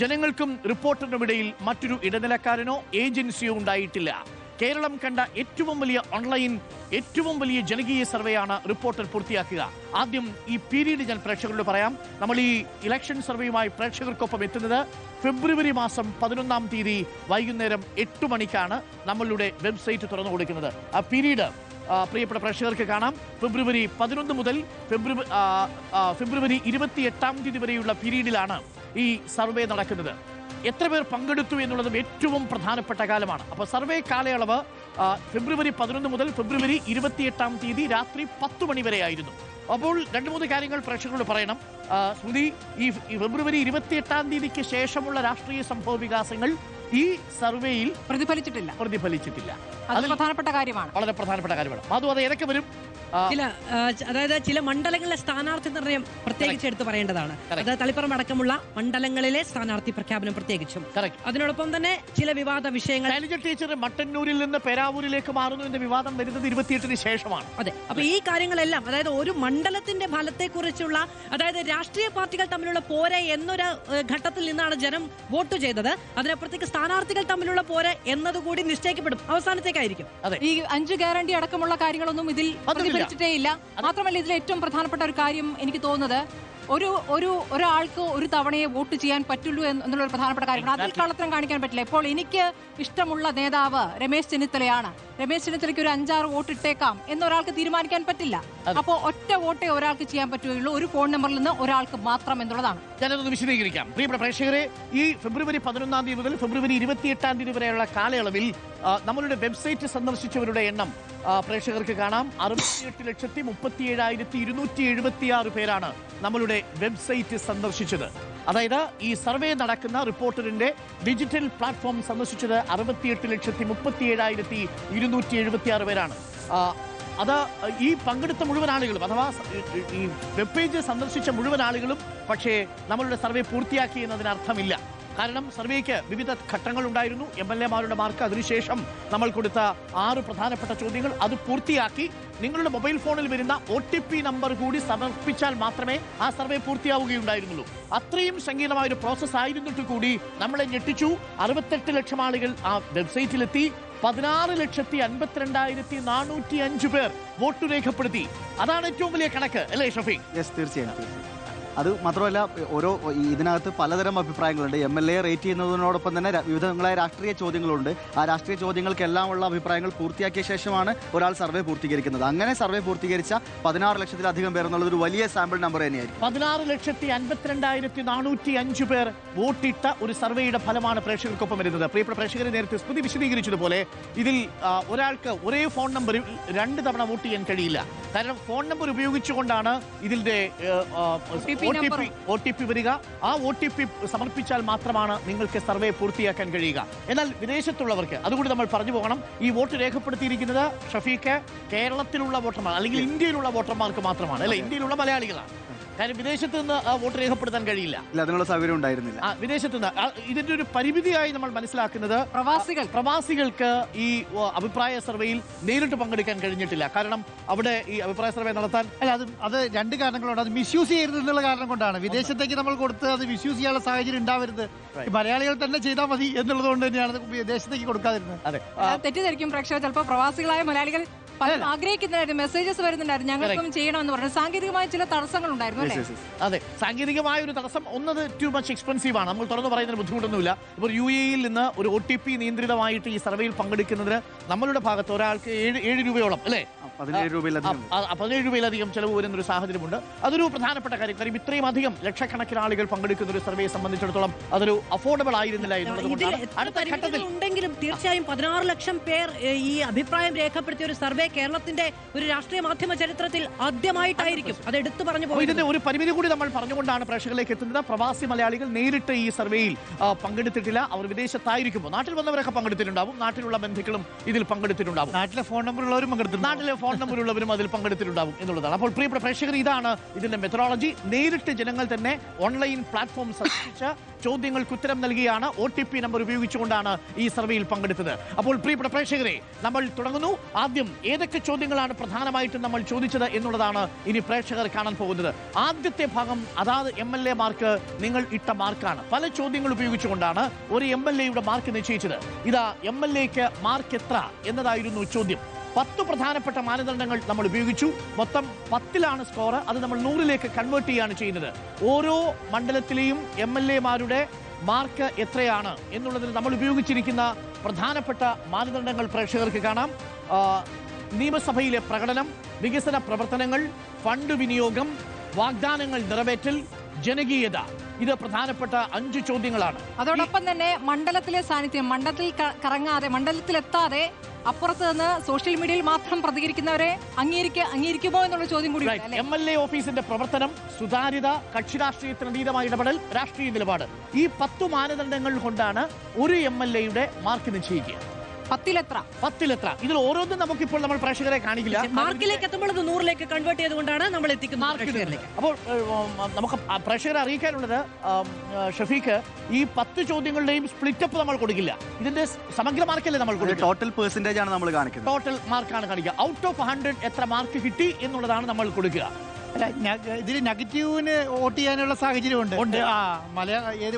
ജനങ്ങൾക്കും റിപ്പോർട്ടറിനുമിടയിൽ മറ്റൊരു ഇടനിലക്കാരനോ ഏജൻസിയോ ഉണ്ടായിട്ടില്ല. കേരളം കണ്ട ഏറ്റവും വലിയ ഓൺലൈൻ ഏറ്റവും വലിയ ജനകീയ സർവേയാണ് റിപ്പോർട്ടർ പൂർത്തിയാക്കുക. ആദ്യം ഈ പീരീഡ് ഞാൻ പ്രേക്ഷകരോട് പറയാം. നമ്മൾ ഈ ഇലക്ഷൻ സർവേയുമായി പ്രേക്ഷകർക്കൊപ്പം എത്തുന്നത് ഫെബ്രുവരി മാസം 11-ാം തീയതി വൈകുന്നേരം 8 മണിക്കാണ് നമ്മളുടെ വെബ്സൈറ്റ് തുറന്നു കൊടുക്കുന്നത്. ആ പീരീഡ് പ്രിയപ്പെട്ട പ്രേക്ഷകർക്ക് കാണാം. ഫെബ്രുവരി 11 മുതൽ ഫെബ്രുവരി 28-ാം തീയതി വരെയുള്ള പീരീഡിലാണ് ഈ സർവേ നടക്കുന്നത്. എത്ര പേർ പങ്കെടുത്തു എന്നുള്ളതും ഏറ്റവും പ്രധാനപ്പെട്ട കാലമാണ്. അപ്പോൾ സർവേ കാലയളവ് ഫെബ്രുവരി 11 മുതൽ ഫെബ്രുവരി 28-ാം തീയതി രാത്രി 10 മണി വരെയായിരുന്നു. അപ്പോൾ 2-3 കാര്യങ്ങൾ പ്രേക്ഷകരോട് പറയണം. സ്മൃതി, ഈ ഫെബ്രുവരി 28-ാം തീയതിക്ക് ശേഷമുള്ള രാഷ്ട്രീയ സംഭവ വികാസങ്ങൾ ഈ സർവേയിൽ പ്രതിഫലിച്ചിട്ടില്ല. അത് പ്രധാനപ്പെട്ട കാര്യമാണ്, വളരെ പ്രധാനപ്പെട്ട കാര്യമാണ്. അതും അത് ഏതൊക്കെ വരും? അതായത് ചില മണ്ഡലങ്ങളിലെ സ്ഥാനാർത്ഥി നിർണയം പ്രത്യേകിച്ച് എടുത്തു പറയേണ്ടതാണ്. അതായത് തളിപ്പറമ്പ് അടക്കമുള്ള മണ്ഡലങ്ങളിലെ സ്ഥാനാർത്ഥി പ്രഖ്യാപനം പ്രത്യേകിച്ചും. അതിനോടൊപ്പം തന്നെ ചില വിവാദ വിഷയങ്ങൾ. ടീച്ചർ മട്ടന്നൂരിൽ നിന്ന് പേരാവൂരിലേക്ക് മാറുന്നു എന്ന വിവാദം വരുന്നത് 28-ന് ശേഷമാണ്. അതെ, അപ്പൊ ഈ കാര്യങ്ങളെല്ലാം, അതായത് ഒരു മണ്ഡലത്തിന്റെ ഫലത്തെക്കുറിച്ചുള്ള, അതായത് രാഷ്ട്രീയ പാർട്ടികൾ തമ്മിലുള്ള പോര എന്നൊരു ഘട്ടത്തിൽ നിന്നാണ് ജനം വോട്ട് ചെയ്തത്. അതിനപ്പുറത്തേക്ക് സ്ഥാനാർത്ഥികൾ തമ്മിലുള്ള പോര എന്നതുകൂടി നിശ്ചയിക്കപ്പെടും അവസാനത്തേക്കായിരിക്കും. ഈ 5 ഗ്യാരണ്ടി അടക്കമുള്ള കാര്യങ്ങളൊന്നും ഇതിൽ ഇല്ല. മാത്രമല്ല, ഇതിൽ ഏറ്റവും പ്രധാനപ്പെട്ട ഒരു കാര്യം എനിക്ക് തോന്നുന്നത്, ഒരാൾക്ക് ഒരു തവണയെ വോട്ട് ചെയ്യാൻ പറ്റുള്ളൂ എന്നുള്ള ഒരു പ്രധാനപ്പെട്ട കാര്യമാണ്. അതിൽ കള്ളത്തരം കാണിക്കാൻ പറ്റില്ല. ഇപ്പോൾ എനിക്ക് ഇഷ്ടമുള്ള നേതാവ് രമേശ് ചെന്നിത്തലയാണ്, രമേശ് ചെന്നിത്തലയ്ക്ക് ഒരു 5-6 വോട്ട് ഇട്ടേക്കാം എന്നൊരാൾക്ക് തീരുമാനിക്കാൻ പറ്റില്ല. അപ്പോൾ ഒറ്റ വോട്ടേ ഒരാൾക്ക് ചെയ്യാൻ പറ്റുകയുള്ളൂ, ഒരു ഫോൺ നമ്പറിൽ നിന്ന് ഒരാൾക്ക് മാത്രം എന്നുള്ളതാണ്. ഞാനതൊന്ന് വിശദീകരിക്കാം. പ്രിയപ്പെട്ട പ്രേക്ഷകരെ, ഈ ഫെബ്രുവരി 11-ാം തീയതി മുതൽ ഫെബ്രുവരി 28-ാം തീയതി വരെയുള്ള കാലയളവിൽ നമ്മളുടെ വെബ്സൈറ്റ് സന്ദർശിച്ചവരുടെ എണ്ണം പ്രേക്ഷകർക്ക് കാണാം. 68,37,276 പേരാണ് നമ്മളുടെ വെബ്സൈറ്റ് സന്ദർശിച്ചത്. അതായത് ഈ സർവേ നടക്കുന്ന റിപ്പോർട്ടറിന്റെ ഡിജിറ്റൽ പ്ലാറ്റ്ഫോം സന്ദർശിച്ചത് 68,37,276 പേരാണ്. അത് ഈ പങ്കെടുത്ത മുഴുവൻ ആളുകളും, അഥവാ ഈ വെബ് പേജ് സന്ദർശിച്ച മുഴുവൻ ആളുകളും പക്ഷേ നമ്മളുടെ സർവേ പൂർത്തിയാക്കി എന്നതിനർത്ഥമില്ല. കാരണം സർവേക്ക് വിവിധ ഘട്ടങ്ങളുണ്ടായിരുന്നു. MLA-മാരുടെ മാർക്ക്, അതിനുശേഷം നമ്മൾ കൊടുത്ത 6 പ്രധാനപ്പെട്ട ചോദ്യങ്ങൾ, അത് പൂർത്തിയാക്കി നിങ്ങളുടെ മൊബൈൽ ഫോണിൽ വരുന്ന OTP നമ്പർ കൂടി സമർപ്പിച്ചാൽ മാത്രമേ ആ സർവേ പൂർത്തിയാവുകയുണ്ടായിരുന്നുള്ളൂ. അത്രയും സങ്കീർണമായ ഒരു പ്രോസസ് ആയിരുന്നിട്ട് കൂടി നമ്മളെ ഞെട്ടിച്ചു. 68 ലക്ഷം ആളുകൾ ആ വെബ്സൈറ്റിലെത്തി. 16,52,405 പേർ വോട്ട് രേഖപ്പെടുത്തി. അതാണ് ഏറ്റവും വലിയ കണക്ക്, അല്ലേ ഷഫീഖ്? തീർച്ചയായും. അത് മാത്രമല്ല, ഇതിനകത്ത് പലതരം അഭിപ്രായങ്ങളുണ്ട്. MLA റേറ്റ് ചെയ്യുന്നതിനോടൊപ്പം തന്നെ വിവിധങ്ങളായ രാഷ്ട്രീയ ചോദ്യങ്ങളുണ്ട്. ആ രാഷ്ട്രീയ ചോദ്യങ്ങൾക്കെല്ലാം ഉള്ള അഭിപ്രായങ്ങൾ പൂർത്തിയാക്കിയ ശേഷമാണ് ഒരാൾ സർവേ പൂർത്തീകരിക്കുന്നത്. അങ്ങനെ സർവേ പൂർത്തീകരിച്ച 16 ലക്ഷത്തിലധികം പേർ എന്നുള്ളത് ഒരു വലിയ സാമ്പിൾ നമ്പർ തന്നെയായിരിക്കും. 16,52,405 പേർ വോട്ടിട്ട ഒരു സർവേയുടെ ഫലമാണ് പ്രേക്ഷകർക്കൊപ്പം വരുന്നത്. പ്രിയപ്പെട്ട പ്രേക്ഷകരെ, നേരത്തെ സ്മൃതി വിശദീകരിച്ചതുപോലെ ഇതിൽ ഒരാൾക്ക് ഒരേ ഫോൺ നമ്പറിൽ 2 തവണ വോട്ട് ചെയ്യാൻ കഴിയില്ല. കാരണം ഫോൺ നമ്പർ ഉപയോഗിച്ചുകൊണ്ടാണ് ഇതിന്റെ OTP വരിക. ആ OTP സമർപ്പിച്ചാൽ മാത്രമാണ് നിങ്ങൾക്ക് സർവേ പൂർത്തിയാക്കാൻ കഴിയുക. എന്നാൽ വിദേശത്തുള്ളവർക്ക്, അതുകൂടി നമ്മൾ പറഞ്ഞു പോകണം, ഈ വോട്ട് രേഖപ്പെടുത്തിയിരിക്കുന്നത് ഷഫീഖ് കേരളത്തിലുള്ള വോട്ടർമാർ അല്ലെങ്കിൽ ഇന്ത്യയിലുള്ള വോട്ടർമാർക്ക് മാത്രമാണ്, അല്ലെ? ഇന്ത്യയിലുള്ള മലയാളികളാണ്. കാര്യം വിദേശത്ത് നിന്ന് വോട്ട് രേഖപ്പെടുത്താൻ കഴിയില്ല, അതിനുള്ള സൗകര്യം ഉണ്ടായിരുന്നില്ല. വിദേശത്ത് നിന്ന് ഇതിന്റെ ഒരു പരിമിതിയായി നമ്മൾ മനസ്സിലാക്കുന്നത് പ്രവാസികൾക്ക് ഈ അഭിപ്രായ സർവേയിൽ നേരിട്ട് പങ്കെടുക്കാൻ കഴിഞ്ഞിട്ടില്ല. കാരണം അവിടെ ഈ അഭിപ്രായ സർവേ നടത്താൻ അത് 2 കാരണങ്ങളുണ്ട്. അത് മിസ്യൂസ് ചെയ്യരുത് എന്നുള്ള കാരണം കൊണ്ടാണ്. വിദേശത്തേക്ക് നമ്മൾ കൊടുത്ത് അത് മിസ്യൂസ് ചെയ്യാനുള്ള സാഹചര്യം ഉണ്ടാവരുത്, മലയാളികൾ തന്നെ ചെയ്താൽ മതി എന്നുള്ളത് കൊണ്ട് തന്നെയാണ് വിദേശത്തേക്ക് കൊടുക്കാതിരുന്നത്. തെറ്റിദ്ധരിക്കും പ്രേക്ഷകർ. ചിലപ്പോൾ പ്രവാസികളായ മലയാളികൾ ആഗ്രഹിക്കുന്നുണ്ടായിരുന്നു, മെസ്സേജസ് വരുന്നുണ്ടായിരുന്നു, ഞങ്ങൾക്കും ചെയ്യണമെന്ന് പറഞ്ഞു. സാങ്കേതികമായ ചില തടസ്സങ്ങൾ ഉണ്ടായിരുന്നു. അതെ, സാങ്കേതികമായ ഒരു തടസ്സം. ഒന്നത് ടു മച്ച് എക്സ്പെൻസീവ് ആണ്. നമ്മൾ തുറന്നു പറയുന്നതിന് ബുദ്ധിമുട്ടൊന്നുമില്ല. ഇപ്പോൾ UAE-യിൽ നിന്ന് ഒരു OTP നിയന്ത്രിതമായിട്ട് ഈ സർവേയിൽ പങ്കെടുക്കുന്നതിന് നമ്മളുടെ ഭാഗത്ത് ഒരാൾക്ക് 7 രൂപയോളം, അല്ലേ? 17 രൂപയിലധികം ചെലവ് വരുന്ന ഒരു സാഹചര്യമുണ്ട്. അതൊരു പ്രധാനപ്പെട്ട കാര്യം. കാര്യം ഇത്രയും അധികം ലക്ഷക്കണക്കിന് ആളുകൾ പങ്കെടുക്കുന്ന ഒരു സർവേയെ സംബന്ധിച്ചിടത്തോളം അതൊരു അഫോർഡബിൾ ആയിരുന്നില്ല ഉണ്ടെങ്കിലും തീർച്ചയായും 16 ലക്ഷം പേർ ഈ അഭിപ്രായം രേഖപ്പെടുത്തിയ ഒരു സർവേ കേരളത്തിന്റെ ഒരു രാഷ്ട്രീയ മാധ്യമ ചരിത്രത്തിൽ ആദ്യമായിട്ടായിരിക്കും. അത് എടുത്തു പറഞ്ഞു പോകും. ഇതിന്റെ ഒരു പരിമിതി കൂടി നമ്മൾ പറഞ്ഞുകൊണ്ടാണ് പ്രേക്ഷകരിലേക്ക് എത്തുന്നത്. പ്രവാസി മലയാളികൾ നേരിട്ട് ഈ സർവേയിൽ പങ്കെടുത്തിട്ടില്ല. അവർ വിദേശത്തായിരിക്കുമ്പോൾ നാട്ടിൽ വന്നവരൊക്കെ പങ്കെടുത്തിട്ടുണ്ടാവും. നാട്ടിലുള്ള ബന്ധുക്കളും ഇതിൽ പങ്കെടുത്തിട്ടുണ്ടാവും. നാട്ടിലെ ഫോൺ നമ്പർ ഉള്ളവരും പങ്കെടുത്തിട്ടുണ്ട്. നാട്ടിലെ ഫോൺ നമ്പർ ഉള്ളവരും അതിൽ പങ്കെടുത്തിട്ടുണ്ടാവും എന്നുള്ളതാണ്. അപ്പോൾ പ്രിയപ്പെട്ട പ്രേക്ഷകർ, ഇതാണ് ഇതിന്റെ മെത്തഡോളജി. നേരിട്ട് ജനങ്ങൾ തന്നെ ഓൺലൈൻ പ്ലാറ്റ്ഫോം സൃഷ്ടിച്ച് ചോദ്യങ്ങൾക്ക് ഉത്തരം നൽകിയാണ് OTP നമ്പർ ഉപയോഗിച്ചുകൊണ്ടാണ് ഈ സർവേയിൽ പങ്കെടുത്തത്. അപ്പോൾ പ്രിയപ്പെട്ട പ്രേക്ഷകരെ, നമ്മൾ തുടങ്ങുന്നു. ആദ്യം ഏതൊക്കെ ചോദ്യങ്ങളാണ് പ്രധാനമായിട്ടും നമ്മൾ ചോദിച്ചത് എന്നുള്ളതാണ് ഇനി പ്രേക്ഷകർ കാണാൻ പോകുന്നത്. ആദ്യത്തെ ഭാഗം അതാത് MLA മാർക്ക് നിങ്ങൾ ഇട്ട മാർക്കാണ്. പല ചോദ്യങ്ങൾ ഉപയോഗിച്ചുകൊണ്ടാണ് ഒരു MLA-യുടെ മാർക്ക് നിശ്ചയിച്ചത്. ഇതാ MLA-ക്ക് മാർക്ക് എത്ര എന്നതായിരുന്നു ചോദ്യം. 10 പ്രധാനപ്പെട്ട മാനദണ്ഡങ്ങൾ നമ്മൾ ഉപയോഗിച്ചു. മൊത്തം 10ലാണ് സ്കോർ. അത് നമ്മൾ 100ലേക്ക് കൺവേർട്ട് ചെയ്യുകയാണ് ചെയ്യുന്നത്. ഓരോ മണ്ഡലത്തിലെയും MLA-മാരുടെ മാർക്ക് എത്രയാണ് എന്നുള്ളതിൽ നമ്മൾ ഉപയോഗിച്ചിരിക്കുന്ന പ്രധാനപ്പെട്ട മാനദണ്ഡങ്ങൾ പ്രേക്ഷകർക്ക് കാണാം. നിയമസഭയിലെ പ്രകടനം, വികസന പ്രവർത്തനങ്ങൾ, ഫണ്ട് വിനിയോഗം, വാഗ്ദാനങ്ങൾ നിറവേറ്റൽ, ജനകീയത. ഇത് പ്രധാനപ്പെട്ട 5 ചോദ്യങ്ങളാണ്. അതോടൊപ്പം തന്നെ മണ്ഡലത്തിലെ സാന്നിധ്യം, മണ്ഡലത്തിൽ കറങ്ങാതെ, മണ്ഡലത്തിലെത്താതെ അപ്പുറത്ത് നിന്ന് സോഷ്യൽ മീഡിയയിൽ മാത്രം പ്രതികരിക്കുന്നവരെ അംഗീകരിക്കുമോ എന്നുള്ള ചോദ്യം കൂടി. MLA ഓഫീസിന്റെ പ്രവർത്തനം, സുതാര്യത, കക്ഷി രാഷ്ട്രീയത്തിന് അതീതമായ ഇടപെടൽ, രാഷ്ട്രീയ നിലപാട്. ഈ 10 മാനദണ്ഡങ്ങൾ കൊണ്ടാണ് ഒരു MLA-യുടെ മാർക്ക് നിശ്ചയിക്കുക. 10 ഇതിൽ ഓരോന്നും നമുക്കിപ്പോൾ നമ്മൾ പ്രേക്ഷകരെ കാണിക്കില്ല. മാർക്കിലേക്ക് എത്തുമ്പോൾ അത് 100ലേക്ക് കൺവേർട്ട് ചെയ്തുകൊണ്ടാണ് നമ്മൾ എത്തിക്കുന്നത്. അപ്പോൾ നമുക്ക് പ്രേക്ഷകരെ അറിയിക്കാനുള്ളത്, ഷഫീഖ്, ഈ 10 ചോദ്യങ്ങളുടെയും സ്പ്ലിറ്റപ്പ് നമ്മൾ കൊടുക്കില്ല. ഇതിന്റെ സമഗ്ര മാർക്കല്ലേ നമ്മൾ കൊടുക്കുക. ടോട്ടൽ പെർസെന്റേജ് ആണ് നമ്മൾ കാണിക്കുന്നത്. ടോട്ടൽ മാർക്കാണ് കാണിക്കുക. ഔട്ട് ഓഫ് 100 എത്ര മാർക്ക് കിട്ടി എന്നുള്ളതാണ് നമ്മൾ കൊടുക്കുക. ഇതിൽ നെഗറ്റീവിന് വോട്ട് ചെയ്യാനുള്ള സാഹചര്യമുണ്ട്.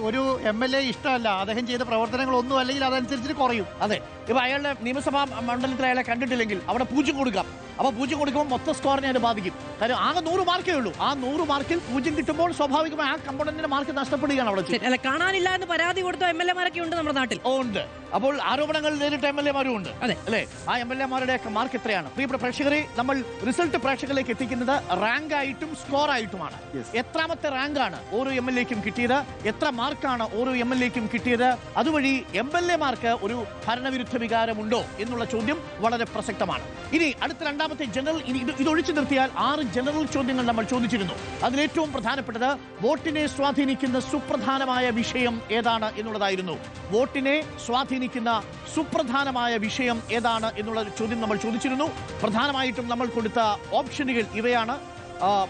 ഒരു MLA ഇഷ്ടമല്ല, അദ്ദേഹം ചെയ്ത പ്രവർത്തനങ്ങളൊന്നും അല്ലെങ്കിൽ അതനുസരിച്ച് കുറയും. അതെ, ഇപ്പൊ അയാളുടെ നിയമസഭാ മണ്ഡലത്തിൽ അയാളെ കണ്ടിട്ടില്ലെങ്കിൽ അവിടെ 0 കൊടുക്കാം. അപ്പൊ 0 കൊടുക്കുമ്പോൾ മൊത്തം സ്കോറിനെ അത് ബാധിക്കും. കാര്യം ആകെ 100 മാർക്കേ ഉള്ളൂ. ആ 100 മാർക്കിൽ 0 കിട്ടുമ്പോൾ സ്വാഭാവികമായി ആ കമ്പോണന്റിന്റെ മാർക്ക് നഷ്ടപ്പെടുകയാണ് അവിടെ. കാണാനില്ല എന്ന് പരാതി കൊടുത്ത MLA-മാരൊക്കെ ഉണ്ട് നമ്മുടെ നാട്ടിൽ. ഉണ്ട്. അപ്പോൾ ആരോപണങ്ങൾ നേരിട്ട MLA-മാരും ഉണ്ട് അല്ലേ? ആ MLA-മാരുടെ മാർക്ക് എത്രയാണ്? പ്രിയപ്പെട്ട പ്രേക്ഷകരെ, നമ്മൾ റിസൾട്ട് പ്രേക്ഷകരിലേക്ക് എത്തിക്കുന്നത് റാങ്ക് ആയിട്ടും സ്കോർ ആയിട്ടുമാണ്. എത്രാമത്തെ റാങ്കാണ് ഓരോ MLA-ക്കും കിട്ടിയത്, എത്ര മാർക്കാണ് ഓരോ MLA-ക്കും കിട്ടിയത്, അതുവഴി MLA-മാർക്ക് ഒരു ഭരണവിരുദ്ധ വികാരമുണ്ടോ എന്നുള്ള ചോദ്യം വളരെ പ്രസക്തമാണ്. ഇനി അടുത്ത രണ്ടാമത്തെ ജനറൽ, ഇതൊഴിച്ചു നിർത്തിയാൽ 6 ജനറൽ ചോദ്യങ്ങൾ നമ്മൾ ചോദിച്ചിരുന്നു. അതിലേറ്റവും പ്രധാനപ്പെട്ടത് വോട്ടിനെ സ്വാധീനിക്കുന്ന സുപ്രധാനമായ വിഷയം ഏതാണ് എന്നുള്ളതായിരുന്നു. വോട്ടിനെ സ്വാധീനിക്കുന്ന സുപ്രധാനമായ വിഷയം ഏതാണ് എന്നുള്ള ചോദ്യം നമ്മൾ ചോദിച്ചിരുന്നു. പ്രധാനമായിട്ടും നമ്മൾ കൊടുത്ത ഓപ്ഷനുകൾ ഇവയാണ്.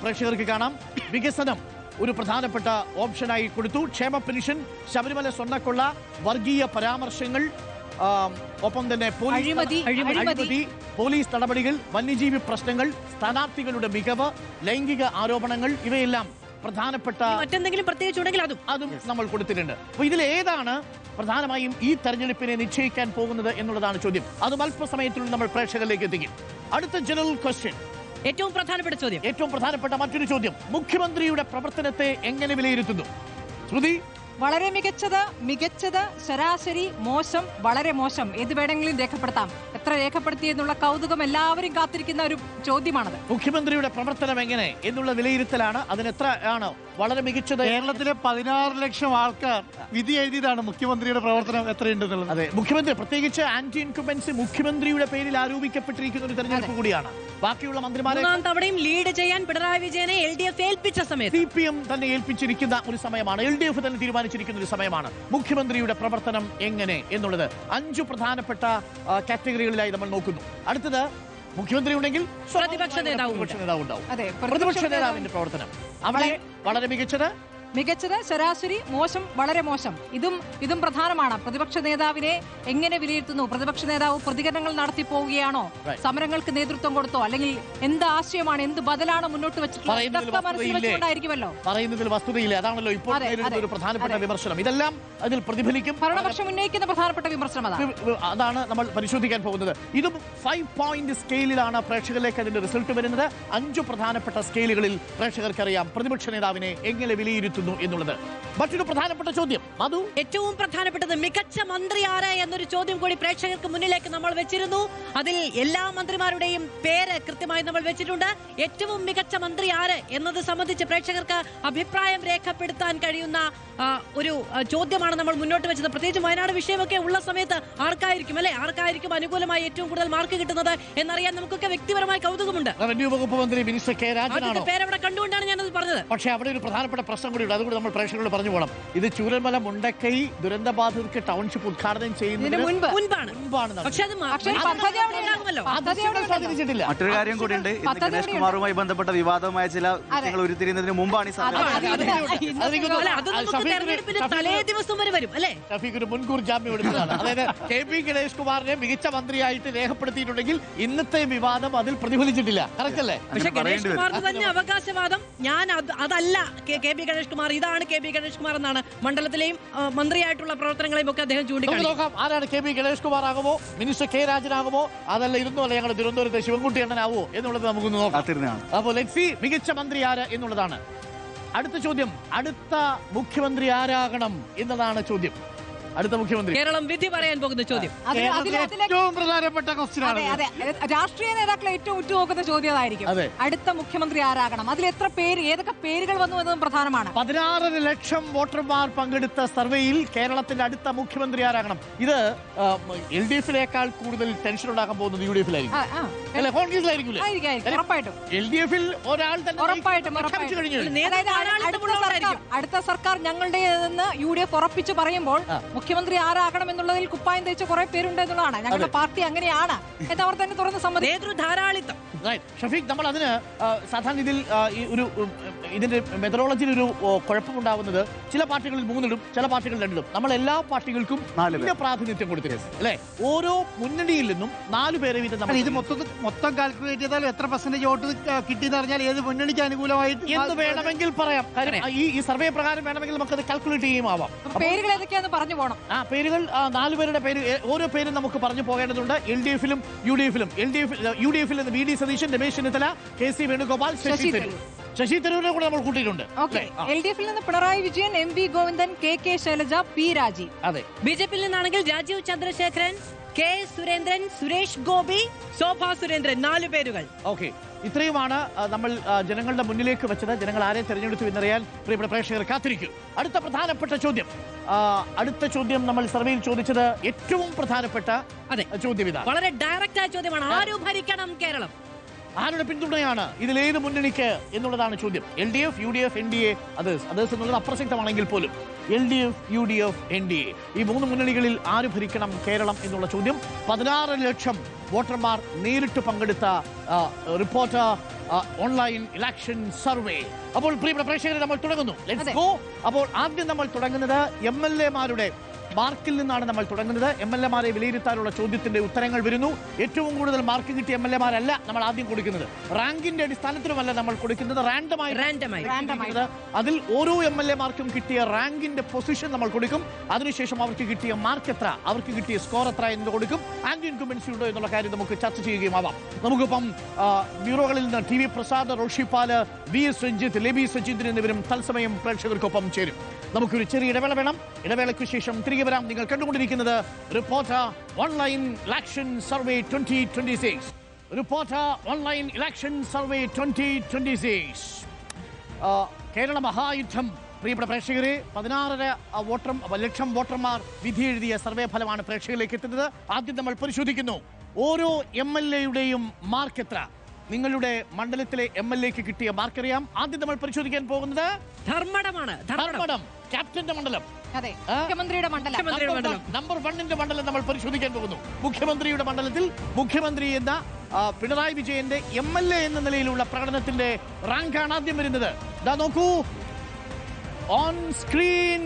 പ്രേക്ഷകർക്ക് കാണാം. വികസനം ഒരു പ്രധാനപ്പെട്ട ഓപ്ഷനായി കൊടുത്തു. ക്ഷേമ പെൻഷൻ, ശബരിമല സ്വർണ്ണക്കൊള്ള, വർഗീയ പരാമർശങ്ങൾ, ഒപ്പം തന്നെ അഴിമതി, പോലീസ് നടപടികൾ, വന്യജീവി പ്രശ്നങ്ങൾ, സ്ഥാനാർത്ഥികളുടെ മികവ്, ലൈംഗിക ആരോപണങ്ങൾ, ഇവയെല്ലാം പ്രധാനപ്പെട്ട മറ്റെന്തെങ്കിലും പ്രത്യേകിച്ചുണ്ടെങ്കിൽ അതും നമ്മൾ കൊടുത്തിട്ടുണ്ട്. അപ്പൊ ഇതിലേതാണ് പ്രധാനമായും ഈ തെരഞ്ഞെടുപ്പിനെ നിശ്ചയിക്കാൻ പോകുന്നത് എന്നുള്ളതാണ് ചോദ്യം. അതും അല്പസമയത്തിനുള്ളിൽ നമ്മൾ പ്രേക്ഷകരിലേക്ക് എത്തിക്കും. അടുത്ത ജനറൽ ക്വസ്റ്റ്യൻ, ഏറ്റവും പ്രധാനപ്പെട്ട മറ്റൊരു ചോദ്യം, മുഖ്യമന്ത്രിയുടെ പ്രവർത്തനത്തെ എങ്ങനെ വിലയിരുത്തുന്നു? ശ്രുതി, വളരെ മികച്ചത്, ശരാശരി, മോശം, വളരെ മോശം, ഏത് വേണമെങ്കിലും രേഖപ്പെടുത്താം. എത്ര രേഖപ്പെടുത്തി എന്നുള്ള കൗതുകം എല്ലാവരും കാത്തിരിക്കുന്ന ഒരു ചോദ്യമാണത്. മുഖ്യമന്ത്രിയുടെ പ്രവർത്തനം എങ്ങനെ എന്നുള്ള വിലയിരുത്തലാണ്. അതിനെത്ര ആണ് വളരെ മികച്ചത്? കേരളത്തിലെ 16 ലക്ഷം ആൾക്കാർ വിധി എഴുതിയതാണ് മുഖ്യമന്ത്രിയുടെ പ്രവർത്തനം എത്രയുണ്ടെന്നുള്ളത്. അതെ, മുഖ്യമന്ത്രി, പ്രത്യേകിച്ച് ആന്റി ഇൻകുംബൻസി മുഖ്യമന്ത്രിയുടെ പേരിൽ ആരോപിക്കപ്പെട്ടിരിക്കുന്ന ഒരു തെരഞ്ഞെടുപ്പ് കൂടിയാണ്. ബാക്കിയുള്ള മന്ത്രിമാരെ തവണയും ലീഡ് ചെയ്യാൻ പിണറായി വിജയനെ LDF ഏൽപ്പിച്ച സമയത്ത് CPM തന്നെ ഏൽപ്പിച്ചിരിക്കുന്ന ഒരു സമയമാണ്. LDF തന്നെ തീരുമാനിച്ചിരിക്കുന്ന ഒരു സമയമാണ്. മുഖ്യമന്ത്രിയുടെ പ്രവർത്തനം എങ്ങനെ എന്നുള്ളത് 5 പ്രധാനപ്പെട്ട കാറ്റഗറികളിലായി നമ്മൾ നോക്കുന്നു. അടുത്തത്, മുഖ്യമന്ത്രി ഉണ്ടെങ്കിൽ പ്രതിപക്ഷ നേതാവ് ഉണ്ടാവും. പ്രതിപക്ഷ നേതാവിന്റെ പ്രവർത്തനം അവിടെ വളരെ മികച്ചത്, ശരാശരി, മോശം, വളരെ മോശം. ഇതും പ്രധാനമാണ്. പ്രതിപക്ഷ നേതാവിനെ എങ്ങനെ വിലയിരുത്തുന്നു? പ്രതിപക്ഷ നേതാവ് പ്രതികരണങ്ങൾ നടത്തി പോവുകയാണോ? സമരങ്ങൾക്ക് നേതൃത്വം കൊടുത്തോ? അല്ലെങ്കിൽ എന്ത് ആശയമാണ്, എന്ത് ബദലാണ് മുന്നോട്ട് വെച്ചിട്ടുണ്ടായിരിക്കുമല്ലോ. പറയുന്നതിൽ വസ്തുതയില്ല. അതാണല്ലോ ഇപ്പോൾ ഒരു പ്രധാനപ്പെട്ട വിമർശനം. ഇതെല്ലാം അതിൽ പ്രതിഫലിക്കും. ഭരണപക്ഷം ഉന്നയിക്കുന്ന പ്രധാനപ്പെട്ട വിമർശനം അതാണ് നമ്മൾ പരിശോധിക്കാൻ പോകുന്നത്. ഇതും 5 പോയിന്റ് സ്കെയിലിലാണ് പ്രേക്ഷകരിലേക്ക് അതിന്റെ റിസൾട്ട് വരുന്നത്. 5 പ്രധാനപ്പെട്ട സ്കെയിലുകളിൽ പ്രേക്ഷകർക്കറിയാം പ്രതിപക്ഷ നേതാവിനെ എങ്ങനെ വിലയിരുത്തുന്നു എന്നുള്ളത്. മറ്റൊരു പ്രധാനപ്പെട്ട ചോദ്യം, മധു, ഏറ്റവും പ്രധാനപ്പെട്ടത് മികച്ച മന്ത്രി ആര് എന്നൊരു ചോദ്യം കൂടി പ്രേക്ഷകർക്ക് മുന്നിലേക്ക് നമ്മൾ വെച്ചിരുന്നു. അതിൽ എല്ലാ മന്ത്രിമാരുടെയും പേര് കൃത്യമായി നമ്മൾ വെച്ചിട്ടുണ്ട്. ഏറ്റവും മികച്ച മന്ത്രി ആര് എന്നത് സംബന്ധിച്ച് പ്രേക്ഷകർക്ക് അഭിപ്രായം രേഖപ്പെടുത്താൻ കഴിയുന്ന ഒരു ചോദ്യമാണ് നമ്മൾ മുന്നോട്ട് വെച്ചത്. പ്രത്യേകിച്ച് വയനാട് വിഷയമൊക്കെ ഉള്ള സമയത്ത് ആർക്കായിരിക്കും അനുകൂലമായി ഏറ്റവും കൂടുതൽ മാർക്ക് കിട്ടുന്നത് എന്നറിയാൻ നമുക്കൊക്കെ വ്യക്തിപരമായ കൗതുകമുണ്ട്. റവന്യൂ വകുപ്പ് മന്ത്രി മിനിസ്റ്റർ കെ രാജനാണോ? പേരവിടെ കണ്ടുകൊണ്ടാണ് ഞാനത് പറഞ്ഞത്. പക്ഷേ അവിടെ ഒരു പ്രധാനപ്പെട്ട പ്രശ്നം കൂടി കൂടിയുണ്ട്, അതുകൂടി നമ്മൾ പ്രേക്ഷകരോട് പറഞ്ഞു പോകണം. ഇത് ചൂരൽമല മുണ്ടക്കൈ ദുരന്തബാധിതർക്ക് ടൗൺഷിപ്പ് ഉദ്ഘാടനം ചെയ്യുന്നതിന് മുൻപാണ്. പക്ഷെ അത് സ്വാധീനിച്ചിട്ടില്ല. മറ്റൊരു കാര്യം കൂടിയുണ്ട്, ഇന്ന് ഗണേഷ് കുമാറുമായി ബന്ധപ്പെട്ട വിവാദമായ ചില വിഷയങ്ങൾ ഉരുത്തിരിയുന്നതിന് മുമ്പാണ് ഈ തലേ ദിവസം വരെ വരും അല്ലേ? ഷഫീഖ് ഒരു മുൻകൂർ ജാമ്യം എടുത്തതാണ്. അതായത് KP ഗണേഷ് കുമാറിനെ മികച്ച മന്ത്രിയായിട്ട് രേഖപ്പെടുത്തിയിട്ടുണ്ടെങ്കിൽ ഇന്നത്തെ വിവാദം അതിൽ പ്രതിഫലിച്ചിട്ടില്ല. കറക്റ്റ് അല്ലേ? പക്ഷെ ഗണേഷ് കുമാറിന് തന്നെ അവകാശവാദം, ഞാൻ അതല്ല KP ഗണേഷ് കുമാർ, ഇതാണ് KP ഗണേഷ് കുമാർ എന്നാണ് മണ്ഡലത്തിലെയും മന്ത്രിയായിട്ടുള്ള പ്രവർത്തനങ്ങളെയും ഒക്കെ അദ്ദേഹം ചൂണ്ടിക്കാണിച്ചു. നോക്കാം ആരാണ് KP ഗണേഷ് കുമാർ ആകുമോ, മിനിസ്റ്റർ K രാജനാകുമോ, അതല്ല ഇരുന്നോ അല്ല ഞങ്ങളുടെ തിരുവനന്തപുരത്തെ ശിവൻകുട്ടി അണ്ണനാവോ എന്നുള്ളത് നമുക്കൊന്ന് നോക്കാം. അപ്പോൾ മികച്ച മന്ത്രി ആര് എന്നുള്ളതാണ് അടുത്ത ചോദ്യം. അടുത്ത മുഖ്യമന്ത്രി ആരാകണം എന്നതാണ് ചോദ്യം. അടുത്ത മുഖ്യമന്ത്രി കേരളം വിധി പറയാൻ പോകുന്ന ചോദ്യം ഏറ്റവും പ്രധാനപ്പെട്ട ക്വസ്റ്റ്യൻ ആണ്. രാഷ്ട്രീയ നേതാക്കളെ ഏറ്റവും ഉറ്റുനോക്കുന്ന ചോദ്യം അതായിരിക്കും. അടുത്ത മുഖ്യമന്ത്രി ആരാകണം? അതിൽ എത്ര പേര്, ഏതൊക്കെ പേരുകൾ വന്നു എന്നതും പ്രധാനമാണ്. 16 ലക്ഷം വോട്ടർമാർ പങ്കെടുത്ത സർവേയിൽ കേരളത്തിന്റെ അടുത്ത മുഖ്യമന്ത്രി ആരാകണം? ഇത് LDF-ിനേക്കാൾ കൂടുതൽ ടെൻഷൻ ഉണ്ടാക്കാൻ പോകുന്നത് UDF-ിലായിരിക്കും അല്ലെ, കോൺഗ്രസിലായിരിക്കും. LDF-ിൽ ഒരാൾ തന്നെ അടുത്ത സർക്കാർ ഞങ്ങളുടേതെന്ന് UDF ഉറപ്പിച്ചു പറയുമ്പോൾ മുഖ്യമന്ത്രി ആരാകണം എന്നുള്ളതിൽ കുപ്പായം തേച്ച കുറെ പേരുണ്ട് എന്നുള്ളതാണ്. ഞങ്ങളുടെ പാർട്ടി അങ്ങനെയാണ് എന്ന് അവർ തന്നെ തുറന്ന് സമ്മതിച്ചു. ധാരാളിത്തം. ഷഫീഖ്, നമ്മൾ അതിന് സാധാരണ ഇതിൽ ഇതിന്റെ മെത്തഡോളജിയിൽ ഒരു കുഴപ്പമുണ്ടാവുന്നത് ചില പാർട്ടികളിൽ 3 ഇടും, ചില പാർട്ടികളിൽ 2 ഇടും. നമ്മൾ എല്ലാ പാർട്ടികൾക്കും 4 പ്രാതിനിധ്യം കൊടുത്തിട്ടുണ്ട് അല്ലെ? ഓരോ മുന്നണിയിൽ നിന്നും 4 പേരെ വീതം നമ്മൾ ഇത് മൊത്തം കാൽക്കുലേറ്റ് ചെയ്താൽ എത്ര പെർസെന്റേജ് വോട്ട് കിട്ടിയെന്ന് പറഞ്ഞാൽ ഏത് മുന്നണിക്ക് അനുകൂലമായിട്ട് എന്ന് വേണമെങ്കിൽ പറയാം. കാര്യം ഈ സർവേ പ്രകാരം വേണമെങ്കിൽ നമുക്കത് കാൽക്കുലേറ്റ് ചെയ്യുമാവാം. പേരുകൾ ഏതൊക്കെയാണെന്ന് പറഞ്ഞു പോകണം. പേരുകൾ 4 പേരുടെ പേര്, ഓരോ പേരും നമുക്ക് പറഞ്ഞു പോകേണ്ടതുണ്ട്. LDF-ിലും UDF-ിലും. UDF-ിൽ നിന്ന് VD സതീശൻ, രമേശ് ചെന്നിത്തല, KC വേണുഗോപാൽ, ശശി തരൂരിനെ കൂടെ നമ്മൾ കൂട്ടിയിട്ടുണ്ട്. LDF-ിൽ നിന്ന് Pinarayi Vijayan, MV Govindan, KK Shailaja, P Rajeev. അതെ. BJP-യിൽ നിന്നാണെങ്കിൽ രാജീവ് ചന്ദ്രശേഖരൻ, K സുരേന്ദ്രൻ, സുരേഷ് ഗോപി, ശോഭാ സുരേന്ദ്രൻ. 4 പേരുകൾ. ഓക്കെ, ഇത്രയുമാണ് നമ്മൾ ജനങ്ങളുടെ മുന്നിലേക്ക് വെച്ചത്. ജനങ്ങൾ ആരെ തെരഞ്ഞെടുത്തു എന്നറിയാൻ പ്രിയപ്പെട്ട പ്രേക്ഷകർ കാത്തിരിക്കും. അടുത്ത പ്രധാനപ്പെട്ട ചോദ്യം, നമ്മൾ സർവേയിൽ ചോദിച്ചത് ഏറ്റവും പ്രധാനപ്പെട്ട ചോദ്യം ഇതാണ്. വളരെ ഡയറക്റ്റ് ആയ ചോദ്യമാണ്. ആര് ഭരിക്കണം കേരളം? ആരുടെ പിന്തുണയാണ് ഇതിലേത് മുന്നണിക്ക് എന്നുള്ളതാണ് ചോദ്യം. LDF, UDF, NDA, അതേഴ്സ് എന്നുള്ളത് അപ്രസക്തമാണെങ്കിൽ പോലും LDF, UDF, NDA ഈ 3 മുന്നണികളിൽ ആര് ഭരിക്കണം കേരളം എന്നുള്ള ചോദ്യം 16 ലക്ഷം വോട്ടർമാർ നേരിട്ട് പങ്കെടുത്ത റിപ്പോർട്ടർ ഓൺലൈൻ ഇലക്ഷൻ സർവേ. അപ്പോൾ പ്രിയപ്പെട്ട പ്രേക്ഷകരെ നമ്മൾ തുടങ്ങുന്നു. Let's go. അപ്പോൾ ആദ്യം നമ്മൾ തുടങ്ങുന്നത് MLA-മാരുടെ മാർക്കിൽ നിന്നാണ് നമ്മൾ തുടങ്ങുന്നത്. MLA-മാരെ വിലയിരുത്താനുള്ള ചോദ്യത്തിന്റെ ഉത്തരങ്ങൾ വരുന്നു. ഏറ്റവും കൂടുതൽ മാർക്ക് കിട്ടിയ MLA-മാരല്ല നമ്മൾ ആദ്യം കൊടുക്കുന്നത്, റാങ്കിന്റെ അടിസ്ഥാനത്തിലുമല്ല നമ്മൾ കൊടുക്കുന്നത്, റാൻഡമായി. അതിൽ ഓരോ MLA-മാർക്കും കിട്ടിയ റാങ്കിന്റെ പൊസിഷൻ നമ്മൾ കൊടുക്കും. അതിനുശേഷം അവർക്ക് കിട്ടിയ മാർക്ക് എത്ര, അവർക്ക് കിട്ടിയ സ്കോർ എത്ര എന്ന് കൊടുക്കും. ആന്റി ഇൻകംബൻസി ഉണ്ടോ എന്നുള്ള കാര്യം നമുക്ക് ചർച്ച ചെയ്യുകയും ആവാം. നമുക്കിപ്പം ബ്യൂറോകളിൽ നിന്ന് TV പ്രസാദ്, റോഷിപാല്, VS രഞ്ജിത്ത്, ലെബി സജീന്ദ്രൻ എന്നിവരും തത്സമയം പ്രേക്ഷകർക്കൊപ്പം ചേരും. നമുക്കൊരു ചെറിയ ഇടവേള വേണം. ഇടവേളയ്ക്ക് ശേഷം തിരികെ വരാം. നിങ്ങൾ കണ്ടുകൊണ്ടിരിക്കുന്നത് reporter online election survey 2026. Reporter online election survey 2026. Kerala മഹായുദ്ധം. പ്രിയപ്പെട്ട പ്രേക്ഷകരെ, 16 ലക്ഷം വോട്ടർമാർ വിധി എഴുതിയ സർവേ ഫലമാണ് പ്രേക്ഷകരിലേക്ക് എത്തുന്നത്. ആദ്യം നമ്മൾ പരിശോധിക്കുന്നു ഓരോ MLA-യുടെയും മാർക്ക് എത്ര. നിങ്ങളുടെ മണ്ഡലത്തിലെ MLA-ക്ക് കിട്ടിയ മാർക്ക് അറിയാം. ആദ്യം നമ്മൾ പരിശോധിക്കാൻ പോകുന്നത് ധർമ്മടമാണ്. ധർമ്മടം ക്യാപ്റ്റന്റെ മണ്ഡലം, മുഖ്യമന്ത്രിയുടെ മണ്ഡലം, നമ്പർ 1-ന്റെ മണ്ഡലം നമ്മൾ പരിശോധിക്കാൻ പോകുന്നു. മുഖ്യമന്ത്രിയുടെ മണ്ഡലത്തിൽ മുഖ്യമന്ത്രി എന്ന പിണറായി വിജയന്റെ MLA എന്ന നിലയിലുള്ള പ്രകടനത്തിന്റെ റാങ്കാണ് ആദ്യം വരുന്നത്. ദാ നോക്കൂ ഓൺ സ്ക്രീൻ.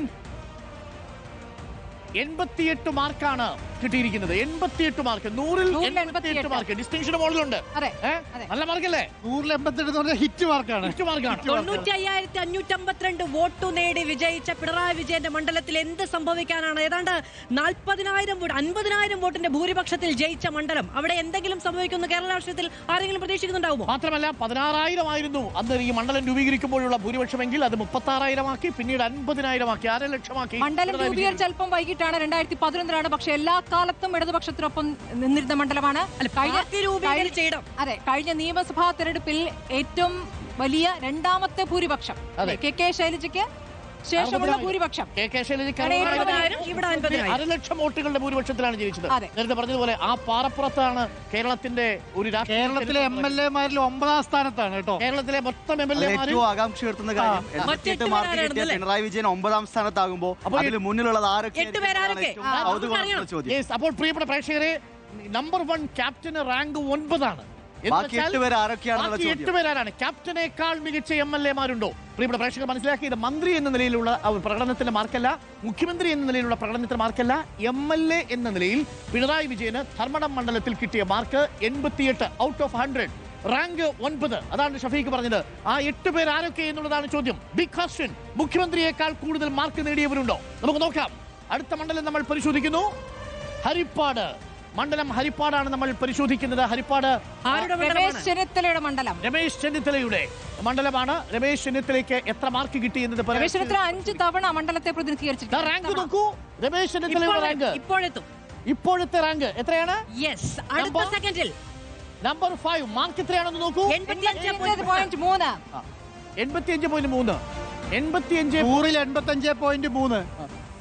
88 മാർക്കാണ് കിട്ടിയിരിക്കുന്നത്. 88 മാർക്ക്, 100-ൽ 88 മാർക്ക്. ഡിസ്റ്റിങ്ഷന് മുകളിലുണ്ട്. നല്ല മാർക്കല്ലേ? 188 ഹിറ്റ് മാർക്കാണ്. 95,552 വോട്ട് നേടി വിജയിച്ച പിണറായി വിജയന്റെ മണ്ഡലത്തിൽ എന്ത് സംഭവിക്കാനാണ്? ഏതാണ്ട് 50,000 വോട്ടിന്റെ ഭൂരിപക്ഷത്തിൽ ജയിച്ച മണ്ഡലം. അവിടെ എന്തെങ്കിലും സംഭവിക്കുന്നു കേരള രാഷ്ട്രീയത്തിൽ ആരെങ്കിലും പ്രതീക്ഷിക്കുന്നുണ്ടാവുമോ? മാത്രമല്ല 16,000 ആയിരുന്നു അന്ന് ഈ മണ്ഡലം രൂപീകരിക്കുമ്പോഴുള്ള ഭൂരിപക്ഷമെങ്കിൽ അത് 36,000 ആക്കി, പിന്നീട് 50,000 ആക്കി, 6 ലക്ഷമാക്കി. മണ്ഡലം രൂപീകരിച്ച അല്പം വൈകിട്ടാണ്, 2011-ലാണ്. പക്ഷെ എല്ലാ കാലത്തും ഇടതുപക്ഷത്തിനൊപ്പം നിന്നിരുന്ന മണ്ഡലമാണ്. കഴിഞ്ഞ നിയമസഭാ തെരഞ്ഞെടുപ്പിൽ ഏറ്റവും വലിയ 2ാമത്തെ ഭൂരിപക്ഷം KK ശൈലജയ്ക്ക് ശേഷമുള്ള ഭൂരിപക്ഷം കെ ശൈലജയ്ക്ക് ഇവിടെ 50,000. 1,00,000 വോട്ടുകളുടെ ഭൂരിപക്ഷത്തിലാണ് ജയിച്ചത്. അതെ. നേരത്തെ പറഞ്ഞതുപോലെ ആ പാറപ്പുറത്താണ് കേരളത്തിന്റെ ഒരു കേരളത്തിലെ MLA-മാരിൽ 9ാം സ്ഥാനത്താണ് കേട്ടോ. കേരളത്തിലെ മൊത്തം അത് MLA-മാരിൽ ഏറ്റവും ആകാംക്ഷ ഉയർത്തുന്ന കാര്യം 88 മാർക്ക് കിട്ടിയ പിണറായി വിജയൻ 9ാം സ്ഥാനത്താകുമ്പോൾ അതിൽ മുന്നിലുള്ളത് ആരൊക്കെ? 8 പേരാരൊക്കെ? കൗതുകമുള്ള ചോദ്യം. Yes, അപ്പോൾ പ്രിയപ്പെട്ട പ്രേക്ഷകരെ, നമ്പർ 1 ക്യാപ്റ്റന് റാങ്ക് 9ആണ്. ബാക്കി 8 പേർ ആരൊക്കെയാണെന്നുള്ള ചോദ്യം. 8 പേരാണ്. ക്യാപ്റ്റനേക്കാൾ മികച്ച MLA-മാരുണ്ടോ? പ്രിയപ്പെട്ട പ്രേക്ഷകർ മനസ്സിലാക്കി, ഇത് മന്ത്രി എന്ന നിലയിലുള്ള പ്രകടനത്തിന്റെ മാർക്കല്ല, മുഖ്യമന്ത്രി എന്ന നിലയിലുള്ള പ്രകടനത്തിന്റെ മാർക്കല്ല. MLA എന്ന നിലയിൽ പിണറായി വിജയന് ധർമ്മടം മണ്ഡലത്തിൽ കിട്ടിയ മാർക്ക് 88 ഔട്ട് ഓഫ് 100. റാങ്ക് 9. അതാണ് ഷഫീഖ് പറഞ്ഞത്. ആ 8 പേർ ആരൊക്കെ എന്നുള്ളതാണ് ചോദ്യം. Big question. മുഖ്യമന്ത്രിയേക്കാൾ കൂടുതൽ മാർക്ക് നേടിയവരുണ്ടോ? നമുക്ക് നോക്കാം. അടുത്ത മണ്ഡലം നമ്മൾ പരിശോധിക്കുന്നു. ഹരിപ്പാട് മണ്ഡലം. ഹരിപ്പാടാണ് നമ്മൾ പരിശോധിക്കുന്നത്. ഹരിപ്പാട് രമേശ് ചെന്നിത്തലയുടെ മണ്ഡലം. രമേശ് ചെന്നിത്തലയുടെ മണ്ഡലമാണ്. രമേശ് ചെന്നിത്തലയ്ക്ക് എത്ര മാർക്ക് കിട്ടി എന്നത് രമേശ് ചെന്നിത്തല 5 തവണ മണ്ഡലത്തെ പ്രതിനിധീകരിച്ചിട്ടുണ്ട്. റാങ്ക് നോക്കൂ. രമേശ് ചെന്നിത്തലയുടെ റാങ്ക് ഇപ്പോഴത്തെ റാങ്ക് എത്രയാണ്? അടുത്ത സെക്കൻഡിൽ നമ്പർ 5. മാർക്ക് എത്രയാണെന്ന് നോക്കൂ. 85.3. 85.3. 85. 85.3.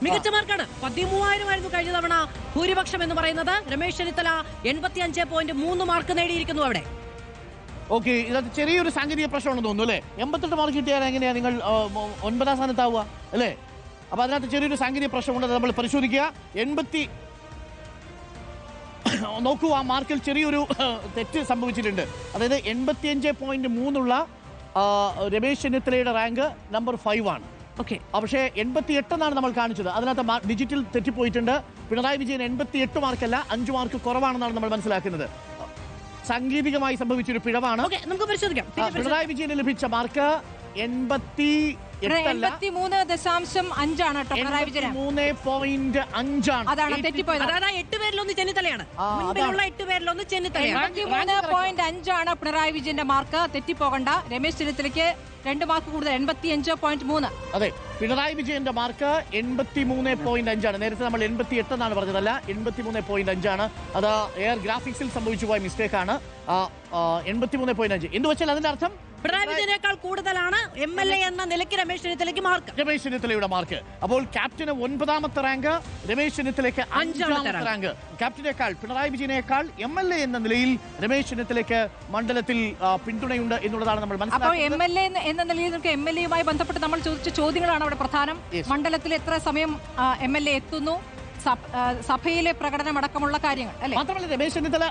മികച്ച മാർക്കാണ്. 13,000 ആയിരുന്നു കഴിഞ്ഞ തവണ ഭൂരിപക്ഷം എന്ന് പറയുന്നത്. രമേശ് ചെന്നിത്തല 85.3 മാർക്ക് നേടിയിരിക്കുന്നു അവിടെ. ഓക്കെ, ഇതിനകത്ത് ചെറിയൊരു സാങ്കേതിക പ്രശ്നമാണെന്ന് തോന്നുന്നു അല്ലേ? 88 മാർക്ക് കിട്ടിയാൽ എങ്ങനെയാ നിങ്ങൾ 9ാം സ്ഥാനത്താവുക അല്ലേ? അപ്പൊ അതിനകത്ത് ചെറിയൊരു സാങ്കേതിക പ്രശ്നമുണ്ട്. നമ്മൾ പരിശോധിക്കുക. 80 നോക്കൂ, ആ മാർക്കിൽ ചെറിയൊരു തെറ്റ് സംഭവിച്ചിട്ടുണ്ട്. അതായത് 85.3 രമേശ് ചെന്നിത്തലയുടെ റാങ്ക് നമ്പർ 5 ആണ്. ഓക്കെ, പക്ഷേ 88 എന്നാണ് നമ്മൾ കാണിച്ചത്. അതിനകത്ത് ഡിജിറ്റൽ തെറ്റിപ്പോയിട്ടുണ്ട്. പിണറായി വിജയൻ 88 മാർക്കല്ല, 5 മാർക്ക് കുറവാണെന്നാണ് നമ്മൾ മനസ്സിലാക്കുന്നത്. സാങ്കേതികമായി സംഭവിച്ചൊരു പിഴവാണ്. നമുക്ക് പരിശോധിക്കാം. പിണറായി വിജയന് ലഭിച്ച മാർക്ക് 83.5 ആണ് കേട്ടോ. പിണറായി വിജയൻ 83.5 ആണ്. അതാണ് തെറ്റിപ്പോയത്. അതായത് 8 പേരിലൊന്ന് ചെന്നിത്തലയാണ്. മുൻപിലുള്ള 8 പേരിലൊന്ന് ചെന്നിത്തലയാണ്. 83.5 ആണ് പിണറായി വിജയന്റെ മാർക്ക്. തെറ്റിപ്പോകണ്ട. രമേശ് ചെന്നിത്തലയ്ക്ക് 2 മാർക്ക് കൂടുതൽ, 85.3. അതെ, പിണറായി വിജയന്റെ മാർക്ക് 83.5 ആണ്. നേരത്തെ നമ്മൾ 88 എന്നാണ് പറഞ്ഞതല്ല, 83.5 ആണ്. അത് എയർ ഗ്രാഫിക്സിൽ സംഭവിച്ചു പോയ മിസ്റ്റേക്ക് ആണ്. 83.5 എന്ന് വെച്ചാൽ അതിന്റെ അർത്ഥം പിണറായി വിജയനേക്കാൾ കൂടുതലാണ് MLA എന്ന നിലയ്ക്ക് രമേശ് ചെന്നിത്തലയ്ക്ക് മാർക്ക്. രമേശ് ചെന്നിത്തലയുടെ മാർക്ക്. അപ്പോൾ ക്യാപ്റ്റന് 9ാമത്തെ റാങ്ക്, രമേശ് ചെന്നിത്തലയ്ക്ക് 5ാമത്തെ റാങ്ക്. ക്യാപ്റ്റനേക്കാൾ, പിണറായി വിജയനേക്കാൾ MLA എന്ന നിലയിൽ രമേശ് ചെന്നിത്തലയ്ക്ക് മണ്ഡലത്തിൽ പിന്തുണയുണ്ട് എന്നുള്ളതാണ് നമ്മൾ മനസ്സിലാക്കുന്നത്. മനസ്സിലാക്കുന്നത്. അപ്പോൾ MLA എന്ന നിലയിൽ MLA-യുമായി ബന്ധപ്പെട്ട് നമ്മൾ ചോദിച്ച ചോദ്യങ്ങളാണ് അവിടെ പ്രധാനം. മണ്ഡലത്തിൽ എത്ര സമയം MLA എത്തുന്നു, സഭയിലെ പ്രകടനം അടക്കമുള്ള കാര്യങ്ങൾ അല്ലേ? മാത്രമല്ല, രമേശ് ചെന്നിത്തല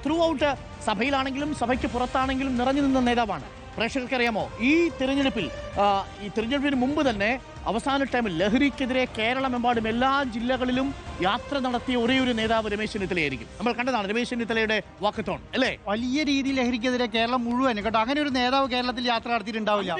ത്രൂ ഔട്ട് സഭയിലാണെങ്കിലും സഭയ്ക്ക് പുറത്താണെങ്കിലും നിറഞ്ഞു നിന്ന നേതാവാണ്. പ്രേക്ഷകർക്കറിയാമോ, ഈ തിരഞ്ഞെടുപ്പിന് മുമ്പ് തന്നെ അവസാന ടൈമിൽ ലഹരിക്കെതിരെ കേരളമെമ്പാടും എല്ലാ ജില്ലകളിലും യാത്ര നടത്തിയ ഒരേ ഒരു നേതാവ് രമേശ് ചെന്നിത്തലയായിരിക്കും. നമ്മൾ കണ്ടതാണ് രമേശ് ചെന്നിത്തലയുടെ വാക്കത്തോൺ അല്ലേ? വലിയ രീതിയിൽ ലഹരിക്കെതിരെ കേരളം മുഴുവൻ കേട്ടോ. അങ്ങനെ ഒരു നേതാവ് കേരളത്തിൽ യാത്ര നടത്തിയിട്ടുണ്ടാവില്ല.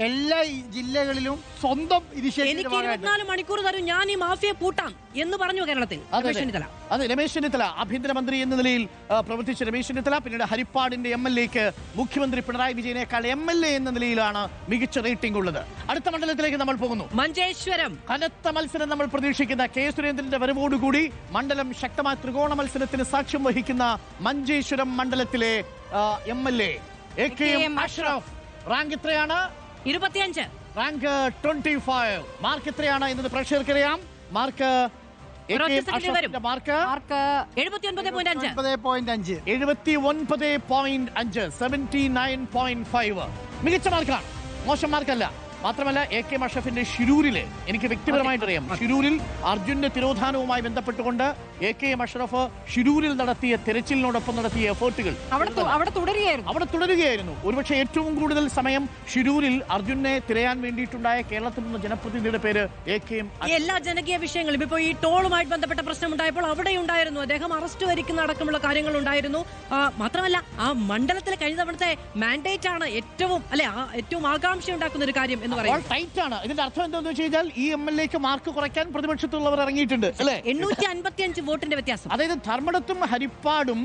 എല്ലാ ജില്ലകളിലും സ്വന്തം എനിക്ക് 24 മണിക്കൂർ തരും, ഞാൻ ഈ മാഫിയെ പൂട്ടാം എന്ന് പറഞ്ഞു കേരളത്തിൽ രമേശ് ചെന്നിത്തല. അതെ, രമേശ് ചെന്നിത്തല ആഭ്യന്തരമന്ത്രി എന്ന നിലയിൽ പ്രവർത്തിച്ച രമേശ് ചെന്നിത്തല പിന്നീട് ഹരിപ്പാടിന്റെ MLA-ക്ക് മുഖ്യമന്ത്രി പിണറായി വിജയനേക്കാൾ MLA എന്ന നിലയിലാണ് മികച്ച റേറ്റിംഗ് ഉള്ളത്. അടുത്ത മണ്ഡലത്തിലേക്ക് നമ്മൾ പോകുന്നു. മഞ്ചേശ്വരം. കനത്ത മത്സരം നമ്മൾ പ്രതീക്ഷിക്കുന്ന കെ സുരേന്ദ്രന്റെ വരവോടുകൂടി മണ്ഡലം ശക്തമായ ത്രികോണ മത്സരത്തിന് സാക്ഷ്യം വഹിക്കുന്ന മഞ്ചേശ്വരം മണ്ഡലത്തിലെ MLA AKM അഷ്റഫ്. റാങ്ക് എത്രയാണ്? 25. റാങ്ക് 25. മാർക്ക് എത്രയാണ് എന്നത് പ്രേക്ഷകർക്കറിയാം. മാർക്ക് 79.5. മികച്ച മാർക്കാണ്, മോശം മാർക്കല്ല. മാത്രമല്ല, AKM അഷ്റഫിന്റെ ഷിരൂരിലെ, എനിക്ക് വ്യക്തിപരമായിട്ട് അറിയാം, ഷിരൂരിൽ അർജുന്റെ തിരോധാനവുമായി ബന്ധപ്പെട്ടുകൊണ്ട് AKM അഷ്റഫ് ഷിരൂരിൽ നടത്തിയ തെരച്ചിലിനോടൊപ്പം നടത്തിയ എഫേർട്ടുകൾ അവിടെ തുടരുകയായിരുന്നു. ഒരുപക്ഷെ ഏറ്റവും കൂടുതൽ സമയം ഷിരൂരിൽ അർജുനെ തിരയാൻ വേണ്ടിയിട്ടുണ്ടായ കേരളത്തിൽ നിന്ന് ജനപ്രതിനിധിയുടെ പേര് AKM. എല്ലാ ജനകീയ വിഷയങ്ങളും ഇപ്പോൾ ഈ ടോളുമായിട്ട് ബന്ധപ്പെട്ട പ്രശ്നമുണ്ടായപ്പോൾ അവിടെ ഉണ്ടായിരുന്നു. അദ്ദേഹം അറസ്റ്റ് വരിക്കുന്ന അടക്കമുള്ള കാര്യങ്ങൾ ഉണ്ടായിരുന്നു. മാത്രമല്ല, ആ മണ്ഡലത്തിലെ കഴിഞ്ഞ തവണത്തെ മാൻഡേറ്റ് ആണ് ഏറ്റവും ആകാംക്ഷ ഉണ്ടാക്കുന്ന ഒരു കാര്യം. ടൈറ്റ് ആണ്. ഇതിന്റെ അർത്ഥം എന്താണെന്ന് വെച്ച് കഴിഞ്ഞാൽ ഈ MLA-ക്ക് മാർക്ക് കുറയ്ക്കാൻ പ്രതിപക്ഷത്തുള്ളവർ ഇറങ്ങിയിട്ടുണ്ട് അല്ലേ? 855 വോട്ടിന്റെ വ്യത്യാസം. അതായത് ധർമ്മടത്തും ഹരിപ്പാടും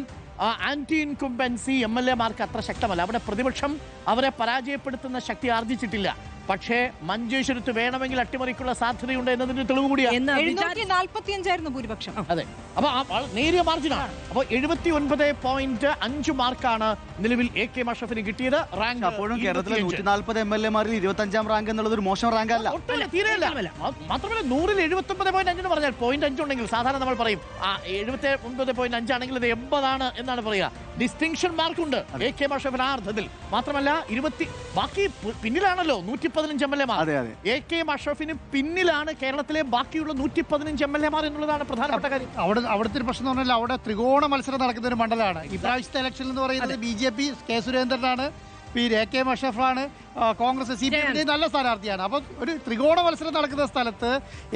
ആന്റി ഇൻകുംബൻസി MLA-മാർക്ക് അത്ര ശക്തമല്ല. അവിടെ പ്രതിപക്ഷം അവരെ പരാജയപ്പെടുത്തുന്ന ശക്തി ആർജിച്ചിട്ടില്ല. പക്ഷേ മഞ്ചേശ്വരത്ത് വേണമെങ്കിൽ അട്ടിമറിക്കുള്ള സാധ്യതയുണ്ട് എന്നതിന്റെ തെളിവ് കൂടിയാണ്. 745 ഭൂരിപക്ഷം. അതെ, അപ്പൊ നേരിയ മാർജിനാണ്. അപ്പൊ 79.5 മാർക്കാണ് നിലവിൽ AK മഷറഫിന് കിട്ടിയത്. റാങ്ക് അപ്പോഴും കേരളത്തിലെ 140 MLA-മാരിൽ 25ാം റാങ്ക് എന്നുള്ളത് ഒരു മോശം റാങ്ക് അല്ല. തീരെയല്ല. മാത്രമല്ല 100-ൽ 79.5 പറഞ്ഞാൽ 0.5 ഉണ്ടെങ്കിൽ സാധാരണ നമ്മൾ പറയും 79.5 ആണെങ്കിൽ അത് 80 എന്നാണ് പറയുക. ഡിസ്റ്റിങ്ഷൻ മാർക്കുണ്ട് AK മഷറഫിന് ആ അർത്ഥത്തിൽ. മാത്രമല്ല ബാക്കി പിന്നിലാണല്ലോ 115 MLA-മാർ. AK മഷറഫിന് പിന്നിലാണ് കേരളത്തിലെ ബാക്കിയുള്ള 115 MLA-മാർ എന്നുള്ളതാണ് പ്രധാനപ്പെട്ട കാര്യം. അവിടുത്തെ ഒരു പ്രശ്നം എന്ന് പറഞ്ഞാൽ അവിടെ ത്രികോണ മത്സരം നടക്കുന്ന ഒരു മണ്ഡലമാണ്. ഇപ്രാവശ്യത്തെ ഇലക്ഷൻ എന്ന് പറയുന്നത് BJP കെ സുരേന്ദ്രനാണ്, AK മഷറഫാണ്, കോൺഗ്രസ് CPM നല്ല സ്ഥാനാർത്ഥിയാണ്. അപ്പം ഒരു ത്രികോണ മത്സരം നടക്കുന്ന സ്ഥലത്ത്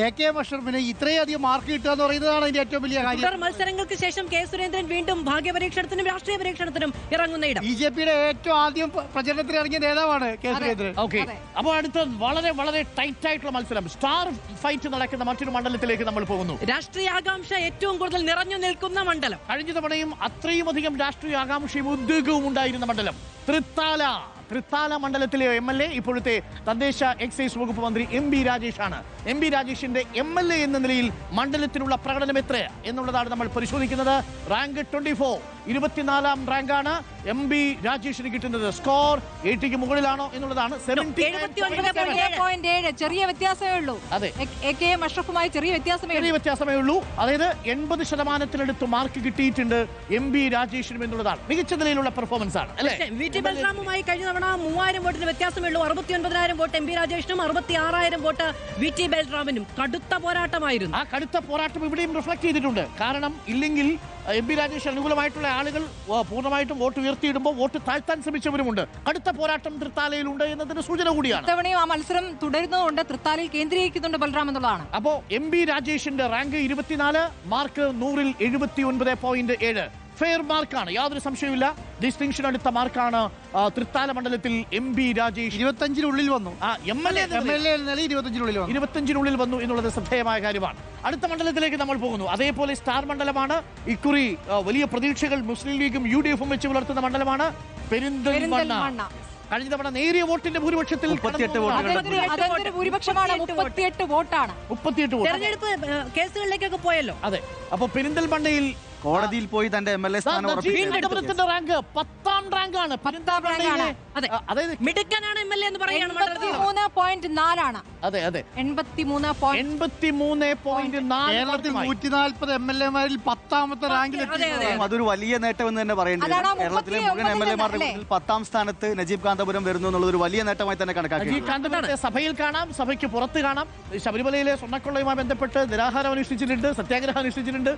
AK മഷറഫിന് ഇത്രയധികം മാർക്ക് കിട്ടുക എന്ന് പറയുന്നതാണ് അതിന്റെ ഏറ്റവും വലിയ കാര്യം. മത്സരങ്ങൾക്ക് ശേഷം കെ സുരേന്ദ്രൻ വീണ്ടും ഭാഗ്യപരീക്ഷണത്തിനും രാഷ്ട്രീയ പരീക്ഷണത്തിനും ഇറങ്ങുന്ന ഇടം. BJP-യുടെ ഏറ്റവും ആദ്യം പ്രചരണത്തിന് ഇറങ്ങിയ നേതാവാണ് കെ സുരേന്ദ്രൻ. ഓക്കെ, അപ്പോൾ അടുത്ത വളരെ വളരെ ടൈറ്റ് ആയിട്ടുള്ള മത്സരം, സ്റ്റാർ ഫൈറ്റ് നടക്കുന്ന മറ്റൊരു മണ്ഡലത്തിലേക്ക് നമ്മൾ പോകുന്നു. രാഷ്ട്രീയ ആകാംക്ഷ ഏറ്റവും കൂടുതൽ നിറഞ്ഞു നിൽക്കുന്ന മണ്ഡലം. കഴിഞ്ഞ തവണയും അത്രയും അധികം രാഷ്ട്രീയ ആകാംക്ഷയും ഉദ്യോഗവും ഉണ്ടായിരുന്ന മണ്ഡലം തൃത്താല മണ്ഡലത്തിലെ MLA ഇപ്പോഴത്തെ തദ്ദേശ എക്സൈസ് വകുപ്പ് മന്ത്രി MB രാജേഷാണ്. MB രാജേഷിന്റെ MLA എന്ന നിലയിൽ മണ്ഡലത്തിനുള്ള പ്രകടനം എത്ര എന്നുള്ളതാണ് നമ്മൾ പരിശോധിക്കുന്നത്. റാങ്ക് 24 റാങ്കാണ് MB രാജേഷിന് കിട്ടുന്നത്. സ്കോർ 80ക്ക് മുകളിലാണോ എന്നുള്ളതാണ്. 79.7 ചെറിയ വ്യത്യാസമേ ഉള്ളൂ. അതെ, AK മഷറഫുമായി ചെറിയ വ്യത്യാസമേ ഉള്ളൂ. അതായത് 80% മാർക്ക് കിട്ടിയിട്ടുണ്ട് MB രാജേഷിനും എന്നുള്ളതാണ്. മികച്ച നിലയിലുള്ള പെർഫോമൻസ് ആണ് അല്ലേ? VT ബൽറാമുമായി കഴിഞ്ഞ തവണ 3000 വോട്ടിന് വ്യത്യാസമേ ഉള്ളൂ. 69,000 വോട്ട് MB രാജേഷിനും 66,000 വോട്ട് VT ബൽറാമിനും. കടുത്ത പോരാട്ടമായിരുന്നു. ആ കടുത്ത പോരാട്ടം ഇവിടെയും റിഫ്ലക്ട് ചെയ്തിട്ടുണ്ട്. കാരണം ഇല്ലെങ്കിൽ MB രാജേഷ് അനുകൂലമായിട്ടുള്ള ആളുകൾ പൂർണ്ണമായിട്ടും വോട്ട് ഉയർത്തിയിടുമ്പോൾ വോട്ട് താഴ്ത്താൻ ശ്രമിച്ചവരുമുണ്ട്. കടുത്ത പോരാട്ടം തൃത്താലയിലുണ്ട് എന്നതിന്റെ സൂചന കൂടിയാണ്. ഇത്തവണയും ആ മത്സരം തുടരുന്നതുകൊണ്ട് തൃത്താലയിൽ കേന്ദ്രീകരിക്കുന്നുണ്ട് ബൽറാം എന്നുള്ളതാണ്. അപ്പോ MB രാജേഷിന്റെ റാങ്ക് 24, മാർക്ക് 100-ൽ 79.7. ഫെയർ മാർക്കാണ്, യാതൊരു സംശയവുമില്ല. ഡിസ്റ്റിങ്ഷൻ അടുത്ത മാർക്കാണ് തൃത്താല മണ്ഡലത്തിൽ MB രാജേഷ് 25-നുള്ളിൽ വന്നു. MLA 25-നുള്ളിൽ വന്നു എന്നുള്ളത് ശ്രദ്ധേയമായ കാര്യമാണ്. അടുത്ത മണ്ഡലത്തിലേക്ക് നമ്മൾ പോകുന്നു. അതേപോലെ സ്റ്റാർ മണ്ഡലമാണ്. ഇക്കുറി വലിയ പ്രതീക്ഷകൾ മുസ്ലിം ലീഗും UDF-ഉം വെച്ച് പുലർത്തുന്ന മണ്ഡലമാണ് പെരിന്തൽമണ്ണ. കഴിഞ്ഞ തവണ നേരിയ വോട്ടിന്റെ ഭൂരിപക്ഷത്തിൽ 38 വോട്ടാണ്. തെരഞ്ഞെടുപ്പ് കേസുകളിലേക്കൊക്കെ പോയല്ലോ. അതെ, അപ്പൊ പെരിന്തൽമണ്ണയിൽ കോടതിയിൽ പോയി തന്റെ MLA സ്ഥാനം ഉറപ്പിച്ചതിന്റെ റാങ്ക് 10ാം റാങ്കാണ്. അതായത് മിടുക്കനാണ് MLA എന്ന് പറയുകയാണ്. 83.4 അതെ അതെ 83.4. കേരളത്തിൽ 140 MLA-മാരിൽ 10ാമത്തെ റാങ്കിൽ എത്തി. അതൊരു വലിയ നേട്ടം എന്ന് തന്നെ പറയേണ്ടി വരും. കേരളത്തിലെ മുഴുവൻ MLA-മാരുടെ കൂട്ടത്തിൽ 10ാം സ്ഥാനത്ത് നജീബ് കാന്തപുരം വരുന്നു എന്നുള്ളത് ഒരു വലിയ നേട്ടമായി തന്നെ കണക്കാക്കി. നജീബ് കാന്തപുരത്തെ സഭയിൽ കാണാം, സഭയ്ക്ക് പുറത്ത് കാണാം. ശബരിമലയിലെ സ്വർണ്ണക്കൊള്ളയുമായി ബന്ധപ്പെട്ട് നിരാഹാരം അനുഷ്ഠിച്ചിട്ടുണ്ട്, സത്യാഗ്രഹം അനുഷ്ഠിച്ചിട്ടുണ്ട്.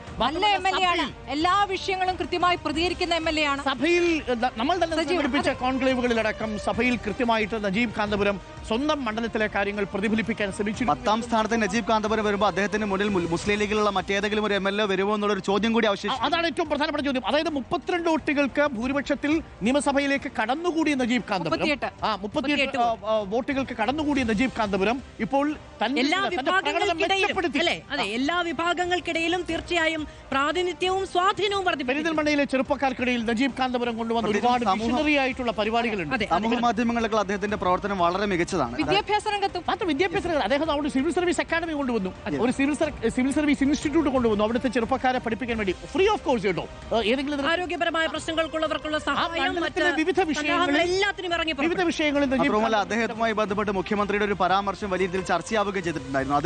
എല്ലാ വിഷയങ്ങളും കൃത്യമായി പ്രതികരിക്കുന്ന MLA ആണ്. സഭയിൽ നമ്മൾ തന്നെ സംഘടിപ്പിച്ച കോൺക്ലേവുകളിലടക്കം സഭയിൽ കൃത്യമായിട്ട് നജീബ് കാന്തപുരം സ്വന്തം മണ്ഡലത്തിലെ കാര്യങ്ങൾ പ്രതിഫലിപ്പിക്കാൻ ശ്രമിച്ചു. 10ാം സ്ഥാനത്ത് നജീബ് കാന്തപുരം വരുമ്പോൾ അദ്ദേഹത്തിന് മുന്നിൽ മുസ്ലിം ലീഗിലുള്ള മറ്റേതെങ്കിലും ഒരു MLA വരുമോ എന്നുള്ളൊരു ചോദ്യം കൂടി അവശേഷിച്ചു. അതാണ് ഏറ്റവും പ്രധാനപ്പെട്ട ചോദ്യം. അതായത് 32 വോട്ടുകൾക്ക് ഭൂരിപക്ഷത്തിൽ നിയമസഭയിലേക്ക് കടന്നുകൂടിയ നജീബ് കാന്തപുരം, 38 വോട്ടുകൾക്ക് കടന്നുകൂടിയ നജീബ് കാന്തപുരം ഇപ്പോൾ എല്ലാ വിഭാഗങ്ങൾക്കിടയിലും തീർച്ചയായും പ്രാതിനിധ്യവും സ്വാധീനവും വർദ്ധിപ്പിച്ചു. പെരിന്തൽമണ്ണയിലെ ചെറുപ്പക്കാർക്കിടയിൽ നജീബ് കാന്തപുരം കൊണ്ടുവന്ന ഒരുപാട് വിഷണറി ആയിട്ടുള്ള പരിപാടികളുണ്ട്. സമൂഹ മാധ്യമങ്ങളിലൊക്കെ അദ്ദേഹത്തിന്റെ പ്രവർത്തനം വളരെ മികച്ചതാണ്. വിദ്യാഭ്യാസ രംഗത്തും അദ്ദേഹം അവിടെ സിവിൽ സർവീസ് അക്കാദമി കൊണ്ടുവന്നു, ഒരു സിവിൽ സർവീസ് ഇൻസ്റ്റിറ്റ്യൂട്ട് കൊണ്ടുവന്നു. അവിടുത്തെ ചെറുപ്പക്കാരെ പഠിപ്പിക്കാൻ വേണ്ടി ഫ്രീ ഓഫ് കോഴ്സ് കേട്ടോ. ഏതെങ്കിലും ആരോഗ്യപരമായ പ്രശ്നങ്ങൾക്കുള്ളവർക്കുള്ള സഹായം വിവിധ വിഷയങ്ങളിൽ അദ്ദേഹവുമായി ബന്ധപ്പെട്ട് മുഖ്യമന്ത്രിയുടെ ഒരു പരാമർശം വലിയ രീതിയിൽ ചർച്ചയാവുകയും ചെയ്തിട്ടുണ്ടായിരുന്നു.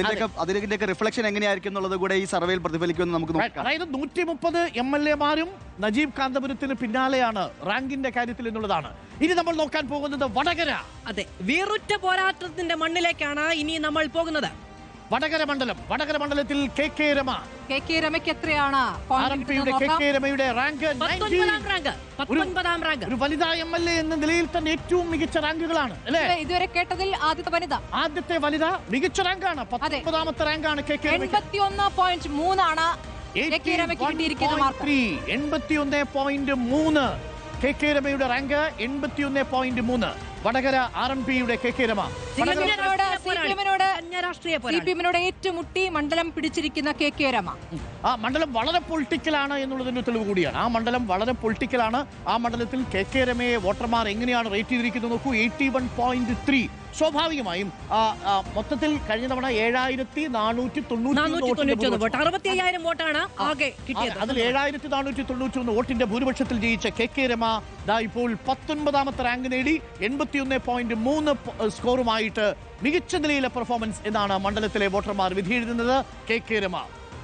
അതിന്റെയൊക്കെ റിഫ്ലക്ഷൻ എങ്ങനെയായിരിക്കും എന്നുള്ളത് കൂടെ ഈ സർവേയിൽ പ്രതിഫലിക്കുമെന്ന് നമുക്ക് നോക്കാം. അതായത് 130 MLA-മാരും നജീബ് കാന്തപുരത്തിന് പിന്നാലെയാണ് റാങ്കിന്റെ കാര്യത്തിൽ എന്നുള്ളതാണ്. ഇനി നമ്മൾ നോക്കാൻ പോകുന്നത് വടകര. അതെ, വീറുറ്റ പോരാട്ടത്തിന്റെ മണ്ണിലേക്കാണ് ഇനി നമ്മൾ പോകുന്നത്. വടകര മണ്ഡലത്തിൽ KK രമ. KK രമയ്ക്ക് എത്രയാണ്? KK രമയുടെ റാങ്ക് 19ാം റാങ്ക്. ഒരു വനിതാ MLA എന്ന നിലയിൽ തന്നെ ഏറ്റവും മികച്ച റാങ്കുകളാണ് അല്ലേ? ഇതുവരെ കേട്ടതിൽ ആദ്യത്തെ വനിത മികച്ച റാങ്കാണ്. 19ാമത്തെ റാങ്കാണ് KK. 81.3 ആണ് KK രമയ്ക്ക് കിട്ടിയിരിക്കുന്ന മാർക്ക്. 81.3 KK രമയുടെ റാങ്ക് 81.3. വടകര RMPയുടെ KK രമ. CPM-നോട് ഏറ്റുമുട്ടി മണ്ഡലം പിടിച്ചിരിക്കുന്ന കെ രമ. ആ മണ്ഡലം വളരെ പൊളിറ്റിക്കലാണ് എന്നുള്ളതിന്റെ തെളിവ് കൂടിയാണ്. ആ മണ്ഡലം വളരെ പൊളിറ്റിക്കലാണ്. ആ മണ്ഡലത്തിൽ കെ രമയെ വോട്ടർമാർ എങ്ങനെയാണ് റേറ്റ് ചെയ്തിരിക്കുന്നത് നോക്കൂ. 81.3. സ്വാഭാവികമായും മൊത്തത്തിൽ കഴിഞ്ഞ തവണ 7,491 വോട്ട്, 65,000 വോട്ടാണ് ആകെ കിട്ടിയത്. അതിൽ 7,491 വോട്ടിന്റെ ഭൂരിപക്ഷത്തിൽ ജയിച്ച കെ രമ ഇപ്പോൾ 19ാമത്തെ റാങ്ക് നേടി 81.3 സ്കോറുമായിട്ട് മികച്ച നിലയിലെ പെർഫോമൻസ് എന്നാണ് മണ്ഡലത്തിലെ വോട്ടർമാർ വിധി എഴുതുന്നത്. കെ രമ.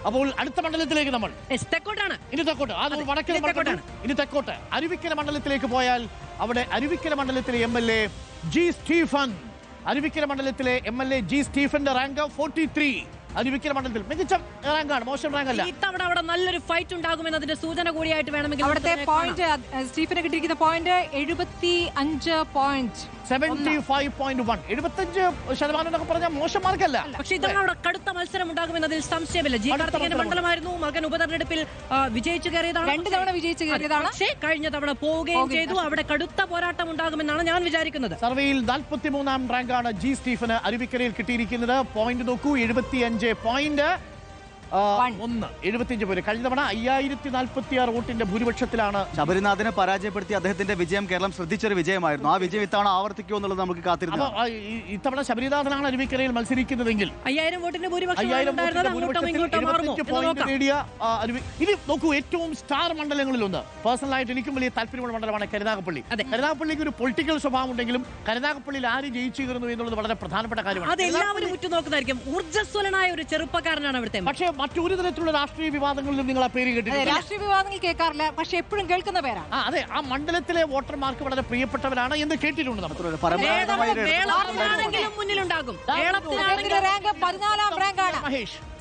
അപ്പോൾ അടുത്ത മണ്ഡലത്തിലേക്ക് നമ്മൾ തെക്കോട്ടാണ്. ഇനി തെക്കോട്ട്, അത് വടക്കേ മണ്ഡലമാണ്. ഇനി തെക്കോട്ട് അരുവിക്കര മണ്ഡലത്തിലേക്ക് പോയാൽ അവിടെ അരുവിക്കര മണ്ഡലത്തിലെ MLA ജി സ്റ്റീഫൻ, അരുവിക്കര മണ്ഡലത്തിലെ MLA ജി സ്റ്റീഫന്റെ റാങ്ക് 43. അരുവിക്കര മണ്ഡലത്തിൽ മികച്ച റാങ്കാണ്, മോശം റാങ്ക് അല്ല. ഇത്തവണ അവിടെ നല്ലൊരു ഫൈറ്റ് ഉണ്ടാകുമെന്ന് അതിന്റെ സൂചന കൂടിയായിട്ട് വേണമെങ്കിൽ അവിടുത്തെ പോയിന്റ് സ്റ്റീഫന് കിട്ടിയിരിക്കുന്ന പോയിന്റ് 75 പോയിന്റ് 75.1. 75% എന്നൊക്കെ പറഞ്ഞാൽ മോശം മാർക്കല്ല. പക്ഷേ ഇത്തവണ അവിടെ കടുത്ത മത്സരം ഉണ്ടാകുമെന്നതിൽ സംശയമില്ല. ജി കാർത്തികേയന്റെ മണ്ഡലമായിരുന്നു. മകൻ ഉപതെരഞ്ഞെടുപ്പിൽ വിജയിച്ചു കയറിയതാണ്, 2 തവണ വിജയിച്ചു കയറിയതാണ്. പക്ഷേ കഴിഞ്ഞ തവണ പോവുകയും ചെയ്തു. അവിടെ കടുത്ത പോരാട്ടം ഉണ്ടാകുമെന്നാണ് ഞാൻ വിചാരിക്കുന്നത്. സർവേയിൽ 43ാം റാങ്കാണ് ജി സ്റ്റീഫന് അരുവിക്കരയിൽ കിട്ടിയിരിക്കുന്നത്. പോയിന്റ് നോക്കൂ, 75.1 പേര്. കഴിഞ്ഞ തവണ 5046 വോട്ടിന്റെ ഭൂരിപക്ഷത്തിലാണ് ശബരിനാഥിനെ പരാജയപ്പെടുത്തി അദ്ദേഹത്തിന്റെ വിജയം കേരളം ശ്രദ്ധിച്ചൊരു വിജയമായിരുന്നു. ആ വിജയം ഇത്തവണ ആവർത്തിക്കുമോ എന്നുള്ളത് നമുക്ക് കാത്തിരുന്നു. ഇത്തവണ ശബരിനാഥനാണ് അരുവിക്കരയിൽ മത്സരിക്കുന്നതെങ്കിൽ 5000 വോട്ടിന്റെ ഭൂരിപക്ഷം നേടിയ ഇനി നോക്കൂ, ഏറ്റവും സ്റ്റാർ മണ്ഡലങ്ങളിലൊന്ന് പേഴ്സണലായിട്ട് എനിക്കും വലിയ താല്പര്യമുള്ള മണ്ഡലമാണ് കരുനാഗപ്പള്ളി. കരുനാഗപ്പള്ളിക്ക് ഒരു പൊളിറ്റിക്കൽ സ്വഭാവം ഉണ്ടെങ്കിലും കരുനാഗപ്പള്ളിയിൽ ആര് ജയിച്ചു കയറുന്നു എന്നുള്ളത് വളരെ പ്രധാനപ്പെട്ട കാര്യമാണ്. അത് എല്ലാവരും ഉറ്റുനോക്കുന്നതായിരിക്കും. ഊർജ്ജസ്വലനായ ഒരു ചെറുപ്പക്കാരനാണ് അവിടുത്തെ. പക്ഷേ മറ്റൊരു തരത്തിലുള്ള രാഷ്ട്രീയ വിവാദങ്ങളിലും നിങ്ങൾ ആ പേര് കേട്ടിട്ടില്ല. രാഷ്ട്രീയ വിവാദങ്ങൾ കേൾക്കാറില്ല, പക്ഷെ എപ്പോഴും കേൾക്കുന്ന പേരാണ്. അതെ, ആ മണ്ഡലത്തിലെ വോട്ടർമാർക്ക് വളരെ പ്രിയപ്പെട്ടവരാണ് എന്ന് കേട്ടിട്ടുണ്ട്. മുന്നിലുണ്ടാകും. റാങ്ക് 14ാം റാങ്കാണ്.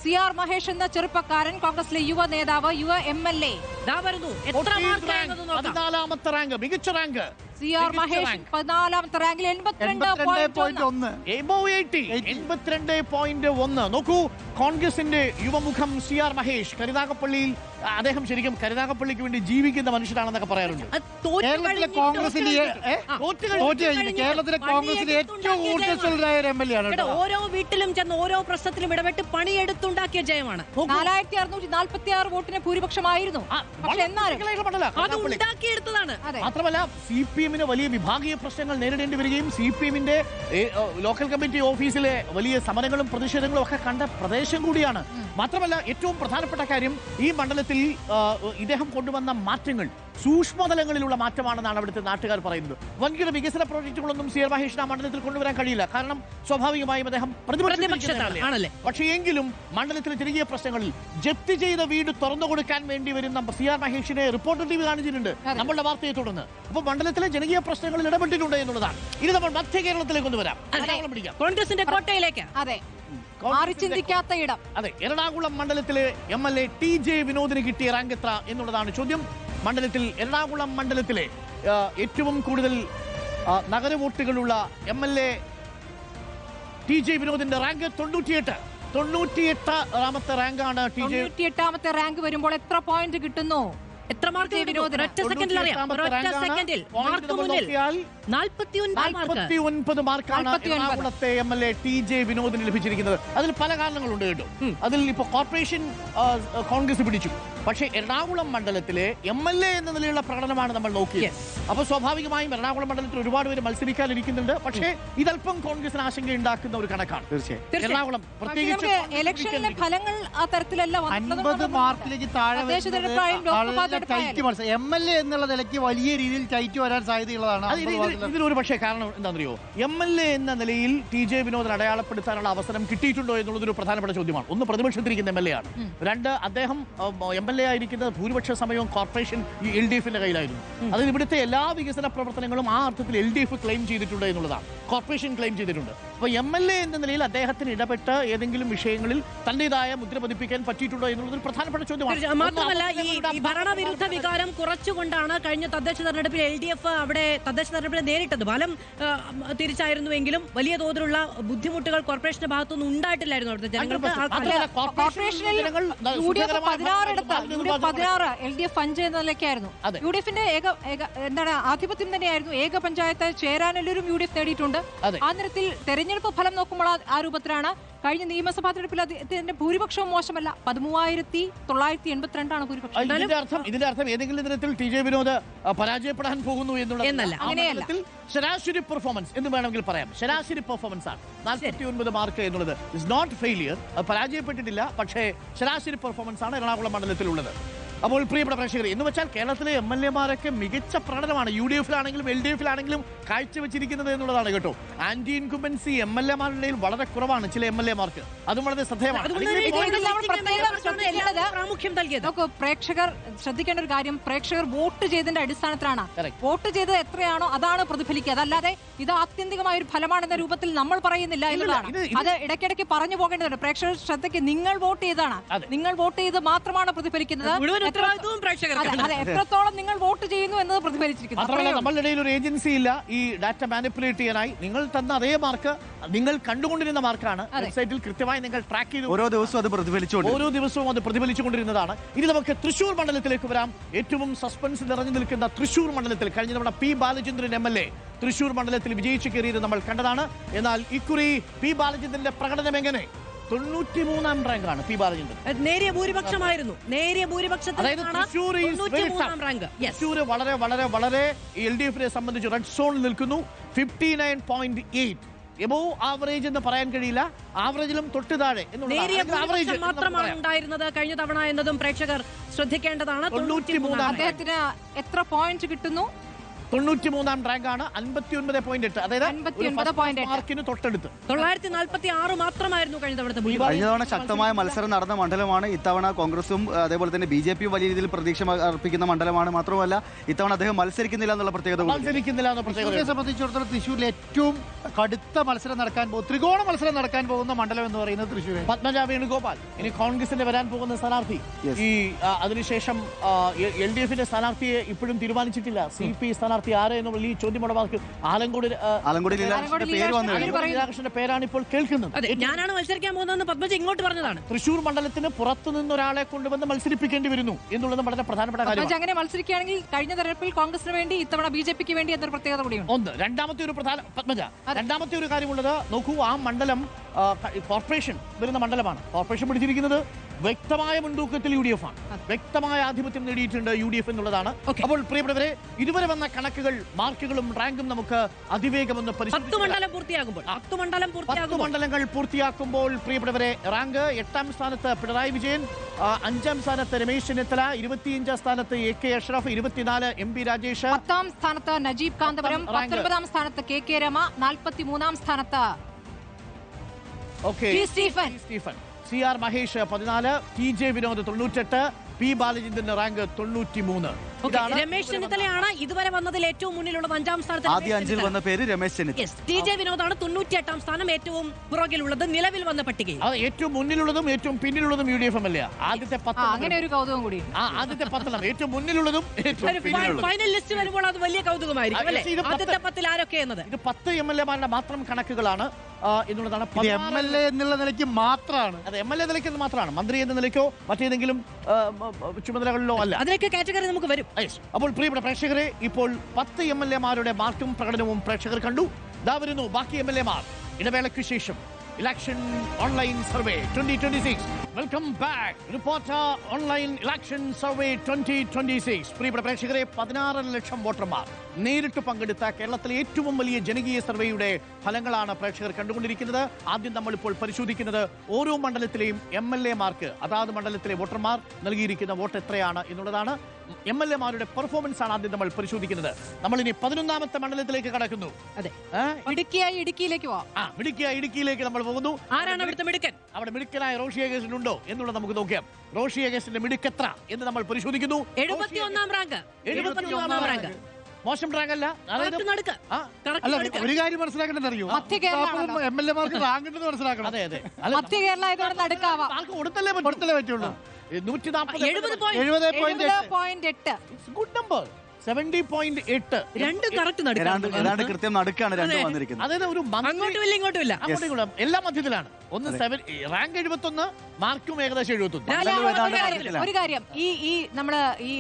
CR മഹേഷ് എന്ന ചെറുപ്പക്കാരൻ, കോൺഗ്രസിലെ യുവ നേതാവ്, യുവ MLA. 14ാമത്തെ റാങ്ക്, മികച്ച റാങ്ക്. CR മഹേഷ് 14ാമത്തെ റാങ്കിൽ 82.1. നോക്കൂ, കോൺഗ്രസിന്റെ യുവമുഖം CR മഹേഷ് കരുനാഗപ്പള്ളിയിൽ അദ്ദേഹം ശരിക്കും കരുനാഗപ്പള്ളിക്ക് വേണ്ടി ജീവിക്കുന്ന മനുഷ്യനാണെന്നൊക്കെ പറയാറുണ്ട്. കേരളത്തിലെ കോൺഗ്രസിന്റെ ഏറ്റവും ഊർജ്ജസ്വലരായ MLA ആണ്. ഓരോ വീട്ടിലും ചെന്ന് ഓരോ പ്രശ്നത്തിലും ഇടപെട്ട് പണിയെടുത്തുണ്ടാക്കിയ ജയമാണ്. 4646 വോട്ടിന് ഭൂരിപക്ഷമായിരുന്നു. പക്ഷെ എന്നാലും അത് ഉണ്ടാക്കിയെടുത്തതാണ്. മാത്രമല്ല CPM-ന് വലിയ വിഭാഗീയ പ്രശ്നങ്ങൾ നേരിടേണ്ടി വരികയും CPM-ന്റെ ലോക്കൽ കമ്മിറ്റി ഓഫീസിലെ വലിയ സമരങ്ങളും പ്രതിഷേധങ്ങളും ഒക്കെ കണ്ട പ്രദേശം കൂടിയാണ്. മാത്രമല്ല ഏറ്റവും പ്രധാനപ്പെട്ട കാര്യം, ഈ മണ്ഡലത്തിൽ ഇദ്ദേഹം കൊണ്ടുവന്ന മാറ്റങ്ങൾ സൂക്ഷ്മതലങ്ങളിലുള്ള മാറ്റമാണെന്നാണ് അവിടുത്തെ നാട്ടുകാർ പറയുന്നത്. വൻകിട വികസന പ്രോജക്റ്റുകളൊന്നും CR മഹേഷിന് ആ മണ്ഡലത്തിൽ കൊണ്ടുവരാൻ കഴിയില്ല. കാരണം സ്വാഭാവികമായും അദ്ദേഹം പ്രതിപക്ഷത്താണല്ലേ. പക്ഷേ എങ്കിലും മണ്ഡലത്തിലെ ജനകീയ പ്രശ്നങ്ങളിൽ ജപ്തി ചെയ്ത വീട് തുറന്നു കൊടുക്കാൻ വേണ്ടി വരുന്ന CR മഹേഷിനെ റിപ്പോർട്ടർ TV കാണിച്ചിട്ടുണ്ട് നമ്മളുടെ വാർത്തയെ തുടർന്ന്. അപ്പോൾ മണ്ഡലത്തിലെ ജനകീയ പ്രശ്നങ്ങളിൽ ഇടപെട്ടിട്ടുണ്ട് എന്നുള്ളതാണ്. ഇനി നമ്മൾ മധ്യ കേരളത്തിലേക്ക് കൊണ്ടുവരാം. കോൺഗ്രസിന്റെ കോട്ടയിലേക്ക്. അതെ, ചിന്തിക്കാത്ത ഇടം. അതെ, എറണാകുളം മണ്ഡലത്തിലെ MLA TJ വിനോദിന് കിട്ടിയ റാങ്ക് എത്ര എന്നുള്ളതാണ് ചോദ്യം. മണ്ഡലത്തിൽ എറണാകുളം മണ്ഡലത്തിലെ ഏറ്റവും കൂടുതൽ നഗര വോട്ടുകളുള്ള MLA TJ വിനോദിന്റെ റാങ്ക് 98ാമത്തെ റാങ്കാണ്. 98ാമത്തെ റാങ്ക് വരുമ്പോൾ എത്ര പോയിന്റ് കിട്ടുന്നു? എത്ര മാർക്ക് വിനോദിന്? ഒറ്റ സെക്കൻഡിൽ അറിയാം. മാർക്ക് മുന്നിൽ 49 മാർക്കാണ് എറണാകുളത്തെ MLA TJ വിനോദിന് ലഭിച്ചിരിക്കുന്നത്. അതിൽ പല കാരണങ്ങളുണ്ട് കേട്ടോ. അതിൽ ഇപ്പോൾ കോർപ്പറേഷൻ കോൺഗ്രസ് പിടിച്ചു. പക്ഷേ എറണാകുളം മണ്ഡലത്തിലെ MLA എന്ന നിലയിലുള്ള പ്രകടനമാണ് നമ്മൾ നോക്കിയത്. അപ്പോൾ സ്വാഭാവികമായും എറണാകുളം മണ്ഡലത്തിൽ ഒരുപാട് പേര് മത്സരിക്കാനിരിക്കുന്നുണ്ട്. പക്ഷേ ഇതല്പം കോൺഗ്രസിന് ആശങ്ക ഉണ്ടാക്കുന്ന ഒരു കണക്കാണ്. തീർച്ചയായും എറണാകുളം പ്രത്യേകിച്ച് ഇലക്ഷനിലെ ഫലങ്ങൾ ആ തരത്തിലല്ല. 50 മാർക്കിലേക്ക് താഴെ MLA എന്നുള്ള നിലയ്ക്ക് വലിയ രീതിയിൽ ടൈറ്റ് വരാൻ സാധ്യതയുള്ളതാണ്. ഇതിനൊരു പക്ഷേ കാരണം എന്താണെന്നറിയോ, MLA എന്ന നിലയിൽ TJ വിനോദിനെ അടയാളപ്പെടുത്താനുള്ള അവസരം കിട്ടിയിട്ടുണ്ടോ എന്നുള്ളതൊരു പ്രധാനപ്പെട്ട ചോദ്യമാണ്. ഒന്ന്, പ്രതിപക്ഷത്തിരിക്കുന്ന MLA ആണ്. 2, അദ്ദേഹം MLA ആയിരിക്കുന്നത് ഭൂരിപക്ഷ സമയവും കോർപ്പറേഷൻ LDF-ന്റെ കയ്യിലായിരുന്നു. അതിന് ഇവിടുത്തെ എല്ലാ വികസന പ്രവർത്തനങ്ങളും ആ അർത്ഥത്തിൽ LDF ക്ലെയിം ചെയ്തിട്ടുണ്ട് എന്നുള്ളതാണ്, കോർപ്പറേഷൻ ക്ലെയിം ചെയ്തിട്ടുണ്ട്. അപ്പോൾ MLA എന്ന നിലയിൽ അദ്ദേഹത്തിന് ഇടപെട്ട് ഏതെങ്കിലും വിഷയങ്ങളിൽ തന്റേതായ മുദ്ര പതിപ്പിക്കാൻ പറ്റിയിട്ടുണ്ടോ എന്നുള്ളതൊരു പ്രധാനപ്പെട്ട ചോദ്യമാണ്. മാത്രമല്ല ഈ ഭരണവിരുദ്ധ വികാരം കുറച്ചുകൊണ്ടാണ് കഴിഞ്ഞ തദ്ദേശ തെരഞ്ഞെടുപ്പിൽ LDF അവിടെ തദ്ദേശ തെരഞ്ഞെടുപ്പിൽ നേരിട്ടത്. ഫലം തിരിച്ചായിരുന്നുവെങ്കിലും വലിയ തോതിലുള്ള ബുദ്ധിമുട്ടുകൾ കോർപ്പറേഷന്റെ ഭാഗത്തുനിന്ന് ഉണ്ടായിട്ടില്ലായിരുന്നു. അവിടുത്തെ ജനങ്ങൾക്ക് UDF 16, LDF 5 എന്ന നിലയ്ക്കായിരുന്നു. അതെ. UDFന്റെ എന്താണ് ആധിപത്യം തന്നെയായിരുന്നു. ഏക പഞ്ചായത്ത് ചേരാനെല്ലാവരും UDF നേടിയിട്ടുണ്ട്. അതെ. ആ നിരത്തിൽ തെരഞ്ഞെടുപ്പ് ഫലം നോക്കുമ്പോൾ ആ രൂപത്തിലാണ്. കഴിഞ്ഞ നിയമസഭാ തെരഞ്ഞെടുപ്പിൽ അതിന്റെ ഭൂരിപക്ഷവും മോശമല്ല. 13,982 ഭൂരിപക്ഷം. ഇതിന്റെ അർത്ഥം ഏതെങ്കിലും തരത്തിൽ ടി ജെ വിനോദ് പരാജയപ്പെടാൻ പോകുന്നു എന്നല്ല. അങ്ങനെയല്ല. ശരാശരി പെർഫോമൻസ് എന്ന് വേണമെങ്കിൽ പറയാം. ശരാശരി പെർഫോമൻസ് ആണ് 49 മാർക്ക് എന്നുള്ളത്. Is not failure. പരാജയപ്പെട്ടിട്ടില്ല, പക്ഷേ ശരാശരി പെർഫോമൻസ് ആണ് എറണാകുളം മണ്ഡലത്തിലുള്ളത്. അപ്പോൾ പ്രിയപ്പെട്ട പ്രേക്ഷകർ, എന്ന് വെച്ചാൽ കേരളത്തിലെ MLA-മാരൊക്കെ മികച്ച പ്രകടനമാണ് UDF-ലാണെങ്കിലും LDF-ലാണെങ്കിലും കാഴ്ചവെച്ചിരിക്കുന്നത് എന്നുള്ളതാണ് കേട്ടോ. ആന്റി ഇൻകുംബൻസി MLA-മാരുടെ ഇടയിൽ വളരെ കുറവാണ് ചില MLA-മാർക്ക്. അതും വളരെ ശ്രദ്ധേയമാണ്. പ്രാമുഖ്യം നൽകിയത്. നോക്കൂ, പ്രേക്ഷകർ ശ്രദ്ധിക്കേണ്ട ഒരു കാര്യം, പ്രേക്ഷകർ വോട്ട് ചെയ്തതിന്റെ അടിസ്ഥാനത്തിലാണ്. Correct. വോട്ട് ചെയ്തത് എത്രയാണോ അതാണ് പ്രതിഫലിക്കുക. അതല്ലാതെ ഇത് ആത്യന്തികമായ ഒരു ഫലമാണെന്ന രൂപത്തിൽ നമ്മൾ പറയുന്നില്ല എന്നതാണ്. അത് ഇടയ്ക്കിടയ്ക്ക് പറഞ്ഞു പോകേണ്ടതുണ്ട്. പ്രേക്ഷകർ ശ്രദ്ധയ്ക്ക്, നിങ്ങൾ വോട്ട് ചെയ്താണ്, നിങ്ങൾ വോട്ട് ചെയ്ത് മാത്രമാണ് പ്രതിഫലിക്കുന്നത്. അതെ, എത്രത്തോളം നിങ്ങൾ വോട്ട് ചെയ്യുന്നു എന്നത് പ്രതിഫലിച്ചിരിക്കുന്നു. മാത്രമല്ല, നമ്മളുടെ ഇടയിൽ ഒരു ഏജൻസി ഇല്ല ഈ ഡാറ്റ മാനിപ്പുലേറ്റ് ചെയ്യാനായി. നിങ്ങൾ തന്ന അതേ മാർക്ക് നിങ്ങൾ കണ്ടുകൊണ്ടിരുന്ന മാർക്കാണ്. വെബ്സൈറ്റിൽ കൃത്യമായി നിങ്ങൾ ട്രാക്ക് ചെയ്ത് ഓരോ ദിവസവും അത് പ്രതിഫലിച്ചുകൊണ്ടിരുന്നതാണ്. ഇനി നമുക്ക് തൃശൂർ മണ്ഡലത്തിലേക്ക് വരാം. ഏറ്റവും സസ്പെൻസ് നിറഞ്ഞു നിൽക്കുന്ന തൃശൂർ മണ്ഡലത്തിൽ കഴിഞ്ഞ നമ്മുടെ P. ബാലചന്ദ്രൻ MLA തൃശൂർ മണ്ഡലത്തിൽ വിജയിച്ചു കയറിയത് നമ്മൾ കണ്ടതാണ്. എന്നാൽ ഇക്കുറി P. ബാലചന്ദ്രന്റെ പ്രകടനം എങ്ങനെ? 93-ാം റാങ്കാണ് P. ബാലചന്ദ്രൻ. നേരിയ ഭൂരിപക്ഷമായിരുന്നു. നേരിയ ഭൂരിപക്ഷത്തിൽ വളരെ വളരെ വളരെ LDF-നെ സംബന്ധിച്ച് റെഡ് സോണിൽ നിൽക്കുന്നു. 59.8 എബോവ് ആവറേജ് എന്ന് പറയാൻ കഴിയില്ല, ആവറേജിലും തൊട്ട് താഴെ മാത്രമാണ് ഉണ്ടായിരുന്നത് കഴിഞ്ഞ തവണ എന്നതും പ്രേക്ഷകർ ശ്രദ്ധിക്കേണ്ടതാണ്. 93-ാം അദ്ദേഹത്തിന് എത്ര പോയിന്റ് കിട്ടുന്നു? 93-ാം റാങ്കാണ്. 59.8, അതായത് 59.8 മാർക്കിന് തൊട്ടടുത്ത്. 946 മാത്രമായിരുന്നു കഴിഞ്ഞ തവണത്തെ. കഴിഞ്ഞ തവണ ശക്തമായ മത്സരം നടന്ന മണ്ഡലമാണ്. ഇത്തവണ കോൺഗ്രസും അതേപോലെ തന്നെ BJP വലിയ രീതിയിൽ പ്രതീക്ഷ അർപ്പിക്കുന്ന മണ്ഡലമാണ്. മാത്രമല്ല ഇത്തവണ അദ്ദേഹം മത്സരിക്കുന്നില്ല എന്നുള്ള പ്രത്യേകത. തൃശ്ശൂരിനെ സംബന്ധിച്ചിടത്തോളം തൃശ്ശൂരിൽ ഏറ്റവും കടുത്ത മത്സരം നടക്കാൻ പോകും, ത്രികോണ മത്സരം നടക്കാൻ പോകുന്ന മണ്ഡലം എന്ന് പറയുന്നത് തൃശ്ശൂർ. പത്മജ വേണുഗോപാൽ ഇനി കോൺഗ്രസിന്റെ വരാൻ പോകുന്ന സ്ഥാനാർത്ഥി. ഈ അതിനുശേഷം LDF-ന്റെ സ്ഥാനാർത്ഥിയെ ഇപ്പോഴും തീരുമാനിച്ചിട്ടില്ല. CP സ്ഥാനാർത്ഥി ആര് എന്നുള്ള ഈ ചോദ്യമുടവാക്ക് ആലങ്കോട് ലീലാകൃഷ്ണന്റെ പേരാണ് ഇപ്പോൾ കേൾക്കുന്നത്. ഞാനാണ് മത്സരിക്കാൻ പോകുന്നതെന്ന് പത്മജ ഇങ്ങോട്ട് പറഞ്ഞതാണ്. തൃശൂർ മണ്ഡലത്തിന് പുറത്തുനിന്ന് ഒരാളെ കൊണ്ടുവന്ന് മത്സരിപ്പിക്കേണ്ടി വരുന്നു എന്നുള്ളത് വളരെ പ്രധാനപ്പെട്ട കാര്യമാണ്. അങ്ങനെ മത്സരിക്കുകയാണെങ്കിൽ കഴിഞ്ഞ തെരഞ്ഞെടുപ്പിൽ കോൺഗ്രസിന് വേണ്ടി ഇത്തവണ BJP-ക്ക് വേണ്ടി എന്നൊരു പ്രത്യേകത കൂടിയുണ്ട്. ഒന്ന് രണ്ടാമത്തെ ഒരു കാര്യമുള്ളത്, നോക്കൂ, ആ മണ്ഡലം കോർപ്പറേഷൻ വരുന്ന മണ്ഡലമാണ്. കോർപ്പറേഷൻ പിടിച്ചിരിക്കുന്നത് വ്യക്തമായ മുൻതൂക്കത്തിൽ UDF ആണ്. വ്യക്തമായ ആധിപത്യം നേടിയിട്ടുണ്ട് UDF എന്നുള്ളതാണ്. അപ്പോൾ പ്രിയപ്പെട്ടവരെ, ഇതുവരെ വന്ന കണക്കുകൾ, മാർക്കുകളും റാങ്കും നമുക്ക് അതിവേഗം ഒന്ന് പരിശോധിക്കാം. 10 മണ്ഡലങ്ങൾ പൂർത്തിയാക്കുമ്പോൾ പ്രിയപ്പെട്ടവരെ, റാങ്ക് 8-ാം സ്ഥാനത്ത് പിണറായി വിജയൻ, 5-ാം സ്ഥാനത്ത് രമേശ് ചെന്നിത്തല, 25-ാം സ്ഥാനത്ത് AK അഷ്റഫ്, 24 MP രാജേഷ്, 10-ാം സ്ഥാനത്ത് നജീബ് കാന്തപുരം, 19-ാം സ്ഥാനത്ത് KK രമ, 43-ാം സ്ഥാനത്ത് Stephen, CR Mahesh 14, TJ Vinod 98, P. ബാലചന്ദ്രന്റെ റാങ്ക് 93. രമേശ് ചെന്നിത്തലയാണ് ഇതുവരെ വന്നതിൽ ഏറ്റവും മുന്നിലുള്ളത്. 5-ാം സ്ഥാനത്ത് ആദ്യ 5-ൽ വന്ന പേര് രമേശ് ചെന്നിത്തല. TJ വിനോദാണ് 98-ാം സ്ഥാനം, ഏറ്റവും പുറകിലുള്ളത് നിലവിൽ വന്ന പട്ടികയിൽ. ഏറ്റവും മുന്നിലുള്ളതും ഏറ്റവും പിന്നിലുള്ളതും UDF MLA. ആദ്യത്തെ 10 അങ്ങനെ ഒരു കൗതുകം കൂടി. ആദ്യത്തെ 10 ഏറ്റവും മുന്നിലുള്ളതും ഫൈനൽ ലിസ്റ്റ് വരുമ്പോൾ അത് വലിയ കൗതുകമായിരിക്കും അല്ലേ? ആദ്യത്തെ 10-ൽ ആരൊക്കെ എന്നത്. ഇത് 10 MLA-മാരുടെ മാത്രം കണക്കുകളാണ് എന്നുള്ളതാണ്. MLA എന്നുള്ള നിലയ്ക്ക് മാത്രമാണ്. അത് MLA നിലയ്ക്ക് മാത്രമാണ്. മന്ത്രി എന്ന നിലയ്ക്കോ മറ്റേതെങ്കിലും ചുമതലകളിലോ അല്ല. അതിനൊക്കെ കാറ്റഗറി നമുക്ക് വരും. അപ്പോൾ പ്രിയപ്പെട്ട പ്രേക്ഷകരെ, ഇപ്പോൾ 10 MLA-മാരുടെ മാർക്കും പ്രകടനവും പ്രേക്ഷകർ കണ്ടു. ഇതാ വരുന്നു ബാക്കി MLA-മാർ. ഇടവേളയ്ക്ക് ശേഷം election online survey 2026. Welcome back. Reporter online election survey 2026. പ്രിയപ്പെട്ട പ്രേക്ഷകരെ, 16 ലക്ഷം വോട്ടർമാർ നേരിട്ട് പങ്കെടുത്ത കേരളത്തിലെ ഏറ്റവും വലിയ ജനകീയ സർവേയുടെ ഫലങ്ങളാണ് പ്രേക്ഷകർ കണ്ടുകൊണ്ടിരിക്കുന്നത്. ആദ്യം നമ്മളിപ്പോൾ പരിശോധിക്കുന്നത് ഓരോ മണ്ഡലത്തിലെയും MLA-മാർക്ക്, അതാത് മണ്ഡലത്തിലെ വോട്ടർമാർ നൽകിയിരിക്കുന്ന വോട്ട് എത്രയാണ് എന്നുള്ളതാണ്. MLA-മാരുടെ പെർഫോമൻസ് ആണ് ആദ്യം നമ്മൾ പരിശോധിക്കുന്നത്. നമ്മൾ ഇനി 11-ാമത്തെ മണ്ഡലത്തിലേക്ക് കടക്കുന്നു. ഇടുക്കിയിലേക്ക് നമ്മൾ പോകുന്നു. ആരാണ് അവിടുത്തെ മിടുക്കൻ? അവിടെ മിടുക്കനായ റോഷി അഗസ്റ്റിൻ ഉണ്ടോ എന്നുള്ളത് നമുക്ക് നോക്കാം. റോഷി അഗസ്റ്റിന്റെ മിടുക്കെത്ര എന്ന് നമ്മൾ പരിശോധിക്കുന്നു. 71-ാം റാങ്ക്. മോശം റാങ്ക് അല്ല. അല്ല, ഒരു കാര്യം മനസ്സിലാക്കേണ്ടത് അറിയോ, MLA-മാർക്ക് റാങ്ക് ഉണ്ടെന്ന് മനസ്സിലാക്കണം. അതെ അതെ, മധ്യ കേരള ആയതുകൊണ്ട് നടുക്കാവാം. ആൾക്ക് കൊടുത്തല്ലേ പറ്റുള്ളൂ. 140 70.8. Good number. 70.8. രണ്ട് കറക്റ്റ് ഏതാണ്ട് കൃത്യം നടുക്കാണ് രണ്ടും വന്നിരിക്കുന്നത്. അതായത് ഒരു അങ്ങോട്ടും ഇല്ല ഇങ്ങോട്ടും ഇല്ല. എല്ലാ മധ്യത്തിലാണ്. ഒന്ന് റാങ്ക് 71, മാർക്കും ഏകദേശം 71. ഒരു കാര്യം ഈ നമ്മള് ഈ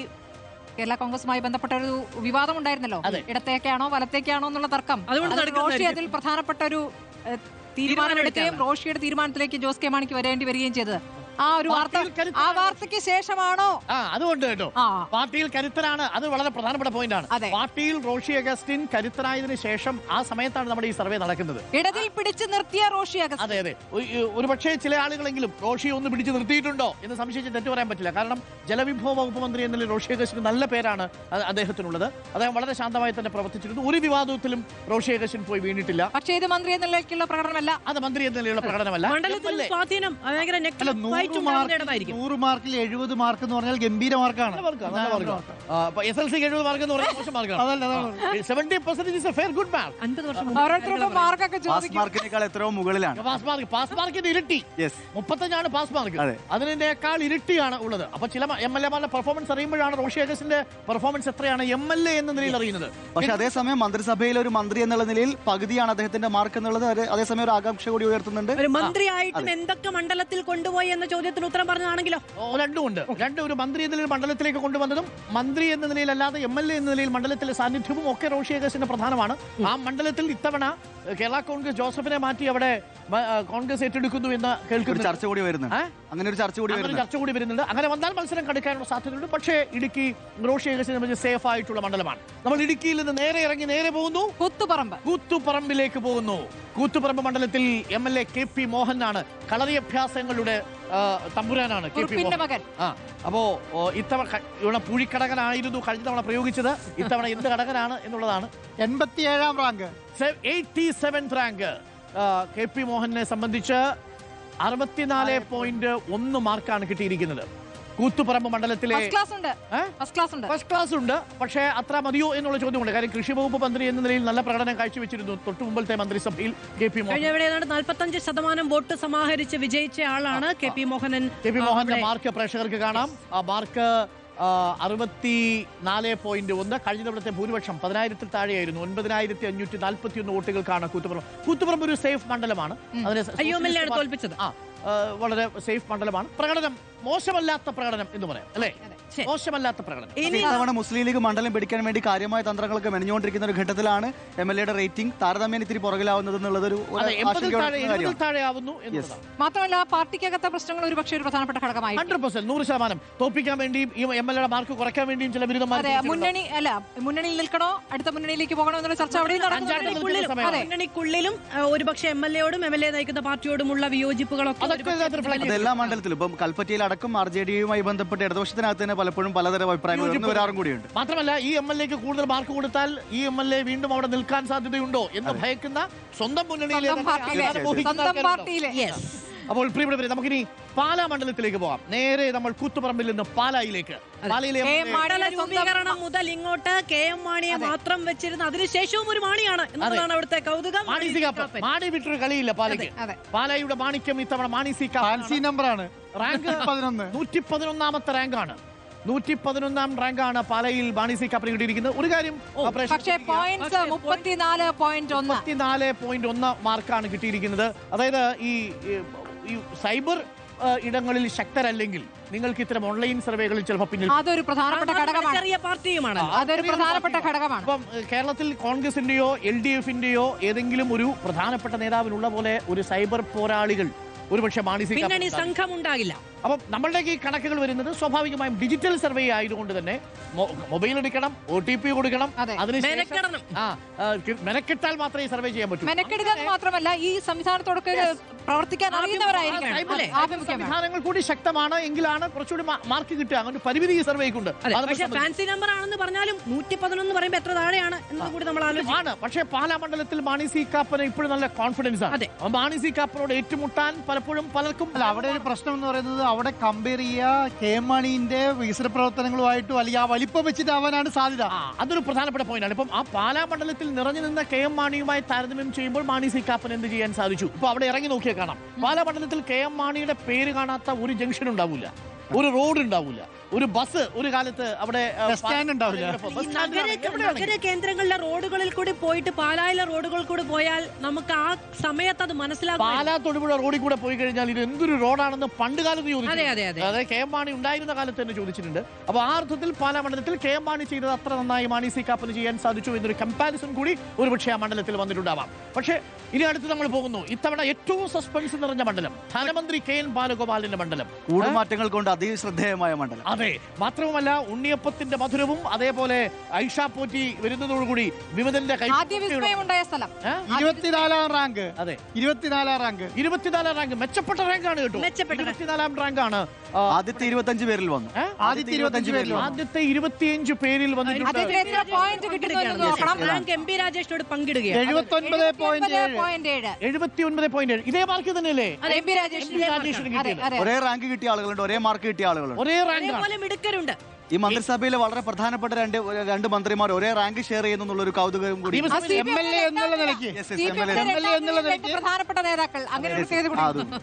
കേരള കോൺഗ്രസുമായി ബന്ധപ്പെട്ട ഒരു വിവാദം ഉണ്ടായിരുന്നല്ലോ, ഇടത്തേക്കാണോ വലത്തേക്കാണോ എന്നുള്ള തർക്കം. റോഷി അതിൽ പ്രധാനപ്പെട്ട ഒരു തീരുമാനമെടുക്കുകയും റോഷിയുടെ തീരുമാനത്തിലേക്ക് ജോസ് കെ മാണിക്ക് വരേണ്ടി വരികയും ചെയ്തത് ആ ഒരു വാർത്തയ്ക്ക് ശേഷമാണോ? അതുകൊണ്ട് കേട്ടോ, പാർട്ടിയിൽ കരുത്തനാണ്. അത് വളരെ പ്രധാനപ്പെട്ട പോയിന്റ് ആണ്. പാർട്ടിയിൽ റോഷി അഗസ്റ്റിൻ കരുത്തനായതിനു ശേഷം ആ സമയത്താണ് നമ്മുടെ ഈ സർവേ നടക്കുന്നത്. ഇടതിൽ പിടിച്ചു നിർത്തിയ റോഷി അഗസ്റ്റിൻ. അതെ അതെ, ഒരു പക്ഷേ ചില ആളുകളെങ്കിലും റോഷിയെ ഒന്ന് പിടിച്ചു നിർത്തിയിട്ടുണ്ടോ എന്ന് സംശയിച്ച് തെറ്റു പറയാൻ പറ്റില്ല. കാരണം ജലവിഭവ വകുപ്പ് മന്ത്രി എന്നതിൽ റോഷി അഗസ്റ്റിന് നല്ല പേരാണ് അദ്ദേഹത്തിനുള്ളത്. അദ്ദേഹം വളരെ ശാന്തമായി തന്നെ പ്രവർത്തിച്ചിരുന്നു. ഒരു വിവാദത്തിലും റോഷി അഗസ്റ്റിൻ പോയി വീണിട്ടില്ല. പക്ഷേ ഇത് മന്ത്രി എന്ന നിലയ്ക്കുള്ള പ്രകടനമല്ല. അത് മന്ത്രി എന്ന നിലയിലുള്ള പ്രകടനമല്ല. 100 മാർക്കിൽ 70 മാർക്ക് എന്ന് പറഞ്ഞാൽ ഗംഭീര മാർക്കാണ്. SLC 70 മാർക്ക് എന്ന് പറഞ്ഞാൽ മോശം മാർക്കാണ്. 70% is a fair good mark. 50 വർഷം മാർക്കിനേക്കാൾ എത്രയോ മുകളിലാണ് പാസ് മാർക്കിന്റെ ഇരട്ടി. 35 പാസ് മാർക്ക്. അതിനേക്കാൾ ഇരട്ടിയാണ് ഉള്ളത്. അപ്പൊ ചില MLA-മാരുടെ പെർഫോമൻസ് അറിയുമ്പോഴാണ് റോഷി അഗസ്റ്റിന്റെ പെർഫോമൻസ് എത്രയാണ് MLA എന്ന നിലയിൽ അറിയുന്നത്. പക്ഷെ അതേസമയം മന്ത്രിസഭയിൽ ഒരു മന്ത്രി എന്നുള്ള നിലയിൽ പകുതിയാണ് അദ്ദേഹത്തിന്റെ മാർക്ക് എന്നുള്ളത് അതേസമയം ഒരു ആകാംക്ഷ കൂടി ഉയർത്തുന്നുണ്ട്. ഒരു മന്ത്രിയായിട്ടും എന്തൊക്കെ മണ്ഡലത്തിൽ കൊണ്ടുപോയി എന്ന ചോദ്യത്തിന് ഉത്തരം പറഞ്ഞാണെങ്കിലോ? രണ്ടും ഉണ്ട്. ഒരു മന്ത്രി എന്ന നിലയിൽ മണ്ഡലത്തിലേക്ക് കൊണ്ടുവന്നതും മന്ത്രി എന്ന നിലയിലല്ലാതെ MLA എന്ന നിലയിൽ മണ്ഡലത്തിലെ സാന്നിധ്യവും ഒക്കെ റോഷി അഗസ്റ്റിന് പ്രധാനമാണ്. ആ മണ്ഡലത്തിൽ ഇത്തവണ കേരള കോൺഗ്രസ് ജോസഫിനെ മാറ്റി അവിടെ കോൺഗ്രസ് ഏറ്റെടുക്കുന്നു എന്ന് കേൾക്കുന്ന ചർച്ച കൂടി വരുന്നുണ്ട്. അങ്ങനെ ഒരു ചർച്ച കൂടി വരുന്നുണ്ട്. അങ്ങനെ വന്നാൽ മത്സരം കടുക്കാനുള്ള സാധ്യതയുണ്ട്. പക്ഷേ ഇടുക്കി റോഷി അഗസ്റ്റിന് സേഫ് ആയിട്ടുള്ള മണ്ഡലമാണ്. നമ്മൾ ഇടുക്കിയിൽ നിന്ന് നേരെ ഇറങ്ങി നേരെ പോകുന്നു കൂത്തുപറമ്പിലേക്ക് പോകുന്നു. കൂത്തുപറമ്പ് മണ്ഡലത്തിൽ MLA KP മോഹനാണ്. കളരി അഭ്യാസങ്ങളുടെ തമ്പുരാനാണ് KP മോഹൻ. അപ്പോ ഇത്തവണ പൂഴിക്കടകനായിരുന്നു കഴിഞ്ഞ തവണ പ്രയോഗിച്ചത്. ഇത്തവണ എന്ത് കടകനാണ് എന്നുള്ളതാണ്. 87ാം റാങ്ക്, 87th റാങ്ക് KP മോഹനെ സംബന്ധിച്ച് 64.1 മാർക്കാണ് കിട്ടിയിരിക്കുന്നത്. കൂത്തുപറമ്പ് മണ്ഡലത്തിലെ ഫസ്റ്റ് ക്ലാസ് ഉണ്ട്. പക്ഷേ അത്ര മതിയോ എന്നുള്ള ചോദ്യമുണ്ട്. കാര്യം കൃഷി വകുപ്പ് മന്ത്രി എന്ന നിലയിൽ നല്ല പ്രകടനം കാഴ്ചവെച്ചിരുന്നു തൊട്ടു മുമ്പത്തെ മന്ത്രിസഭയിൽ KP മോഹൻ. 45% വോട്ട് സമാഹരിച്ച് വിജയിച്ച ആളാണ് KP മോഹനൻ. KP മോഹന്റെ മാർക്ക് പ്രേക്ഷകർക്ക് കാണാം. ആ മാർക്ക് 64.1. കഴിഞ്ഞ തവണത്തെ ഭൂരിപക്ഷം 10,000-ൽ താഴെയായിരുന്നു. 9,541 വോട്ടുകൾക്കാണ് കൂത്തുപറമ്പ് ഒരു സേഫ് മണ്ഡലമാണ്. അതിനെ തോൽപ്പിച്ചത്. വളരെ സേഫ് മണ്ഡലമാണ്. പ്രകടനം മോശമല്ലാത്ത പ്രകടനം എന്ന് പറയാം അല്ലേ? മോശമല്ലാത്ത പ്രകടനം. ഇത്തവണ മുസ്ലിം ലീഗ് മണ്ഡലം പിടിക്കാൻ വേണ്ടി കാര്യമായ തന്ത്രങ്ങളൊക്കെ മെനഞ്ഞുകൊണ്ടിരിക്കുന്ന ഒരു ഘട്ടത്തിലാണ് MLA-യുടെ റേറ്റിംഗ് താരതമ്യേന ഇത്തിരി പുറകിലാവുന്നത് എന്നുള്ളതൊരു മാത്രമല്ല പാർട്ടിക്കകത്തെ പ്രശ്നങ്ങൾ ഒരു പക്ഷേ ഒരു പ്രധാനപ്പെട്ട ഘടകമായി 100% തോൽപ്പിക്കാൻ വേണ്ടിയും ഈ MLA-യുടെ മാർക്ക് കുറയ്ക്കാൻ വേണ്ടിയും ചില ബിരുദന്മാർ മുന്നണിയിൽ നിൽക്കണോ അടുത്ത മുന്നണിയിലേക്ക് പോകണോ എന്നുള്ള ചർച്ച മുന്നണിക്കുള്ളിലും ഒരുപക്ഷെ MLA-യോടും MLA നയിക്കുന്ന പാർട്ടിയോടുമുള്ള വിയോജിപ്പുകളൊക്കെ എല്ലാ മണ്ഡലത്തിലും ഇപ്പം കൽപ്പറ്റയിൽ അടക്കം RJD-യുമായി ബന്ധപ്പെട്ട് ഇടതുപക്ഷത്തിനകത്ത് തന്നെ പലപ്പോഴും പലതരം അഭിപ്രായങ്ങൾ വരാറും കൂടിയുണ്ട്. മാത്രമല്ല ഈ MLA-ക്ക് കൂടുതൽ മാർക്ക് കൊടുത്താൽ ഈ MLA വീണ്ടും അവിടെ നിൽക്കാൻ സാധ്യതയുണ്ടോ എന്ന് ഭയക്കുന്ന സ്വന്തം മുന്നണിയിലെ. അപ്പോൾ പ്രിയപ്പെട്ടവരെ, നമുക്കിനി പാലാ മണ്ഡലത്തിലേക്ക് പോകാം. നേരെ നമ്മൾ കൂത്തുപറമ്പിൽ നിന്ന് പാലായിലേക്ക്. രൂപീകരണം മുതൽ ഇങ്ങോട്ട് KM മാണിയെ മാത്രം വെച്ചിരുന്ന അതിനുശേഷവും ഒരു മാണിയാണ് എന്നതാണ് അവിടുത്തെ കൗതുകം. മാണി വിട്ടൊരു കളിയില്ല പാലയ്ക്ക്. പാലായുടെ മാണിക്യം ഇത്തവണ മാണി സി നമ്പറാണ്. റാങ്ക് 111ാമത്തെ റാങ്കാണ്. 111ാം റാങ്കാണ് പാലയിൽ മാണി സി കാപ്പന് കിട്ടിയിരിക്കുന്നത്. ഒരു കാര്യം 34.1 മാർക്കാണ് കിട്ടിയിരിക്കുന്നത്. അതായത് ഈ സൈബർ ഇടങ്ങളിൽ ശക്തരല്ലെങ്കിൽ നിങ്ങൾക്ക് ഇത്തരം ഓൺലൈൻ സർവേകളിൽ ചിലപ്പോൾ പിന്നിൽ അതൊരു പ്രധാനപ്പെട്ട ഘടകമാണ്. ചെറിയ പാർട്ടിയുമാണ്, അതൊരു പ്രധാനപ്പെട്ട ഘടകമാണ്. അപ്പം കേരളത്തിൽ കോൺഗ്രസിന്റെയോ LDF-ന്റെയോ ഏതെങ്കിലും ഒരു പ്രധാനപ്പെട്ട നേതാവിനുള്ള പോലെ ഒരു സൈബർ പോരാളികൾ ഒരുപക്ഷെ മാണി സി പിന്നണി സംഘം ഉണ്ടാകില്ല. അപ്പം നമ്മളുടെ ഈ കണക്കുകൾ വരുന്നത് സ്വാഭാവികമായും ഡിജിറ്റൽ സർവേ ആയതുകൊണ്ട് തന്നെ മൊബൈൽ എടുക്കണം, OTP കൊടുക്കണം, മെനക്കെട്ടാൽ മാത്രമേ സർവേ ചെയ്യാൻ പറ്റൂ. മെനക്കെടുക്കാൻ മാത്രമല്ല ഈ സംവിധാനത്തോടൊക്കെ പ്രവർത്തിക്കാൻ അറിയുന്നവരായിരിക്കണം. സംവിധാനങ്ങൾ കൂടി ശക്തമാണ് എങ്കിലാണ് കുറച്ചുകൂടി മാർക്ക് കിട്ടുക. അങ്ങനെ പരിമിതി ഈ സർവേക്കുണ്ട്. പക്ഷേ ഫാൻസി നമ്പർ ആണെന്ന് പറഞ്ഞാലും 111 പറയുമ്പോൾ എത്ര താഴെയാണ് എന്നത് കൂടി നമ്മൾ ആലോചിക്കണം. പക്ഷേ പാലാ മണ്ഡലത്തിൽ മാണി സി കാപ്പന് ഇപ്പോഴും നല്ല കോൺഫിഡൻസ് ആണ്. മാണി സി കാപ്പനോട് ഏറ്റുമുട്ടാൻ പലപ്പോഴും പലർക്കും അവിടെ ഒരു പ്രശ്നം എന്ന് പറയുന്നത് അവിടെ കമ്പയർ ചെയ്യുക KM മാണിന്റെ വികസന പ്രവർത്തനങ്ങളുമായിട്ടും അല്ലെങ്കിൽ ആ വലിപ്പം വെച്ചിട്ടാവാനാണ് സാധ്യത. അതൊരു പ്രധാനപ്പെട്ട പോയിന്റാണ്. ഇപ്പം ആ പാലാ മണ്ഡലത്തിൽ നിറഞ്ഞു നിന്ന KM മാണിയുമായി താരതമ്യം ചെയ്യുമ്പോൾ മാണി സി കാപ്പന് എന്ത് ചെയ്യാൻ സാധിച്ചു? ഇപ്പൊ അവിടെ ഇറങ്ങി നോക്കിയാൽ കാണാം. പാലാ മണ്ഡലത്തിൽ KM മാണിയുടെ പേര് കാണാത്ത ഒരു ജംഗ്ഷൻ ഉണ്ടാവില്ല, ഒരു റോഡ് ഉണ്ടാവില്ല, ഒരു ബസ് ഒരു കാലത്ത് അവിടെ ബസ് സ്റ്റാൻഡ് ഉണ്ടാവില്ല. ഈ നഗര കേന്ദ്രങ്ങളിലെ റോഡുകളിൽ കൂടി പോയിട്ട് പാലായിലെ റോഡുകളിൽ കൂടി പോയാൽ നമുക്ക് ആ സമയത്ത് അത് മനസ്സിലാക്കും. പാലാ തൊടുപുഴ റോഡിൽ കൂടെ പോയി കഴിഞ്ഞാൽ ഇത് എന്തൊരു റോഡാണെന്ന് പണ്ട് കാലത്ത് ചോദിച്ചു. അതെ അതെ അതെ. അതായത് കെ എം മാണി ഉണ്ടായിരുന്ന കാലത്ത് തന്നെ ചോദിച്ചിട്ടുണ്ട്. അപ്പൊ ആ അർത്ഥത്തിൽ പാലാ മണ്ഡലത്തിൽ കെ എം മാണി ചെയ്തത് അത്ര നന്നായി മാണി സി കാപ്പന് ചെയ്യാൻ സാധിച്ചു എന്നൊരു കമ്പാരിസൺ കൂടി ഒരുപക്ഷെ ആ മണ്ഡലത്തിൽ വന്നിട്ടുണ്ടാവാം. പക്ഷേ ഇനി അടുത്ത് നമ്മൾ പോകുന്നു ഇത്തവണ ഏറ്റവും സസ്പെൻസ് നിറഞ്ഞ മണ്ഡലം ധനമന്ത്രി കെ എൻ ബാലഗോപാലിന്റെ മണ്ഡലം. കൂടുമാറ്റങ്ങൾ കൊണ്ട് അതിശ്രദ്ധേയമായ മണ്ഡലം. അതെ, മാത്രവുമല്ല ഉണ്ണിയപ്പത്തിന്റെ മധുരവും അതേപോലെ ഐഷ പോറ്റി വരുന്നതോടുകൂടി വിമതന്റെ ആദ്യ വിസ്മയമുണ്ടായ സ്ഥലം 24ാം റാങ്ക്. അതെ, 24ാം റാങ്ക്. 24ാം റാങ്ക് മെച്ചപ്പെട്ട റാങ്കാണ് കേട്ടോ. 24ാം റാങ്കാണ്. ആദ്യത്തെ 25 പേരിൽ വന്നു. ആദ്യത്തെ 25 പേരിൽ വന്നു. ആദ്യത്തെ 25 പേരിൽ വന്നിട്ടുണ്ട്. അദ്ദേഹത്തിന് എത്ര പോയിന്റ് കിട്ടുന്നു നോക്കണം. റാങ്ക് എം പി രാജേഷിനോട് പങ്കിടുകയാണ്. 79.7. 79.7 ഇതേ മാർക്ക് തന്നെയല്ലേ എം പി രാജേഷിന് കിട്ടിയത്? ഒരേ റാങ്ക് കിട്ടിയ ആളുകളുണ്ട്, ഒരേ മാർക്ക് കിട്ടിയ ആളുകളുണ്ട്. ഒരേ റാങ്കാണ്. അതേപോലെ മിടുക്കരുണ്ട്. ഈ മന്ത്രിസഭയിലെ വളരെ പ്രധാനപ്പെട്ട രണ്ട് മന്ത്രിമാർ ഒരേ റാങ്ക് ഷെയർ ചെയ്യുന്നു ഒരു കൗതുകവും കൂടി. MLA എന്നുള്ള നിലയ്ക്ക് പ്രധാനപ്പെട്ട നേതാക്കൾ അങ്ങനെ ഒരു ചെയ്ത് കൊടുക്കുന്നു.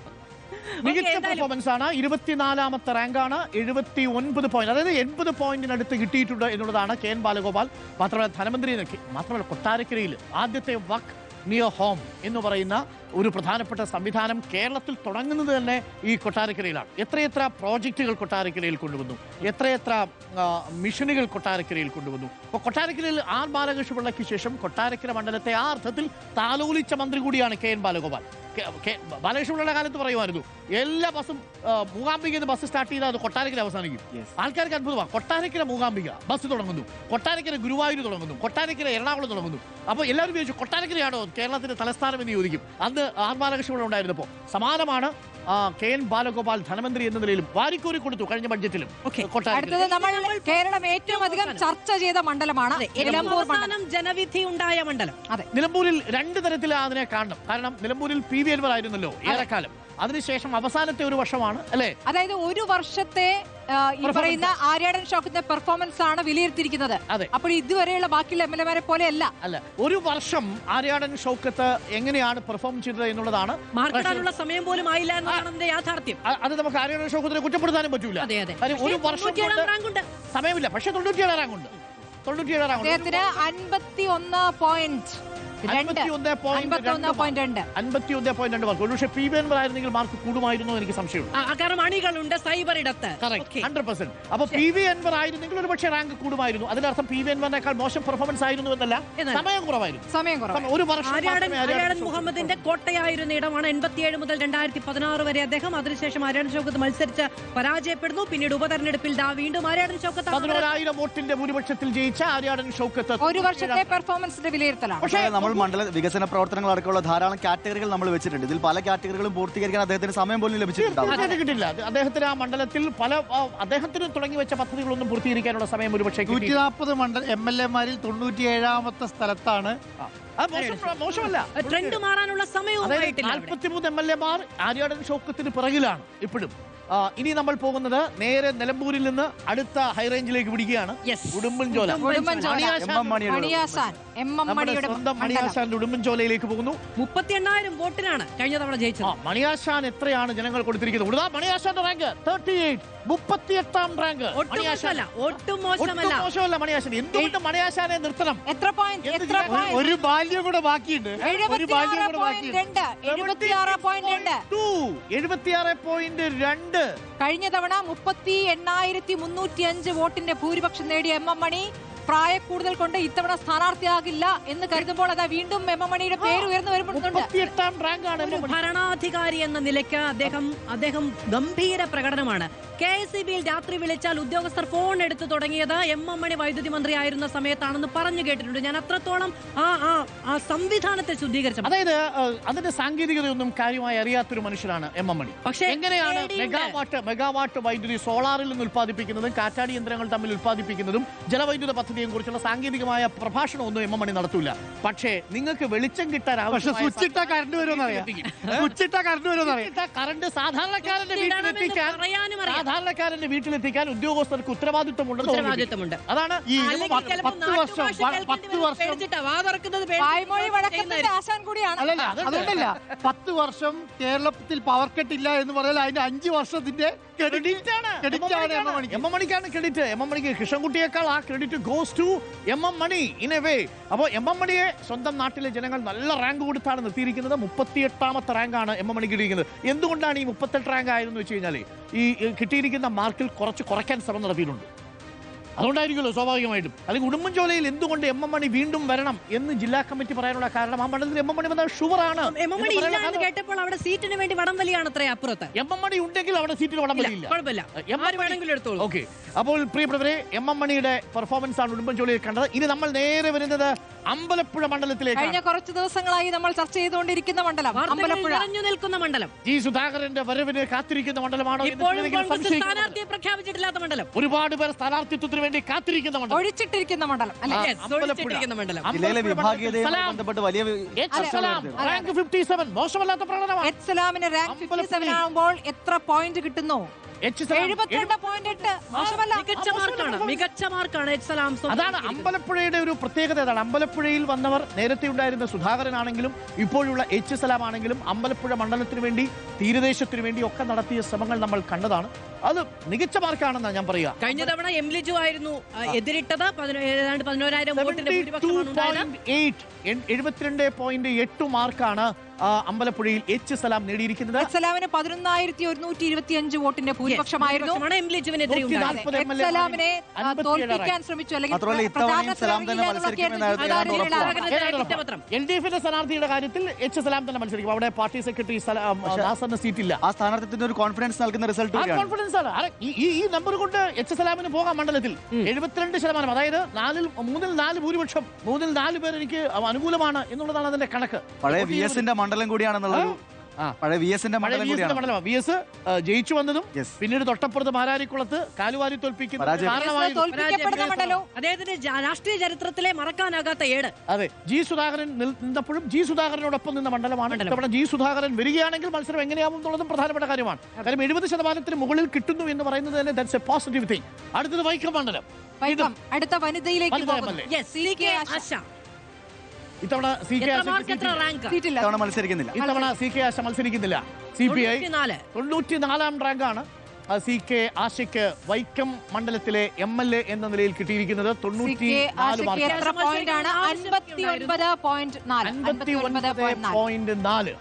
മികച്ച പെർഫോമൻസ് ആണ്. 24ാമത്തെ റാങ്കാണ്. 79 പോയിന്റ്, അതായത് 80 പോയിന്റിനടുത്ത് കിട്ടിയിട്ടുണ്ട് എന്നുള്ളതാണ് കെ എൻ ബാലഗോപാൽ. മാത്രമല്ല ധനമന്ത്രി മാത്രമല്ല കൊട്ടാരക്കരയിൽ ആദ്യത്തെ വർക്ക് നിയർ ഹോം എന്ന് പറയുന്ന ഒരു പ്രധാനപ്പെട്ട സംവിധാനം കേരളത്തിൽ തുടങ്ങുന്നത് തന്നെ ഈ കൊട്ടാരക്കരയിലാണ്. എത്രയെത്ര പ്രോജക്റ്റുകൾ കൊട്ടാരക്കരയിൽ കൊണ്ടുവന്നു, എത്രയെത്ര മിഷനുകൾ കൊട്ടാരക്കരയിൽ കൊണ്ടുവന്നു. അപ്പോൾ കൊട്ടാരക്കരയിൽ ആർ ബാലകൃഷ്ണപിള്ളയ്ക്ക് ശേഷം കൊട്ടാരക്കര മണ്ഡലത്തെ ആ അർത്ഥത്തിൽ താലോലിച്ച മന്ത്രി കൂടിയാണ് കെ എൻ ബാലഗോപാൽ. ബാലകൃഷ്ണപിള്ളയുടെ കാലത്ത് പറയുമായിരുന്നു എല്ലാ ബസ്സും മൂകാംബികയിൽ നിന്ന് ബസ് സ്റ്റാർട്ട് ചെയ്താൽ അത് കൊട്ടാരക്കര അവസാനിക്കും. ആൾക്കാർക്ക് അത്ഭുതമാണ്. കൊട്ടാരക്കര മൂകാംബിക ബസ് തുടങ്ങുന്നു, കൊട്ടാരക്കര ഗുരുവായൂർ തുടങ്ങുന്നു, കൊട്ടാരക്കര എറണാകുളം തുടങ്ങുന്നു. അപ്പോൾ എല്ലാവരും ചോദിച്ചു കൊട്ടാരക്കരയാണോ കേരളത്തിന്റെ തലസ്ഥാനം എന്ന് ചോദിക്കും. അന്ന് ആർ ബാലകൃഷ്ണപിള്ള ഉണ്ടായിരുന്നപ്പോൾ സമാനമാണ് കെ എൻ ബാലഗോപാൽ ധനമന്ത്രി എന്ന നിലയിലും വാരിക്കോരി കൊടുത്തു കഴിഞ്ഞ ബഡ്ജറ്റിലും. അടുത്തത് നമ്മൾ കേരളം ഏറ്റവും അധികം ചർച്ച ചെയ്ത മണ്ഡലമാണ് നിലമ്പൂർ മണ്ഡലം. ജനവിധി ഉണ്ടായ മണ്ഡലം. അതെ, നിലമ്പൂരിൽ രണ്ട് തരത്തിൽ അതിനെ കാണണം. കാരണം നിലമ്പൂരിൽ പി വി അൻവർ ആയിരുന്നല്ലോ ഏറെക്കാലം. അതിനുശേഷം അവസാനത്തെ ഒരു വർഷമാണ് അല്ലെ, അതായത് ഒരു വർഷത്തെ ഈ പറയുന്ന ആര്യാടൻ ഷൗക്കത്തിന്റെ പെർഫോമൻസ് ആണ് വിലയിരുത്തിയിരിക്കുന്നത്. അപ്പോൾ ഇതുവരെയുള്ള ബാക്കിയുള്ള MLA-മാരെ പോലെയല്ല. അല്ല, ഒരു വർഷം ആര്യാടൻ ഷൗക്കത്ത് എങ്ങനെയാണ് പെർഫോം ചെയ്തത് എന്നുള്ളതാണ്. മാർക്കിടാനുള്ള സമയം പോലും ആയില്ല എന്നതാണ് യാഥാർത്ഥ്യം. അത് നമുക്ക് ആര്യാടൻ ഷൗക്കത്തിനെ കുറ്റപ്പെടുത്താനും പറ്റൂല. ഒരു വർഷം സമയമില്ല. പക്ഷെ 97 റാങ്കുണ്ട്. 97 റാങ്ക് അദ്ദേഹത്തിന് 51.2 മാർക്ക്. പക്ഷേ പി വി അൻവർ ആയിരുന്നെങ്കിൽ മാർക്ക് കൂടുമായിരുന്നു എനിക്ക് സംശയമുണ്ട്. കാരണം അണികളുണ്ട് സൈബർ ഇടത്ത്. 100%. അപ്പൊ പി വി അൻവർ ആയിരുന്നെങ്കിൽ ഒരു പക്ഷേ റാങ്ക് കൂടുമായിരുന്നു. അതിനർത്ഥം പി വി അൻവറിനേക്കാൾ മോശം പെർഫോമൻസ് ആയിരുന്നു എന്നല്ല, സമയം കുറവായിരുന്നു. ഒരു വർഷം ആര്യാടൻ മുഹമ്മദിന്റെ കോട്ടയായിരുന്ന ഇടമാണ്. 87 മുതൽ 2016 വരെ അദ്ദേഹം. അതിനുശേഷം ആര്യാടൻ ഷൗക്കത്ത് മത്സരിച്ച് പരാജയപ്പെടുന്നു. പിന്നീട് ഉപതെരഞ്ഞെടുപ്പിൽ വീണ്ടും ആര്യാടൻ ഷൗക്കത്ത് 11,000 വോട്ടിന്റെ ഭൂരിപക്ഷത്തിൽ ജയിച്ച ആര്യാടൻ ഷൗക്കത്ത് ഒരു വർഷത്തെ പെർഫോമൻസിന്റെ വിലയിരുത്തലാണ്. പക്ഷേ നമ്മൾ മണ്ഡല വികസന പ്രവർത്തനങ്ങൾ അടക്കമുള്ള ധാരാളം കാറ്റഗറികൾ നമ്മൾ വെച്ചിട്ടുണ്ട്. ഇതിൽ പല കാറ്റഗറികളും പൂർത്തീകരിക്കാൻ അദ്ദേഹത്തിന് സമയം പോലും കിട്ടില്ല. അദ്ദേഹത്തിന് ആ മണ്ഡലത്തിൽ അദ്ദേഹത്തിന് തുടങ്ങി വെച്ച പദ്ധതികളൊന്നും പൂർത്തീകരിക്കാനുള്ള സമയം ഒരുപക്ഷെ 140 MLA-മാരിൽ 97ാമത്തെ സ്ഥലത്താണ്. മോശമല്ല. ട്രെൻഡ് മാറാനുള്ള സമയവും 43 MLA-മാർ ആര്യാടൻ ഷൗക്കത്തിന് പിറകിലാണ് ഇപ്പോഴും. ഇനി നമ്മൾ പോകുന്നത് നേരെ നിലമ്പൂരിൽ നിന്ന് അടുത്ത ഹൈറേഞ്ചിലേക്ക് പിടിക്കുകയാണ്. ഉടുമ്പൻചോല. മണിയാശാന്റെ ഉടുമ്പൻചോലയിലേക്ക് പോകുന്നു. 38,000 വോട്ടിനാണ് കഴിഞ്ഞ തവണ ജയിച്ചത്. മണിയാശാൻ എത്രയാണ് ജനങ്ങൾ കൊടുത്തിരിക്കുന്നത്? മണിയാശാന്റെ റാങ്ക് 38, 38ാം റാങ്ക്. ഒട്ടും മോശമല്ല മണിയാശാൻ. എന്തുകൊണ്ട് മണിയാശാനെ നിർത്തണം? എത്ര പോയിന്റ്? ഒരു ബാല്യം കൂടെ ബാക്കിയുണ്ട്. 76.2. കഴിഞ്ഞ തവണ 38,305 വോട്ടിന്റെ ഭൂരിപക്ഷം നേടിയ MM മണി പ്രായക്കൂടുതൽ കൊണ്ട് ഇത്തവണ സ്ഥാനാർത്ഥിയാകില്ല എന്ന് കരുതുമ്പോൾ അതാ വീണ്ടും MM മണിയുടെ പേര് ഉയർന്നു വരുന്നുണ്ട്. 38ാം റാങ്കാണ്. ഭരണാധികാരി എന്ന നിലയ്ക്ക് അദ്ദേഹം ഗംഭീര പ്രകടനമാണ്. KSEB-യിൽ രാത്രി വിളിച്ചാൽ ഉദ്യോഗസ്ഥർ ഫോൺ എടുത്തു തുടങ്ങിയത് MM മണി വൈദ്യുതി മന്ത്രി ആയിരുന്ന സമയത്താണെന്ന് പറഞ്ഞു കേട്ടിട്ടുണ്ട്. ഞാൻ അത്രത്തോളം ആ സംവിധാനത്തെ ശുദ്ധീകരിച്ചു. അതായത് അതിന്റെ സാങ്കേതികതയൊന്നും കാര്യമായി അറിയാത്തൊരു മനുഷ്യനാണ് MM മണി. പക്ഷേ എങ്ങനെയാണ് മെഗാവാട്ട് വൈദ്യുതി സോളാറിൽ നിന്ന് ഉത്പാദിപ്പിക്കുന്നതും കാറ്റാടി യന്ത്രങ്ങൾ തമ്മിൽ ഉത്പാദിപ്പിക്കുന്നതും ജലവൈദ്യുത പദ്ധതിയെ കുറിച്ചുള്ള സാങ്കേതികമായ പ്രഭാഷണമൊന്നും MM മണി നടത്തൂല. പക്ഷേ നിങ്ങൾക്ക് വെളിച്ചം കിട്ടാൻ കറണ്ട് സാധാരണക്കാരന്റെ വീട്ടിലെത്തിക്കാൻ സാധാരണക്കാരന്റെ വീട്ടിലെത്തിക്കാൻ ഉദ്യോഗസ്ഥർക്ക് ഉത്തരവാദിത്വമുണ്ടെന്ന് ഉത്തരവാദിത്വമുണ്ട്. അതാണ് ഈ അല്ലെങ്കിൽ ചിലപ്പോൾ 10 വർഷം നാട്ടുഭാഷ കേൾക്കേണ്ടി 10 വരും, വർഷം പേടിച്ചിട്ടാ. വാ തുറക്കുന്നത് വായ്മൊഴി വഴക്കത്തിന്റെ ആശാൻ കൂടിയാണ്. അല്ലല്ല അതുകൊണ്ടല്ല 10 വർഷം കേരളത്തിൽ പവർ കട്ടില്ല എന്ന് പറഞ്ഞാൽ അതിന്റെ 5 വർഷത്തിന്റെ ക്രെഡിറ്റ് ആണ് എം എം മണിക്കാണ് ക്രെഡിറ്റ്. എം എം മണിക്ക് കൃഷ്ണൻകുട്ടിയേക്കാൾ ആ credit goes to M M Mani in a way. അപ്പോൾ എം എം മണിയെ സ്വന്തം നാട്ടിലെ ജനങ്ങൾ നല്ല റാങ്ക് കൊടുത്താണ് നിർത്തിയിരിക്കുന്നത്. 38ാമത്തെ റാങ്കാണ് എം എം മണിക്ക് കിട്ടിയിരിക്കുന്നത്. എന്തുകൊണ്ടാണ് ഈ 38 റാങ്ക് ആയതെന്ന് വെച്ച് കഴിഞ്ഞാൽ ഈ കിട്ടിയിരിക്കുന്ന മാർക്കിൽ കുറയ്ക്കാൻ ശ്രമം നടത്തിയിട്ടുണ്ട്. അതുകൊണ്ടായിരിക്കുമല്ലോ സ്വാഭാവികമായിട്ടും. അല്ലെങ്കിൽ ഉടുമ്പൻചോലയിൽ എന്തുകൊണ്ട് എം എം മണി വീണ്ടും വരണം എന്ന് ജില്ലാ കമ്മിറ്റി പറയാനുള്ള കാരണം ആ മണ്ഡലത്തിൽ എം എം മണി വന്നാൽ ഷുവറാണ്. എം എം മണി ഇല്ല എന്ന് കേട്ടപ്പോൾ അവിടെ സീറ്റിന് വേണ്ടി വടംവലിയാണ് അത്രേ അപ്പുറത്ത്. എം എം മണി ഉണ്ടെങ്കിൽ അവിടെ സീറ്റിൽ വടംവലിയില്ല. കുഴപ്പമില്ല, ആര് വേണമെങ്കിലും എടുത്തോളൂ. ഓക്കെ, അപ്പോൾ പ്രിയപ്പെട്ടവരെ, എം എം മണിയുടെ പെർഫോമൻസ് ആണ് ഉടുമ്പൻചോലയിൽ കണ്ടത്. ഇനി നമ്മൾ നേരെ വരുന്നത് അമ്പലപ്പുഴ മണ്ഡലത്തിലേക്ക്. കഴിഞ്ഞ കുറച്ച് ദിവസങ്ങളായി നമ്മൾ ചർച്ച ചെയ്തുകൊണ്ടിരിക്കുന്ന മണ്ഡലം അമ്പലപ്പുഴ. നിറഞ്ഞു നിൽക്കുന്ന മണ്ഡലം, ജി സുധാകരന്റെ വരവിന് കാത്തിരിക്കുന്ന മണ്ഡലമാണോ? ഇപ്പോഴും കോൺഗ്രസ് സ്ഥാനാർത്ഥിയെ പ്രഖ്യാപിച്ചിട്ടില്ലാത്ത മണ്ഡലം, ഒരുപാട് പേർ സ്ഥാനാർത്ഥിത്വത്തിന് വേണ്ടി കാത്തിരിക്കുന്ന മണ്ഡലം, ഒഴിച്ചിട്ടിരിക്കുന്ന മണ്ഡലം അല്ലെ? ഒഴിച്ചിട്ടിരിക്കുന്ന മണ്ഡലം. ജില്ലയിലെ വിഭാഗീയതയുമായി ബന്ധപ്പെട്ട് വലിയ റാങ്ക് 57 മോശമല്ലാത്ത പ്രകടനമാണ്. എച്ച് സലാമിന് റാങ്ക് 57 ആകുമ്പോൾ എത്ര പോയിന്റ് കിട്ടുന്നു? 72.8. മോശമല്ല, മികച്ച മാർക്കാണ് എച്ച് സലാം. അതാണ് അമ്പലപ്പുഴയുടെ ഒരു പ്രത്യേകത. ഏതാണ്? അമ്പലപ്പുഴയിൽ വന്നവർ നേരത്തെ ഉണ്ടായിരുന്ന സുധാകരനാണെങ്കിലും ഇപ്പോഴുള്ള എച്ച് സലാം ആണെങ്കിലും അമ്പലപ്പുഴ മണ്ഡലത്തിന് വേണ്ടി തീരദേശത്തിന് വേണ്ടി ഒക്കെ നടത്തിയ ശ്രമങ്ങൾ നമ്മൾ കണ്ടതാണ്. അത് മികച്ച മാർക്കാണെന്നാണ് ഞാൻ പറയുക. കഴിഞ്ഞ തവണ എം ലിജു ആയിരുന്നു എതിരിട്ടത്. ഏതാണ്ട് 11,000 വോട്ടിന്റെ ഭൂരിപക്ഷമാണ് ഉണ്ടായത്. 72.8 മാർക്കാണ് അമ്പലപ്പുഴയിൽ എച്ച് സലാം നേടിയിരിക്കുന്നത്. എച്ച് സലാമിന് 11,125 വോട്ടിന്റെ ഭൂരിപക്ഷമായിരുന്നു. എംലിജുവിനെതിരെ എച്ച് സലാമിനെ തോൽപ്പിക്കാൻ ശ്രമിച്ചു. എൽ ഡി എഫിന്റെ സ്ഥാനാർത്ഥിയുടെ കാര്യത്തിൽ എച്ച് സലാം തന്നെ മത്സരിക്കും. അവിടെ പാർട്ടി സെക്രട്ടറി നാസറിന് സീറ്റില്ല. ആ സ്ഥാനാർത്ഥിത്തിന് ഒരു കോൺഫിഡൻസ് നൽകുന്ന റിസൾട്ട് കോൺഫിഡൻസ് ആണ്. ഈ നമ്പർ കൊണ്ട് എച്ച് സലാമിന് പോകാം മണ്ഡലത്തിൽ. 72%, അതായത് 3-ൽ 4 ഭൂരിപക്ഷം, 3-ൽ 4 പേർ എനിക്ക് അനുകൂലമാണ് എന്നുള്ളതാണ് അതിന്റെ കണക്ക്. പഴയ വി എസിന്റെ മണ്ഡലം കൂടിയാണെന്നുള്ളൊരു പഴയ വി എസിന്റെ മണ്ഡലം. വി എസ് ജയിച്ചു വന്നതും പിന്നീട് തൊട്ടപ്പുറത്ത് മാരാരിക്കുളത്ത് കാലുവാരി തോൽപ്പിക്കുന്ന അദ്ദേഹത്തിന്റെ രാഷ്ട്രീയ ചരിത്രത്തിലെ മറക്കാനാകാത്ത ഏട്. അതെ, ജി സുധാകരൻ നിന്നപ്പോഴും ജി സുധാകരനോടൊപ്പം നിന്ന മണ്ഡലമാണ്. ഇത്തവണ ജി സുധാകരൻ വരികയാണെങ്കിൽ മത്സരം എങ്ങനെയാവും എന്നുള്ളതും പ്രധാനപ്പെട്ട കാര്യമാണ്. കാര്യം 70% മുകളിൽ കിട്ടുന്നു എന്ന് പറയുന്നത് തന്നെ ദാറ്റ്സ് എ പോസിറ്റീവ് തിങ്. അടുത്തത് വൈക്കം മണ്ഡലം. അടുത്ത വനിതയിലേക്ക് ഇത്തവണ സി കെ ആശ മത്സരിക്കുന്നില്ല. CPI 94ാം റാങ്കാണ് സി കെ ആശയ്ക്ക് വൈക്കം മണ്ഡലത്തിലെ MLA എന്ന നിലയിൽ കിട്ടിയിരിക്കുന്നത്. 94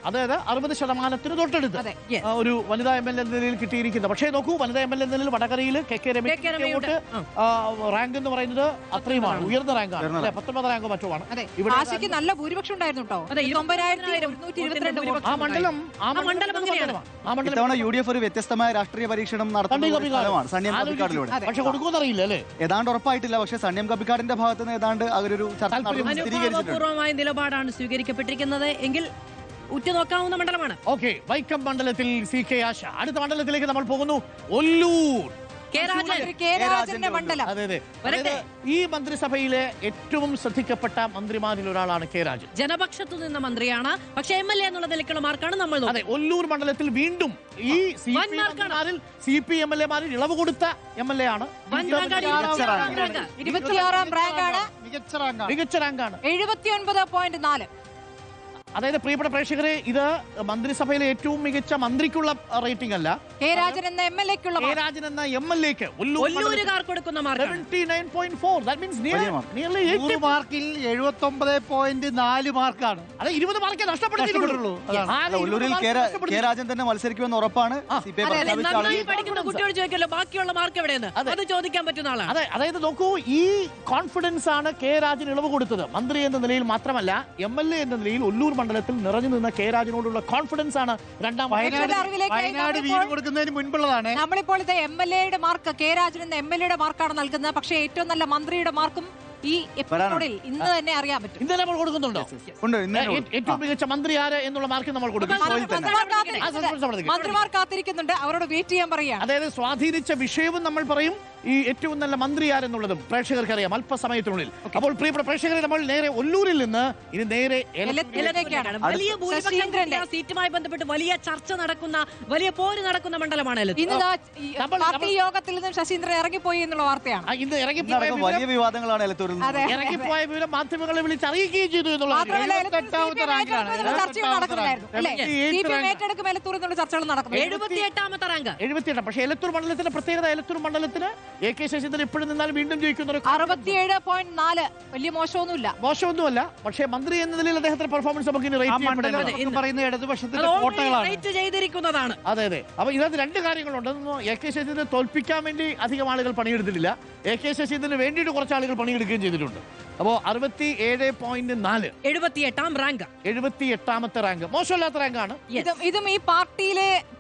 അതായത് 60% തൊട്ടടുത്ത് ഒരു വനിതാ MLA എന്ന നിലയിൽ കിട്ടിയിരിക്കുന്നത്. പക്ഷേ നോക്കൂ, വനിതാ MLA എന്ന നിലയിൽ വടകരയിൽ KK രമേശ് വോട്ട് റാങ്ക് എന്ന് പറയുന്നത് അത്രയുമാണ്, ഉയർന്ന റാങ്കാണ്. 19 റാങ്ക് മറ്റുമാണ്. ആശയ്ക്ക് നല്ല ഭൂരിപക്ഷം ഉണ്ടായിരുന്നു കേട്ടോ. ആ മണ്ഡലം UDF ഒരു വ്യത്യസ്തമായ രാഷ്ട്രീയ പരീക്ഷ പക്ഷെ കൊടുക്കുമെന്നറിയില്ല അല്ലേ? ഏതാണ്ട് ഉറപ്പായിട്ടില്ല. പക്ഷേ സണ്യം കബിക്കാടിന്റെ ഭാഗത്ത് നിന്ന് ഏതാണ്ട് അവരൊരു അനുഭാവപൂർവമായ നിലപാടാണ് സ്വീകരിക്കപ്പെട്ടിരിക്കുന്നത് എങ്കിൽ ഉറ്റുനോക്കാവുന്ന മണ്ഡലമാണ്. ഓക്കെ, വൈക്കം മണ്ഡലത്തിൽ CK ആശ. അടുത്ത മണ്ഡലത്തിലേക്ക് നമ്മൾ പോകുന്നു. ഒല്ലൂർ മണ്ഡലം. അതെ, ഈ മന്ത്രിസഭയിലെ ഏറ്റവും ശ്രദ്ധിക്കപ്പെട്ട മന്ത്രിമാരിൽ ഒരാളാണ് കെ രാജൻ. ജനപക്ഷത്തു നിന്ന മന്ത്രിയാണ്, പക്ഷേ MLA എന്നുള്ള നിലയ്ക്കുള്ള മാർക്കാണ് നമ്മൾ. അതെ, ഒല്ലൂർ മണ്ഡലത്തിൽ വീണ്ടും ഈ CPM MLA-മാരിൽ ഇളവ് കൊടുത്ത MLA ആണ്. മികച്ച റാങ്കാണ് 79.4. അതായത് പ്രിയപ്പെട്ട പ്രേക്ഷകരെ, ഇത് മന്ത്രിസഭയിലെ ഏറ്റവും മികച്ച മന്ത്രിക്കുള്ള റേറ്റിംഗ് അല്ല, കെ രാജൻ എന്ന MLA-ക്കുള്ള. കെ രാജൻ എന്ന MLA-ക്ക് ഒല്ലൂരുകാർ കൊടുക്കുന്ന മാർക്ക് 79.4. That means nearly 80 മാർക്കിൽ 79.4 മാർക്കാണ്. അത് 20 മാർക്കേ നഷ്ടപ്പെടുത്തിയിട്ടുള്ളൂ. ഒല്ലൂരിൽ കെ രാജൻ തന്നെ മത്സരിക്കുമെന്ന് ഉറപ്പാണ്. നന്നായി പഠിക്കുന്ന കുട്ടിയോട് ചോദിക്കല്ലോ ബാക്കിയുള്ള മാർക്ക് എവിടെയെന്ന്, അത് ചോദിക്കാൻ പറ്റുന്ന ആളാണ്. അതെ, അതായത് നോക്കൂ, ഈ കോൺഫിഡൻസ് ആണ് കെ രാജൻ ഇളവ് കൊടുത്തത്. മന്ത്രി എന്ന നിലയിൽ മാത്രമല്ല, MLA എന്ന നിലയിൽ ഒല്ലൂർ മണ്ഡലത്തിൽ നിറഞ്ഞു നിന്ന കെ രാജനോടുള്ള കോൺഫിഡൻസ് ആണ് രണ്ടാം വയനാട് വീട് കൊടുക്കുന്നതിന് മുൻപുള്ളതാണ്. നമ്മളിപ്പോൾ ഇത് MLA-യുടെ മാർക്ക്, കെ രാജൻ എന്ന MLA-യുടെ മാർക്കാണ് നൽകുന്നത്. പക്ഷേ ഏറ്റവും നല്ല മന്ത്രിയുടെ മാർക്കും ഈ എപ്പിസോഡിൽ ഇന്ന് തന്നെ അറിയാൻ പറ്റും. ഇന്ന് നമ്മൾ കൊടുക്കുന്നുണ്ടോ? ഏറ്റവും മികച്ച മന്ത്രി ആര് എന്നുള്ള മാർക്ക് നമ്മൾ കൊടുക്കും. മന്ത്രിമാർ കാത്തിരിക്കുന്നുണ്ട്, അവരോട് വെയിറ്റ് ചെയ്യാൻ പറയാം. അതായത് സ്വാധീനിച്ച വിഷയവും നമ്മൾ പറയും, ഈ ഏറ്റവും നല്ല മന്ത്രി ആരെന്നുള്ളതും പ്രേക്ഷകർക്ക് അറിയാം അല്പസമയത്തിനുള്ളിൽ. അപ്പോൾ പ്രിയപ്പെട്ട പ്രേക്ഷകരെ, നമ്മൾ നേരെ ഒല്ലൂരിൽ നിന്ന് ഇനി നേരെ എലത്തൂരിലേക്കാണ്. വലിയ ഭൂരിപക്ഷം ശശീന്ദ്രന്റെ സീറ്റുമായി ബന്ധപ്പെട്ട് വലിയ ചർച്ച നടക്കുന്ന, വലിയ പോര് നടക്കുന്ന മണ്ഡലമാണ് എലത്തൂർ. ഇന്ന് നമ്മൾ- പാർട്ടി യോഗത്തിൽ നിന്നും ശശീന്ദ്രൻ ഇറങ്ങിപ്പോയി എന്നുള്ള വാർത്തയാണ്. ഇന്ന് ഇന്നടക്കം വലിയ വിവാദങ്ങളാണ് എലത്തൂരിൽ അതെ. ഇറങ്ങിപ്പോയ വിവരം മാധ്യമങ്ങളെ വിളിച്ച് അറിയിക്കുകയും ചെയ്തു മാത്രമല്ല എന്നുള്ളത്. ചർച്ചകൾ നടക്കുന്നുണ്ടായിരുന്നു അല്ലേ? CPM ഏറ്റെടുക്കും എലത്തൂർ എന്നുള്ള ചർച്ചകൾ നടക്കുന്നു. 78ാമത്തെ റാങ്ക്. 78. പക്ഷേ എലത്തൂർ മണ്ഡലത്തിന്റെ പ്രത്യേകത, എലത്തൂർ മണ്ഡലത്തിന് AK ശശീന്ദ്രൻ ഇപ്പോഴും നിന്നാൽ വീണ്ടും ജയിക്കുന്ന ഒരു 67.4 വലിയ മോശമൊന്നുമില്ല. മോശമൊന്നുമല്ല. പക്ഷേ മന്ത്രി എന്ന നിലയിൽ അദ്ദേഹത്തിന്റെ പെർഫോമൻസ് നമുക്ക് ഇനി ആ റേറ്റ് മണ്ഡലം ചെയ്യപ്പെടേണ്ടതാണ്. എന്നൊക്കെ പറയുന്ന ഇടതുപക്ഷത്തിന്റെ അത് already കോട്ടകളാണ്. റേറ്റ് ചെയ്തിരിക്കുന്നതാണ്. അതെ അതെ. അപ്പൊ ഇതിനകത്ത് രണ്ട് കാര്യങ്ങളുണ്ട്. AK ശശീന്ദ്രനെ തോൽപ്പിക്കാൻ വേണ്ടി അധികം ആളുകൾ പണിയെടുത്തിട്ടില്ല. AK ശശീന്ദ്രന് വേണ്ടിയിട്ട് കുറച്ച് ആളുകൾ പണിയെടുക്കുകയും ചെയ്തിട്ടുണ്ട്. അപ്പോൾ 67.4, 78ാം റാങ്ക്. 78ാമത്തെ റാങ്ക് മോശമില്ലാത്ത റാങ്കാണ്. ഇതും ഈ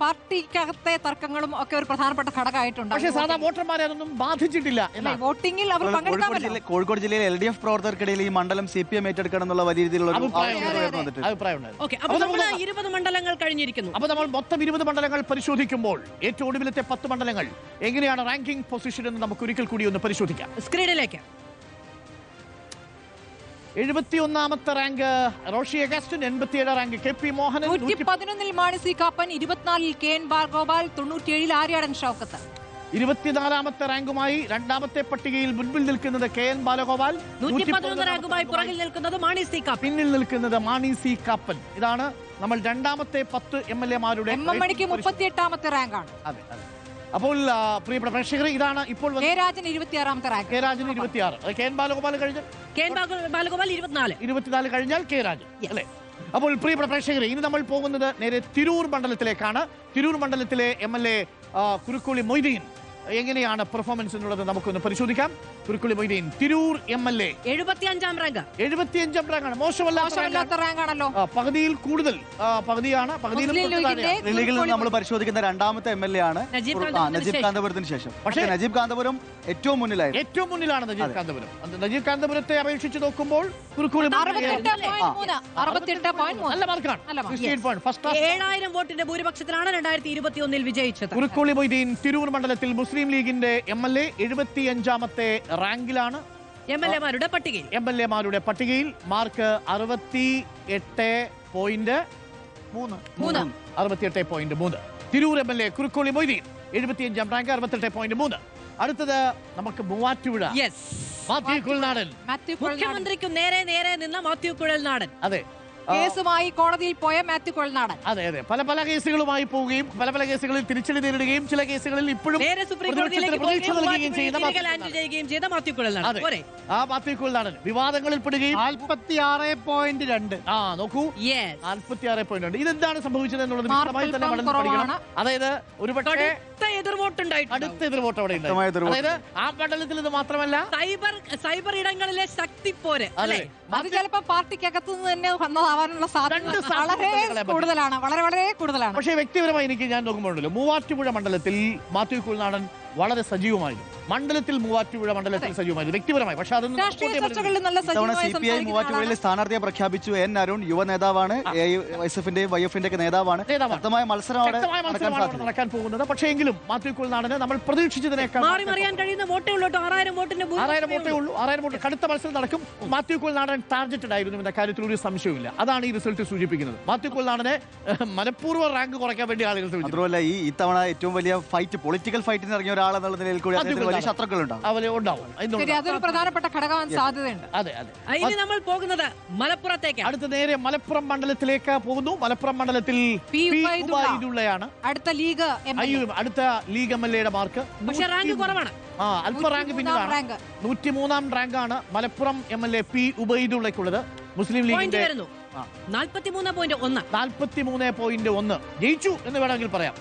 പാർട്ടിക്കകത്തെ തർക്കങ്ങളും ഒക്കെ ഒരു പ്രധാനപ്പെട്ട ഘടകമായിട്ടുണ്ട്. പക്ഷേ സാധാ വോട്ടർമാരെ അതൊന്നും ബാധിച്ചിട്ടില്ല എന്നാണ്. വോട്ടിംഗിൽ അവർ പങ്കെടുക്കാമല്ലോ. കോഴിക്കോട് ജില്ലയിൽ LDF പ്രവർത്തകർക്കിടയിൽ ഈ മണ്ഡലം CPM ഏറ്റെടുക്കണം എന്നുള്ള വലിയ രീതിയിലുള്ള ഒരു അഭിപ്രായം ആവശ്യം വന്നിട്ടുണ്ട്. അഭിപ്രായമുണ്ടായിരുന്നു. ഓക്കെ, അപ്പോൾ നമ്മൾ 20 മണ്ഡലങ്ങൾ കഴിഞ്ഞിരിക്കുന്നു. അപ്പൊ നമ്മൾ മൊത്തം 20 മണ്ഡലങ്ങൾ പരിശോധിക്കുമ്പോൾ ഏറ്റവും ഒടുവിലത്തെ 10 മണ്ഡലങ്ങൾ എങ്ങനെയാണ് റാങ്കിംഗ് പൊസിഷൻ എന്ന് നമുക്ക് ഒരിക്കൽ കൂടി ഒന്ന് പരിശോധിക്കാം. സ്ക്രീനിലേക്ക് 71ാമത്തെ rank Roshi Augustine, 87 rank KP മോഹനൻ, 111 മാണി സി കാപ്പൻ, 24 KN ബാലഗോപാൽ, 97 ആര്യാടൻ ഷൗക്കത്ത്. 24ാമത്തെ റാങ്കുമായി രണ്ടാമത്തെ പട്ടികയിൽ മുൻപിൽ നിൽക്കുന്നത് KN ബാലഗോപാൽ, 111 റാങ്കുമായി പുറകിൽ നിൽക്കുന്നത് മാണി സി കാപ്പൻ, പിന്നിൽ നിൽക്കുന്നത് മാണി സി കാപ്പൻ. ഇതാണ് നമ്മൾ രണ്ടാമത്തെ 10 MLA-മാരുടെ MM മണിക്ക് 38ാമത്തെ റാങ്കാണ്. അതെ അതെ. അപ്പോൾ പ്രിയപ്പെട്ട പ്രേക്ഷകർ, ഇതാണ് ഇപ്പോൾ കെ രാജൻ 26ാമത്തെ റാങ്ക്. കെ രാജന് 26, KN ബാലഗോപാൽ കഴിഞ്ഞാൽ KN ബാലഗോപാൽ 24 കഴിഞ്ഞാൽ കെ രാജൻ അല്ലേ? അപ്പോൾ പ്രിയപ്പെട്ട പ്രേക്ഷകരെ, ഇനി നമ്മൾ പോകുന്നത് നേരെ തിരൂർ മണ്ഡലത്തിലേക്കാണ്. തിരൂർ മണ്ഡലത്തിലെ MLA കുരുക്കോളി മൊയ്തീൻ എങ്ങനെയാണ് പെർഫോമൻസ് എന്നുള്ളത് നമുക്കൊന്ന് പരിശോധിക്കാം. Kurukkoli Moideen Tirur MLA 75ാം rank. 75ാം റാങ്കാണ്. മോശമല്ലാത്ത റാങ്കാണല്ലോ. പകുതിയിൽ കൂടുതൽ പകുതിയാണ്. പകുതിയിലും ലീഗിൽ നിന്ന് നമ്മൾ പരിശോധിക്കുന്ന രണ്ടാമത്തെ MLA ആണ് നജീബ് കാന്തപുരത്തിന് ശേഷം. പക്ഷേ നജീബ് കാന്തപുരം ഏറ്റവും മുന്നിലായിരുന്നു. ഏറ്റവും മുന്നിലാണ് നജീബ് കാന്തപുരം. നജീബ് കാന്തപുരത്തെ അപേക്ഷിച്ച് നോക്കുമ്പോൾ കുരുക്കോളി 68.3 നല്ല മാർക്കാണ്. 7000 വോട്ടിന്റെ ഭൂരിപക്ഷത്തിലാണ് 2021 വിജയിച്ചത്. കുരുക്കോളി മൊയ്തീൻ തിരൂർ മണ്ഡലത്തിൽ മുസ്ലിം ലീഗിന്റെ MLA 75ാമത്തെ റാങ്കിലാണ്. MLA-മാരുടെ പട്ടികയിൽ mark 68.3. Tirur MLA Kurukkoli Moideen 75ാം rank, 68.3. അടുത്തത് നമുക്ക് മൂവാറ്റുപുഴ മാത്യു കുഴൽനാടൻ. മുഖ്യമന്ത്രിക്ക് നേരെ നിന്ന മാത്യു കുഴൽനാടൻ. അതെ, കേസുമായി കോടതിയിൽ പോയ മാത്യു കുഴൽനാടൻ. അതെ അതെ. പല കേസുകളുമായി പോവുകയും പല കേസുകളിൽ തിരിച്ചടി നേരിടുകയും ചില കേസുകളിൽ ഇപ്പോഴും നേരെ സുപ്രീം കോടതിയിലേക്ക് പ്രതീക്ഷ നൽകുകയും ചെയ്യുന്ന മാത്യു കുഴൽനാടൻ. അതെ, ആ മാത്യു കുഴൽനാടൻ വിവാദങ്ങളിൽ പെടുകയും 46.2. നോക്കൂ, 46.2. ഇതെന്താണ് സംഭവിച്ചത് എന്നുള്ളത് വിശദമായി തന്നെ മണ്ഡലത്തിൽ പഠിക്കണം. അതായത് ഒരുപക്ഷേ അടുത്ത എതിർവോട്ട് അവിടെ ഉണ്ട്. അതായത് ആ മണ്ഡലത്തിൽ ഇത് മാത്രമല്ല, സൈബർ ഇടങ്ങളിലെ ശക്തിപ്പോര് അല്ലേ? അത് ചിലപ്പോ പാർട്ടിക്കകത്തു നിന്ന് തന്നെ വന്നതാവാനുള്ള സാധ്യത വളരെ കൂടുതലാണ്, വളരെ കൂടുതലാണ്. പക്ഷേ വ്യക്തിപരമായി ഞാൻ നോക്കുമ്പോഴല്ലോ, മൂവാറ്റുപുഴ മണ്ഡലത്തിൽ മാത്യു കുഴൽനാടൻ വളരെ സജീവമായിരുന്നു. മൂവാറ്റുപുഴ മണ്ഡലത്തിൽ സജീവമായിരുന്നു വ്യക്തിപരമായി. പക്ഷെ അതൊന്നും CPI മൂവാറ്റുപുഴയിൽ സ്ഥാനാർത്ഥിയെ പ്രഖ്യാപിച്ചു. N അരുൺ യുവ നേതാവാണ്, AISF-ന്റെയും YF-ന്റെ ഒക്കെ നേതാവാണ്. ശക്തമായ മത്സരം നടക്കാൻ പോകുന്നത്. പക്ഷേ എങ്കിലും മാത്യു കുഴൽനാടന് നമ്മൾ പ്രതീക്ഷിച്ചതിനേക്കാൾ അറിയാൻ കഴിയുന്ന വോട്ടേ ഉള്ളൂ. 6000 വോട്ടിന്റെ 6000 വോട്ട്. കടുത്ത മത്സരം നടക്കും. മാത്യു കുഴൽനാടൻ ടാർഗറ്റഡ് ആയിരുന്നു എന്ന കാര്യത്തിൽ ഒരു സംശയവുമില്ല. അതാണ് ഈ റിസൾട്ട് സൂചിപ്പിക്കുന്നത്. മാത്യു കുഴൽനാടനെ മനഃപൂർവ്വം റാങ്ക് കുറയ്ക്കാൻ വേണ്ടി ആളുകൾ ശ്രമിച്ചു. മാത്രമല്ല ഈ തവണ ഏറ്റവും വലിയ പൊളിറ്റിക്കൽ ഫൈറ്റിന് ഇറങ്ങിയ ഒരാളെന്നുള്ള നിലയിൽ കൂടി വലിയ ശത്രുക്കളുണ്ടാവും. അതൊരു പ്രധാനപ്പെട്ട ഘടകമാൻ സാധ്യതയുണ്ട്. അതെ. ഇനി നമ്മൾ പോകുന്നത് മലപ്പുറത്തേക്ക്. അടുത്ത നേരെ മലപ്പുറം മണ്ഡലത്തിലേക്ക് പോകുന്നു. മലപ്പുറം മണ്ഡലത്തിൽ ാണ് അടുത്ത ലീഗ് MLA-യുടെ മാർക്ക്. പക്ഷേ റാങ്ക് കുറവാണ്. അല്പ റാങ്ക് പിന്നിലാണ്. 103ാം റാങ്കാണ് മലപ്പുറം MLA P ഉബൈദുള്ളയ്ക്കുള്ളത്. മുസ്ലിം ലീഗിന്റെ 43.1 ജയിച്ചു എന്ന് വേണമെങ്കിൽ പറയാം.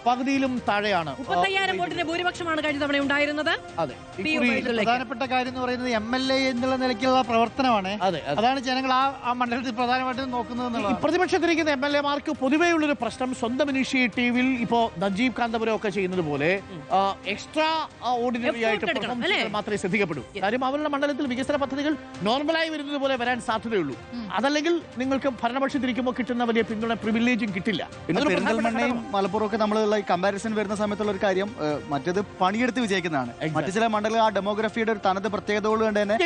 പകുതിയിലും താഴെയാണ്. 35,000 വോട്ടിന്റെ ഭൂരിപക്ഷമാണ് കഴിഞ്ഞ തവണ ഉണ്ടായിരുന്നത്. അതെ, പ്രധാനപ്പെട്ട കാര്യം എന്ന് പറയുന്നത് MLA എന്നുള്ള നിലയ്ക്കുള്ള പ്രവർത്തനമാണ്. അതാണ് ജനങ്ങൾ ആ മണ്ഡലത്തിൽ പ്രധാനമായിട്ടും നോക്കുന്നത്. പ്രതിപക്ഷത്തിരിക്കുന്ന MLA-മാർക്ക് പൊതുവെയുള്ളൊരു പ്രശ്നം സ്വന്തം ഇനീഷ്യേറ്റീവിൽ ഇപ്പോ നജീബ് കാന്തപുരം ഒക്കെ ചെയ്യുന്നത് പോലെ എക്സ്ട്രാ ഓർഡിനറി ആയിട്ട് മാത്രമേ ശ്രദ്ധിക്കപ്പെടൂ. കാര്യം അവരുടെ മണ്ഡലത്തിൽ വികസന പദ്ധതികൾ നോർമലായി വരുന്നത് പോലെ വരാൻ സാധ്യതയുള്ളൂ. അതല്ലെങ്കിൽ നിങ്ങൾക്ക് ഭരണപക്ഷത്തിരിക്കുമ്പോൾ കിട്ടുന്ന വലിയ പിന്തുണ പ്രിവിലേജും കിട്ടില്ല. പിന്നെ പെരിന്തൽമണ്ണയും മലപ്പുറം ഒക്കെ നമ്മളുള്ള ഈ കമ്പാരിസൺ വരുന്ന സമയത്തുള്ള ഒരു കാര്യം, മറ്റേത് പണിയെടുത്ത് വിജയിക്കുന്നതാണ്. മറ്റു ചില മണ്ഡലങ്ങൾ ആ ഡെമോഗ്രഫിയുടെ ഒരു തനത് പ്രത്യേകതകൾ കൊണ്ട് തന്നെ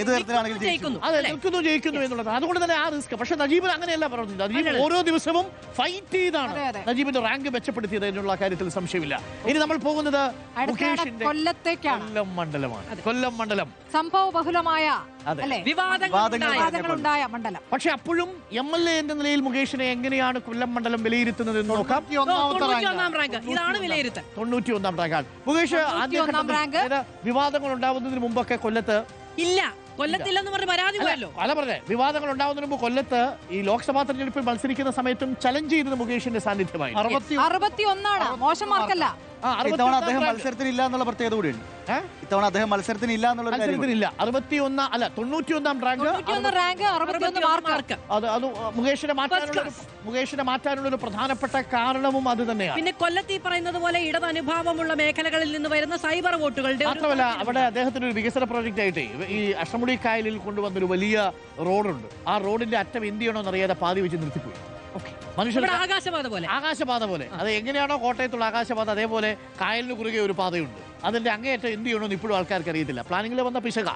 ഏത് തരത്തിലാണെങ്കിലും ജയിക്കുന്നു. അതെ, ജയിക്കുന്നു എന്നുള്ളത്. അതുകൊണ്ട് തന്നെ ആ റിസ്ക്. പക്ഷെ നജീബ് അങ്ങനെയല്ല പറഞ്ഞത്. നജീബ് ഓരോ ദിവസവും ഫൈറ്റ് ചെയ്താണ് നജീബിന്റെ റാങ്ക് മെച്ചപ്പെടുത്തിയത് എന്നുള്ള കാര്യത്തിൽ സംശയമില്ല. ഇനി നമ്മൾ പോകുന്നത് മുകേഷിന്റെ കൊല്ലത്തേക്കാണ്. കൊല്ലം മണ്ഡലമാണ്. കൊല്ലം മണ്ഡലം സംഭവ ബഹുലമായ വിവാദങ്ങളുണ്ടായ മണ്ഡലം. പക്ഷെ അപ്പോഴും MLA എന്ന നിലയിൽ മുകേഷിനെ എങ്ങനെയാണ് കൊല്ലം മണ്ഡലം വിലയിരുത്തുന്നത് എന്ന് നോക്കാം. 91 റാങ്ക്. ഇതാണ് വിലയിരുത്തൽ. 91 റാങ്കാണ് മുകേഷ്. ആദ്യ വിവാദങ്ങൾ ഉണ്ടാവുന്നതിന് മുമ്പൊക്കെ കൊല്ലത്ത് ഇല്ല, കൊല്ലത്തില്ലെന്ന് പറഞ്ഞ് പരാതി പോയല്ലോ. അല്ല പറഞ്ഞേ, വിവാദങ്ങൾ ഉണ്ടാവുന്നതിന് മുമ്പ് കൊല്ലത്ത് ഈ ലോക്സഭാ തെരഞ്ഞെടുപ്പിൽ മത്സരിക്കുന്ന സമയത്തും ചലഞ്ച് ചെയ്തത് മുകേഷിന്റെ സാന്നിധ്യമായി. 61 മോശം മാർക്കല്ല. ഇത്തവണ അദ്ദേഹം മത്സരത്തിന് ഇല്ല എന്നുള്ള പ്രത്യേകത കൂടിയുണ്ട്. ഇത്തവണ അദ്ദേഹം മത്സരത്തിന് ഇല്ല എന്നുള്ള 91 അല്ല 91 റാങ്ക്. 61 മാർക്ക്. അത് മുകേഷിനെ മാറ്റാനുള്ള ഒരു പ്രധാനപ്പെട്ട കാരണവും അത് തന്നെയാണ്. പിന്നെ കൊല്ലത്ത് ഈ പറയുന്നത് പോലെ ഇടത് അനുഭാവമുള്ള മേഖലകളിൽ നിന്ന് വരുന്ന സൈബർ വോട്ടുകളുടെ മാത്രമല്ല അവിടെ അദ്ദേഹത്തിന് ഒരു വികസന പ്രോജക്റ്റ് ആയിട്ട് ഈ അഷ്ടമുടി കായലിൽ കൊണ്ടുവന്നൊരു വലിയ റോഡുണ്ട്. ആ റോഡിന്റെ അറ്റം എന്ത് ചെയ്യണമെന്ന് അറിയാതെ പാതി വെച്ച് നിർത്തിപ്പോയി. മനുഷ്യർ ആകാശപാത പോലെ അത് എങ്ങനെയാണോ കോട്ടയത്തുള്ള ആകാശപാത, അതേപോലെ കായലിന് കുറുകെ ഒരു പാതയുണ്ട്. അതിന്റെ അങ്ങേയറ്റം എന്ത് ചെയ്യണമെന്ന് ഇപ്പോഴും ആൾക്കാർക്ക് അറിയത്തില്ല. പ്ലാനിങ്ങിൽ വന്ന പിശക.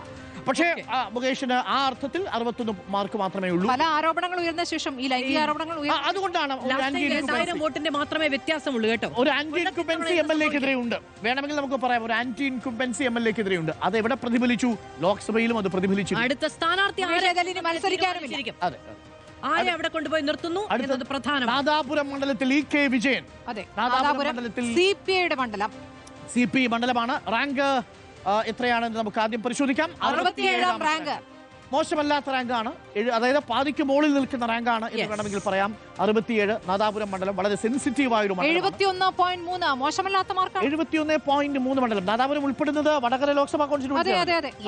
പക്ഷേ മുകേഷിന് ആ അർത്ഥത്തിൽ 61 മാർക്ക് മാത്രമേ ഉള്ളൂ. പല ആരോപണങ്ങൾ ഉയർന്ന ശേഷം ഈ ലൈംഗിക ആരോപണങ്ങൾ അതുകൊണ്ടാണ് വോട്ടിന്റെ മാത്രമേ വ്യത്യാസമുള്ളൂ കേട്ടോ. ഒരു ആന്റി ഇൻകുംബൻസി MLA-ക്കെതിരെ ഉണ്ട്. വേണമെങ്കിൽ നമുക്ക് പറയാം ഒരു ആന്റി ഇൻകുംബൻസി MLA-ക്കെതിരെ ഉണ്ട്. അത് എവിടെ പ്രതിഫലിച്ചു? ലോക്സഭയിലും അത് പ്രതിഫലിച്ചു. അടുത്ത സ്ഥാനാർത്ഥി മത്സരിക്കാനുമില്ല. അതെ, ആരെ അവിടെ കൊണ്ടുപോയി നിർത്തുന്നു എന്നത് പ്രധാനം. നാദാപുരം മണ്ഡലത്തിൽ EK വിജയൻ. അതെ, നാദാപുരം മണ്ഡലത്തിൽ CPI മണ്ഡലം. CPI മണ്ഡലമാണ്. റാങ്ക് എത്രയാണെന്ന് നമുക്ക് ആദ്യം പരിശോധിക്കാം. 67 റാങ്ക്. മോശമല്ലാത്ത റാങ്കാണ്. അതായത് പാതിക്ക് മുകളിൽ നിൽക്കുന്ന റാങ്കാണ് എന്ന് വേണമെങ്കിൽ പറയാം. 67 നാദാപുരം മണ്ഡലം വളരെ സെൻസിറ്റീവ് ആയ ഒരു മണ്ഡലം. 71.3 മോശമല്ലാത്ത മാർക്ക്. 71.3 മണ്ഡലം. നാദാപുരം ഉൾപ്പെടുന്നത് വടകര ലോക്സഭാ കോൺസ്റ്റിറ്റ്യൂൻസി.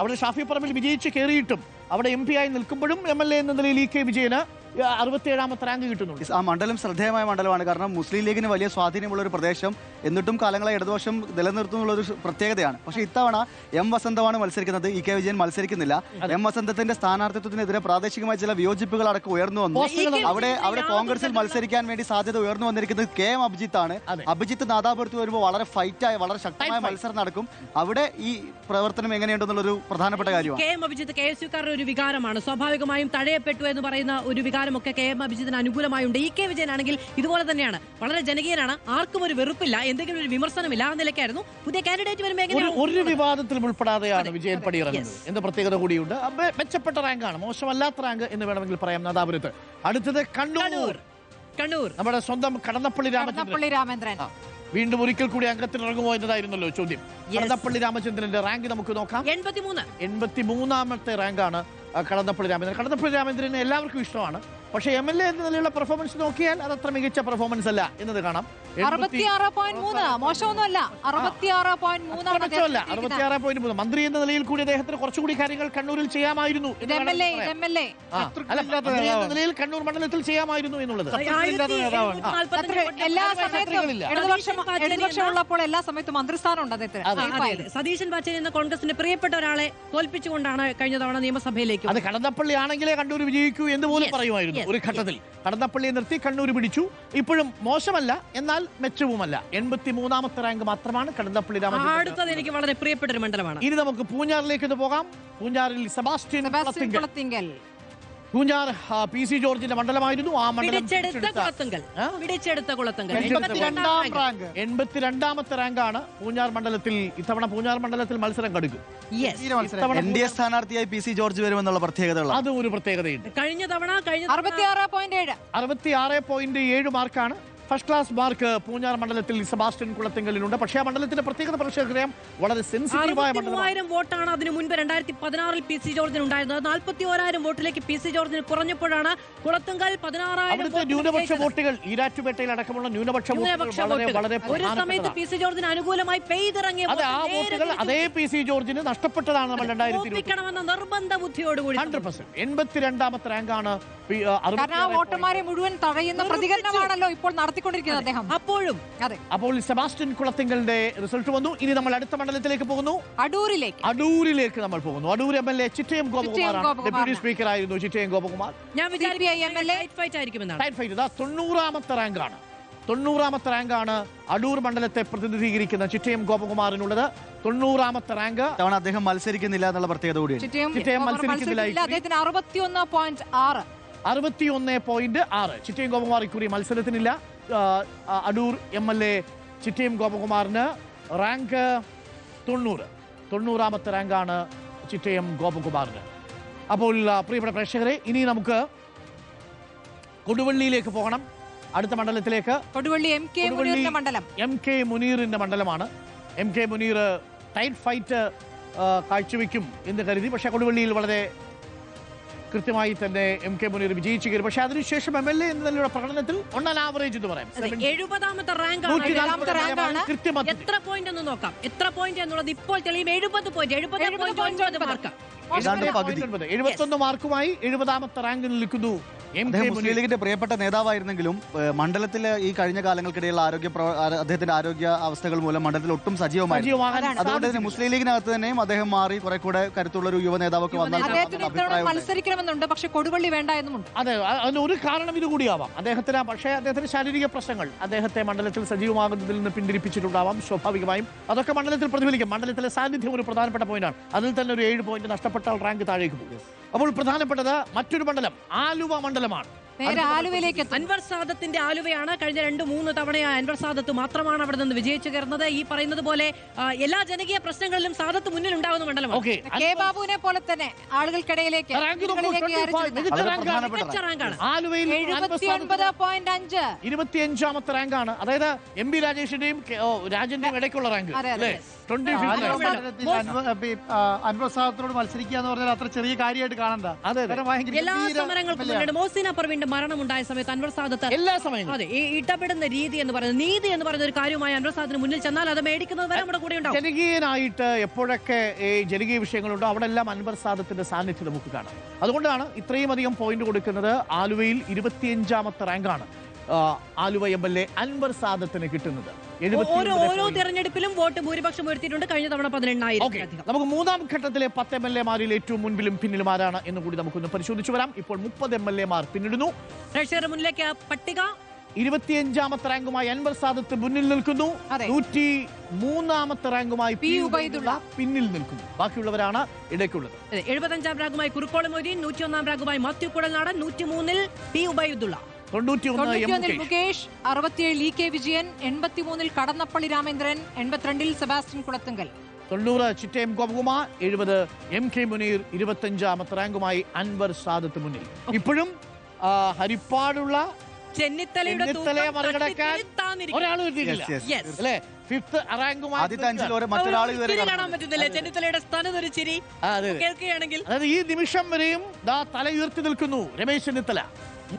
അവിടെ ഷാഫി പറമ്പിൽ വിജയിച്ച് കയറിയിട്ടും അവിടെ MP ആയി നിൽക്കുമ്പോഴും MLA എന്ന നിലയിൽ EK വിജയന് 67ാമത്തെ റാങ്ക് കിട്ടുന്നുണ്ട്. ആ മണ്ഡലം ശ്രദ്ധേയമായ മണ്ഡലമാണ്. കാരണം മുസ്ലിം ലീഗിന് വലിയ സ്വാധീനമുള്ള ഒരു പ്രദേശം, എന്നിട്ടും കാലങ്ങളെ ഇടതുപക്ഷം നിലനിർത്തുന്നുള്ള ഒരു പ്രത്യേകതയാണ്. പക്ഷേ ഇത്തവണ M വസന്തമാണ് മത്സരിക്കുന്നത്, EK വിജയൻ മത്സരിക്കുന്നില്ല. M വസന്തത്തിന്റെ സ്ഥാനാർത്ഥിത്വത്തിനെതിരെ പ്രാദേശികമായ ചില വിയോജിപ്പുകൾ അടക്കം ഉയർന്നു വന്നു. അവിടെ കോൺഗ്രസിൽ മത്സരിക്കാൻ വേണ്ടി സാധ്യത ഉയർന്നു വന്നിരിക്കുന്നത് KM അഭിജിത്താണ്. അഭിജിത്ത് നാദാപുരത്ത് വരുമ്പോൾ വളരെ ഫൈറ്റായ വളരെ ശക്തമായ മത്സരം നടക്കും. അവിടെ ഈ പ്രവർത്തനം എങ്ങനെയുണ്ടെന്നുള്ളൊരു പ്രധാനപ്പെട്ട കാര്യമാണ്. KM അഭിജിത്ത് KSUക്കാരുടെ ഒരു വികാരമാണ്. സ്വാഭാവികമായും തഴയപ്പെട്ടു എന്ന് പറയുന്ന ഒരു വികാരമൊക്കെ KM അഭിജിത്തിന് അനുകൂലമായുണ്ട്. EK വിജയനാണെങ്കിൽ ഇതുപോലെ തന്നെയാണ്, വളരെ ജനകീയനാണ്, ആർക്കും ഒരു വെറുപ്പില്ല, എന്തെങ്കിലും ഒരു വിമർശനമില്ല ആ നിലയ്ക്കായിരുന്നു. പുതിയ കാൻഡിഡേറ്റ് വരുമ്പോൾ എങ്ങനെയാണ് ഒരു വിവാദത്തിലും ഉൾപ്പെടാതെയാണ് വിജയൻ പടിയിറങ്ങുന്നത് എന്ന പ്രത്യേകത കൂടിയുണ്ട്. മെച്ചപ്പെട്ട റാങ്കാണ്, മോശമല്ലാത്ത റാങ്ക് എന്ന് വേണമെങ്കിൽ പറയാം നാദാപുരത്ത്. അടുത്തത് കണ്ണൂർ. നമ്മുടെ സ്വന്തം കടന്നപ്പള്ളി രാമചന്ദ്രൻ വീണ്ടും ഒരിക്കൽ കൂടി അംഗത്തിനിറങ്ങുമോ എന്നതായിരുന്നല്ലോ ചോദ്യം. കടന്നപ്പള്ളി രാമചന്ദ്രന്റെ റാങ്ക് നമുക്ക് നോക്കാം. 83ാമത്തെ റാങ്കാണ് കടന്നപ്പള്ളി രാമചന്ദ്രൻ. കടന്നപ്പള്ളി രാമചന്ദ്രനെ എല്ലാവർക്കും ഇഷ്ടമാണ്. പക്ഷേ MLA എന്ന നിലയിലുള്ള പെർഫോമൻസ് നോക്കിയാൽ അത് അത്ര മികച്ച പെർഫോമൻസ് അല്ല എന്നത് കാണാം. 66.3 മോശമൊന്നുമല്ല. 66.3 മന്ത്രി എന്ന നിലയിൽ കൂടി അദ്ദേഹത്തിന് കുറച്ചുകൂടി കാര്യങ്ങൾ കണ്ണൂരിൽ ചെയ്യാമായിരുന്നു. നിലയിൽ കണ്ണൂർ മണ്ഡലത്തിൽ ചെയ്യാമായിരുന്നു എന്നുള്ളത്. ഉള്ളപ്പോൾ എല്ലാ സമയത്തും മന്ത്രിസ്ഥാനം ഉണ്ട് അദ്ദേഹത്തിന്. സതീശൻ പാച്ചേരി എന്ന കോൺഗ്രസിന്റെ പ്രിയപ്പെട്ട ഒരാളെ തോൽപ്പിച്ചുകൊണ്ടാണ് കഴിഞ്ഞ തവണ നിയമസഭയിലേക്ക്. അത് കടന്നപ്പള്ളി ആണെങ്കിലേ കണ്ണൂർ വിജയിക്കൂ എന്ന് പോലും പറയുമായിരുന്നു ഒരു ഘട്ടത്തിൽ. കടന്നപ്പള്ളിയെ നിർത്തി കണ്ണൂർ പിടിച്ചു. ഇപ്പോഴും മോശമല്ല, എന്നാൽ മെച്ചവുമല്ല. 83ാമത്തെ റാങ്ക് മാത്രമാണ് കടന്നപ്പള്ളി രാമചന്ദ്രൻ. അടുത്തത് എനിക്ക് വളരെ പ്രിയപ്പെട്ട ഒരു മണ്ഡലമാണ്. ഇനി നമുക്ക് പൂഞ്ഞാറിലേക്ക് പോകാം. പൂഞ്ഞാറിൽ സെബാസ്റ്റ്യൻ കുളത്തിങ്കൽ. പൂഞ്ഞാർ PC ജോർജിന്റെ മണ്ഡലമായിരുന്നു. ആ മണ്ഡലം 82ാമത്തെ റാങ്കാണ് പൂഞ്ഞാർ മണ്ഡലത്തിൽ. ഇത്തവണ പൂഞ്ഞാർ മണ്ഡലത്തിൽ മത്സരം കടുക്കും. NDA സ്ഥാനാർത്ഥിയായി PC ജോർജ് വരുമെന്നുള്ള പ്രത്യേകതകൾ. അതും ഒരു പ്രത്യേകതയുണ്ട്. കഴിഞ്ഞ തവണ 66.7 മാർക്കാണ് ഫസ്റ്റ് ക്ലാസ് മാർക്ക് പൂഞ്ഞാർ മണ്ഡലത്തിൽ സെബാസ്റ്റ്യൻ കുളത്തിങ്കലിനുണ്ട്. പക്ഷേ ആ മണ്ഡലത്തിന്റെ പ്രത്യേകത പ്രേക്ഷകർക്കറിയാം, വളരെ സെൻസിറ്റീവായ മണ്ഡലം. വോട്ടാണ് അതിന് മുൻപ് 2016 PC ജോർജിന് ഉണ്ടായിരുന്നത്. 41,000 വോട്ടിലേക്ക് PC ജോർജിന് കുറഞ്ഞപ്പോഴാണ് കുളത്തുങ്കൽ 16,000. അവിടുത്തെ ന്യൂനപക്ഷ വോട്ടുകൾ ഈരാറ്റുപേട്ടയിൽ അടക്കമുള്ള ന്യൂനപക്ഷ വളരെ ഒരു സമയത്ത് PC ജോർജിന് അനുകൂലമായി പെയ്തിറങ്ങിയ വോട്ടുകൾ അതേ PC ജോർജിന് നഷ്ടപ്പെട്ടതാണ് നമ്മൾ 2020 നിർബന്ധ ബുദ്ധിയോടുകൂടി. 100%. 82ാമത്തെ റാങ്കാണ്. വോട്ടർമാരെ മുഴുവൻ തഴയുന്ന പ്രതികരണമാണല്ലോ ഇപ്പോൾ നടത്തി നടത്തിക്കൊണ്ടിരിക്കുന്നത് അദ്ദേഹം. അപ്പോഴും അതെ, അപ്പോൾ സെബാസ്റ്റ്യൻ കുളത്തിങ്കലിന്റെ റിസൾട്ട് വന്നു. ഇനി നമ്മൾ അടുത്ത മണ്ഡലത്തിലേക്ക് പോകുന്നു. അടൂരിലേക്ക് നമ്മൾ പോകുന്നു. അടൂർ എം.എൽ.എ. ചിറ്റയം ഗോപകുമാറാണ്. ഡെപ്യൂട്ടി സ്പീക്കർ ആയിരുന്നു ചിറ്റയം ഗോപകുമാർ. ഞാൻ CPI ഫൈറ്റ് ആയിരിക്കുമെന്നാണ്. Tight fight. 90ാമത്തെ റാങ്കാണ്. 90ാമത്തെ റാങ്കാണ് അടൂർ മണ്ഡലത്തെ പ്രതിനിധീകരിക്കുന്ന ചിറ്റയം ഗോപകുമാറിനുള്ളത്. 90ാമത്തെ റാങ്ക്. തവണ അദ്ദേഹം മത്സരിക്കുന്നില്ല എന്നുള്ള പ്രത്യേകത കൂടിയാണ്. ചിറ്റയം മത്സരിക്കുന്നില്ല. അദ്ദേഹത്തിന് 61.6. 61.6. ചിറ്റയം ഗോപകുമാർ ഇക്കുറി മത്സരത്തിനില്ല. അടൂർ എം.എൽ.എ. ചിറ്റയം ഗോപകുമാറിന് റാങ്ക് 90. 90ാമത്തെ റാങ്കാണ് ചിറ്റയം ഗോപകുമാറിന്. അപ്പോൾ പ്രിയപ്പെട്ട പ്രേക്ഷകരെ, ഇനി നമുക്ക് കൊടുവള്ളിയിലേക്ക് പോകണം. അടുത്ത മണ്ഡലത്തിലേക്ക്. കൊടുവള്ളി എം കെ മുനീറിന്റെ മണ്ഡലമാണ്. M K Muneer tight fight കാഴ്ചവെക്കും എന്ന് കരുതി. പക്ഷേ കൊടുവള്ളിയിൽ വളരെ കൃത്യമായി തന്നെ എം കെ മുനീർ വിജയിച്ചു കയറി. പക്ഷേ അതിനുശേഷം എം.എൽ.എ. എന്ന നിലയുടെ പ്രകടനത്തിൽ ഓൺ ആൻ ആവറേജ് എന്ന് പറയാം 70ാമത്തെ റാങ്ക്. എത്ര പോയിന്റ് എന്ന് നോക്കാം. എത്ര പോയിന്റ് എന്നുള്ളത് ഇപ്പോൾ തെളിയും. 70 പോയിന്റ്. 70.9 മാർക്ക്. 71 മാർക്കുമായി 70ാമത്തെ റാങ്കിൽ നിൽക്കുന്നു എം കെ മുസ്ലിം മുനീർ. ലീഗിന്റെ പ്രിയപ്പെട്ട നേതാവായിരുന്നെങ്കിലും മണ്ഡലത്തിലെ ഈ കഴിഞ്ഞ കാലങ്ങൾക്കിടയിലുള്ള അദ്ദേഹത്തിന്റെ ആരോഗ്യ അവസ്ഥകൾ മൂലം മണ്ഡലത്തിൽ ഒട്ടും സജീവമായിരുന്നു. അതുകൊണ്ട് തന്നെ മുസ്ലിം ലീഗിനകത്ത് തന്നെയും അദ്ദേഹം മാറി കുറെ കൂടെ കരുത്തുള്ള ഒരു യുവ നേതാവൊക്കെ വന്നാൽ മത്സരിക്കണമെന്നുണ്ട്. പക്ഷെ കൊടുവള്ളി വേണ്ട എന്നുമുണ്ട്. അതെ, അതിന് ഒരു കാരണം ഇത് കൂടിയാവാം. അദ്ദേഹത്തിന് ശാരീരിക പ്രശ്നങ്ങൾ അദ്ദേഹത്തെ മണ്ഡലത്തിൽ സജീവമാകുന്നതിൽ നിന്ന് പിന്തിരിപ്പിച്ചിട്ടുണ്ടാവാം. സ്വാഭാവികമായും അതൊക്കെ മണ്ഡലത്തിൽ പ്രതിഫലിക്കും. മണ്ഡലത്തിലെ സാന്നിധ്യം ഒരു പ്രധാനപ്പെട്ട പോയിന്റാണ്. അതിൽ തന്നെ ഒരു 7 പോയിന്റ് നഷ്ടപ്പെട്ടാൽ റാങ്ക് താഴേക്ക് പോകും. അപ്പോൾ പ്രധാനപ്പെട്ടത് മറ്റൊരു മണ്ഡലം ആലുവ മണ്ഡലമാണ്. ആലുവയിലേക്ക് അൻവർ സാദത്തിന്റെ ആലുവയാണ്. കഴിഞ്ഞ 2-3 തവണയായി അൻവർ സാദത്ത് മാത്രമാണ് അവിടെ നിന്ന് വിജയിച്ചു കയറുന്നത്. ഈ പറയുന്നത് പോലെ എല്ലാ ജനകീയ പ്രശ്നങ്ങളിലും സാദത്ത് മുന്നിൽ ഉണ്ടാകുന്ന മണ്ഡലമാണ്. കെ ബാബുവിനെ പോലെ തന്നെ ആളുകൾക്കിടയിലേക്ക് ആലുവയിൽ 25ാമത്തെ റാങ്കാണ്. അതായത് എം.ബി. രാജേഷിന്റെയും രാജന്റെയും ഇടയ്ക്കുള്ള റാങ്ക്. അൻവർ സാദത്തിനോട് മത്സരിക്കുക എന്ന് പറഞ്ഞാൽ അത്ര ചെറിയ കാര്യമായിട്ട് കാണണ്ട. എല്ലാ സമരങ്ങൾക്കും മോസിന പർവീന്റെ മരണമുണ്ടായ സമയത്ത് അൻവർ സാദത്ത് എല്ലാ സമയവും അതെ ഇടപെടുന്ന രീതി എന്ന് പറയുന്നത്, നീതി എന്ന് പറയുന്ന ഒരു കാര്യമായി അൻവർ സാദത്തിന് മുന്നിൽ ചെന്നാൽ അത് മേടിക്കുന്നത് വരെ നമ്മുടെ കൂടെ ഉണ്ടാവും. ജനകീയനായിട്ട് എപ്പോഴൊക്കെ ജനകീയ വിഷയങ്ങളുണ്ടോ അവിടെ എല്ലാം അൻവർ സാദത്തിന്റെ സാന്നിധ്യം നമുക്ക് കാണാം. അതുകൊണ്ടാണ് ഇത്രയും അധികം പോയിന്റ് കൊടുക്കുന്നത്. ആലുവയിൽ 25ാമത്തെ റാങ്കാണ് ആലുവ എം.എൽ.എ. അൻവർ സാദത്തിന് കിട്ടുന്നത്. ഓരോ തെരഞ്ഞെടുപ്പിലും വോട്ട് ഭൂരിപക്ഷം ഉയർത്തിയിട്ടുണ്ട്. കഴിഞ്ഞ തവണ 18,000. നമുക്ക് 3ാം ഘട്ടത്തിലെ 10 എം.എൽ.എമാരിൽ ഏറ്റവും മുൻപിലും പിന്നിലും ആരാണ് എന്ന് കൂടി നമുക്കൊന്ന് പരിശോധിച്ചു വരാം. ഇപ്പോൾ 30 എം.എൽ.എമാർ പിന്നിടുന്നു. പ്രേക്ഷകരുടെ മുന്നിലേക്ക് പട്ടിക. 25ാമത്തെ റാങ്കുമായി അൻവർ സാദത്ത് മുന്നിൽ നിൽക്കുന്നു. 103ാമത്തെ റാങ്കുമായി പി ഉബൈദുള്ള പിന്നിൽ നിൽക്കുന്നു. ബാക്കിയുള്ളവരാണ് ഇടയ്ക്കുള്ളത്. 75ാം റാങ്കുമായി കുറുക്കോളി മൊയ്തീൻ, 101ാം റാങ്കുമായി മാത്യു കുഴൽനാടൻ, 103-ൽ പി ഉബൈദുള്ള, 91 മുകേഷ്, 67 ഇ.കെ. വിജയൻ, 83-ൽ കടന്നപ്പള്ളി രാമേന്ദ്രൻ, 82-ൽ സെബാസ്റ്റ്യൻ കുളത്തുങ്കൽ, 90 ചിറ്റയം ഗോപകുമാർ, 70 എം കെ മുനീർ, 25ാമത്തെ റാങ്കുമായി അൻവർ സാദത്ത് മുന്നിൽ. ഇപ്പോഴും ഹരിപ്പാടുള്ള ചെന്നിത്തലയെ മറികടക്കാൻ ഒരാൾ കിട്ടിയിട്ടില്ല അല്ലേ? 5th റാങ്കുമായി ചെന്നിത്തലയുടെ സ്ഥാനത്തൊരു ചിരി കേൾക്കുകയാണെങ്കിൽ അതായത് ഈ നിമിഷം വരെയും തല ഉയർത്തി നിൽക്കുന്നു Ramesh Chennithala.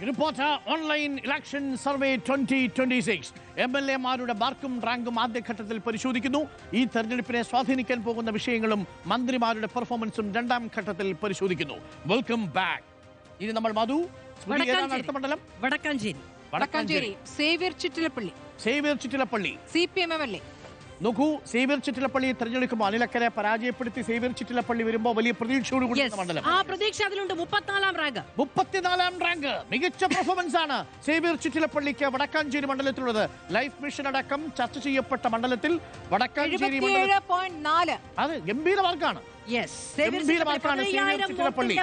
Reporter online election survey 2026 എം.എൽ.എമാരുടെ മാർക്കും റാങ്കും ആദ്യഘട്ടത്തിൽ പരിശോധിക്കുന്നു. ഈ തെരഞ്ഞെടുപ്പിനെ സ്വാധീനിക്കാൻ പോകുന്ന വിഷയങ്ങളും മന്ത്രിമാരുടെ പെർഫോമൻസും 2ാം ഘട്ടത്തിൽ പരിശോധിക്കുന്നു. Welcome back. ഇനി നമ്മൾ മധു അടുത്ത മണ്ഡലം വടക്കാഞ്ചേരി സേവ്യർ ചിറ്റിലപ്പള്ളി CPM എം.എൽ.എ. നോക്കൂ, സേവ്യർ ചിറ്റിലപ്പള്ളി തെരഞ്ഞെടുക്കുമ്പോൾ അനിലക്കരെ പരാജയപ്പെടുത്തി സേവ്യർ ചിറ്റിലപ്പള്ളി വരുമ്പോൾ വലിയ പ്രതീക്ഷയോടുകൂടി മണ്ഡലം. ആ പ്രതീക്ഷ അതിലുണ്ട്. 34ാം റാങ്ക് മികച്ച പെർഫോമൻസ് ആണ് സേവ്യർ ചിറ്റിലപ്പള്ളിക്ക് വടക്കാഞ്ചേരി മണ്ഡലത്തിലുള്ളത്. ലൈഫ് മിഷൻ അടക്കം ചർച്ച ചെയ്യപ്പെട്ട മണ്ഡലത്തിൽ വടക്കാഞ്ചേരി അത് ഗംഭീര മാർക്കാണ്.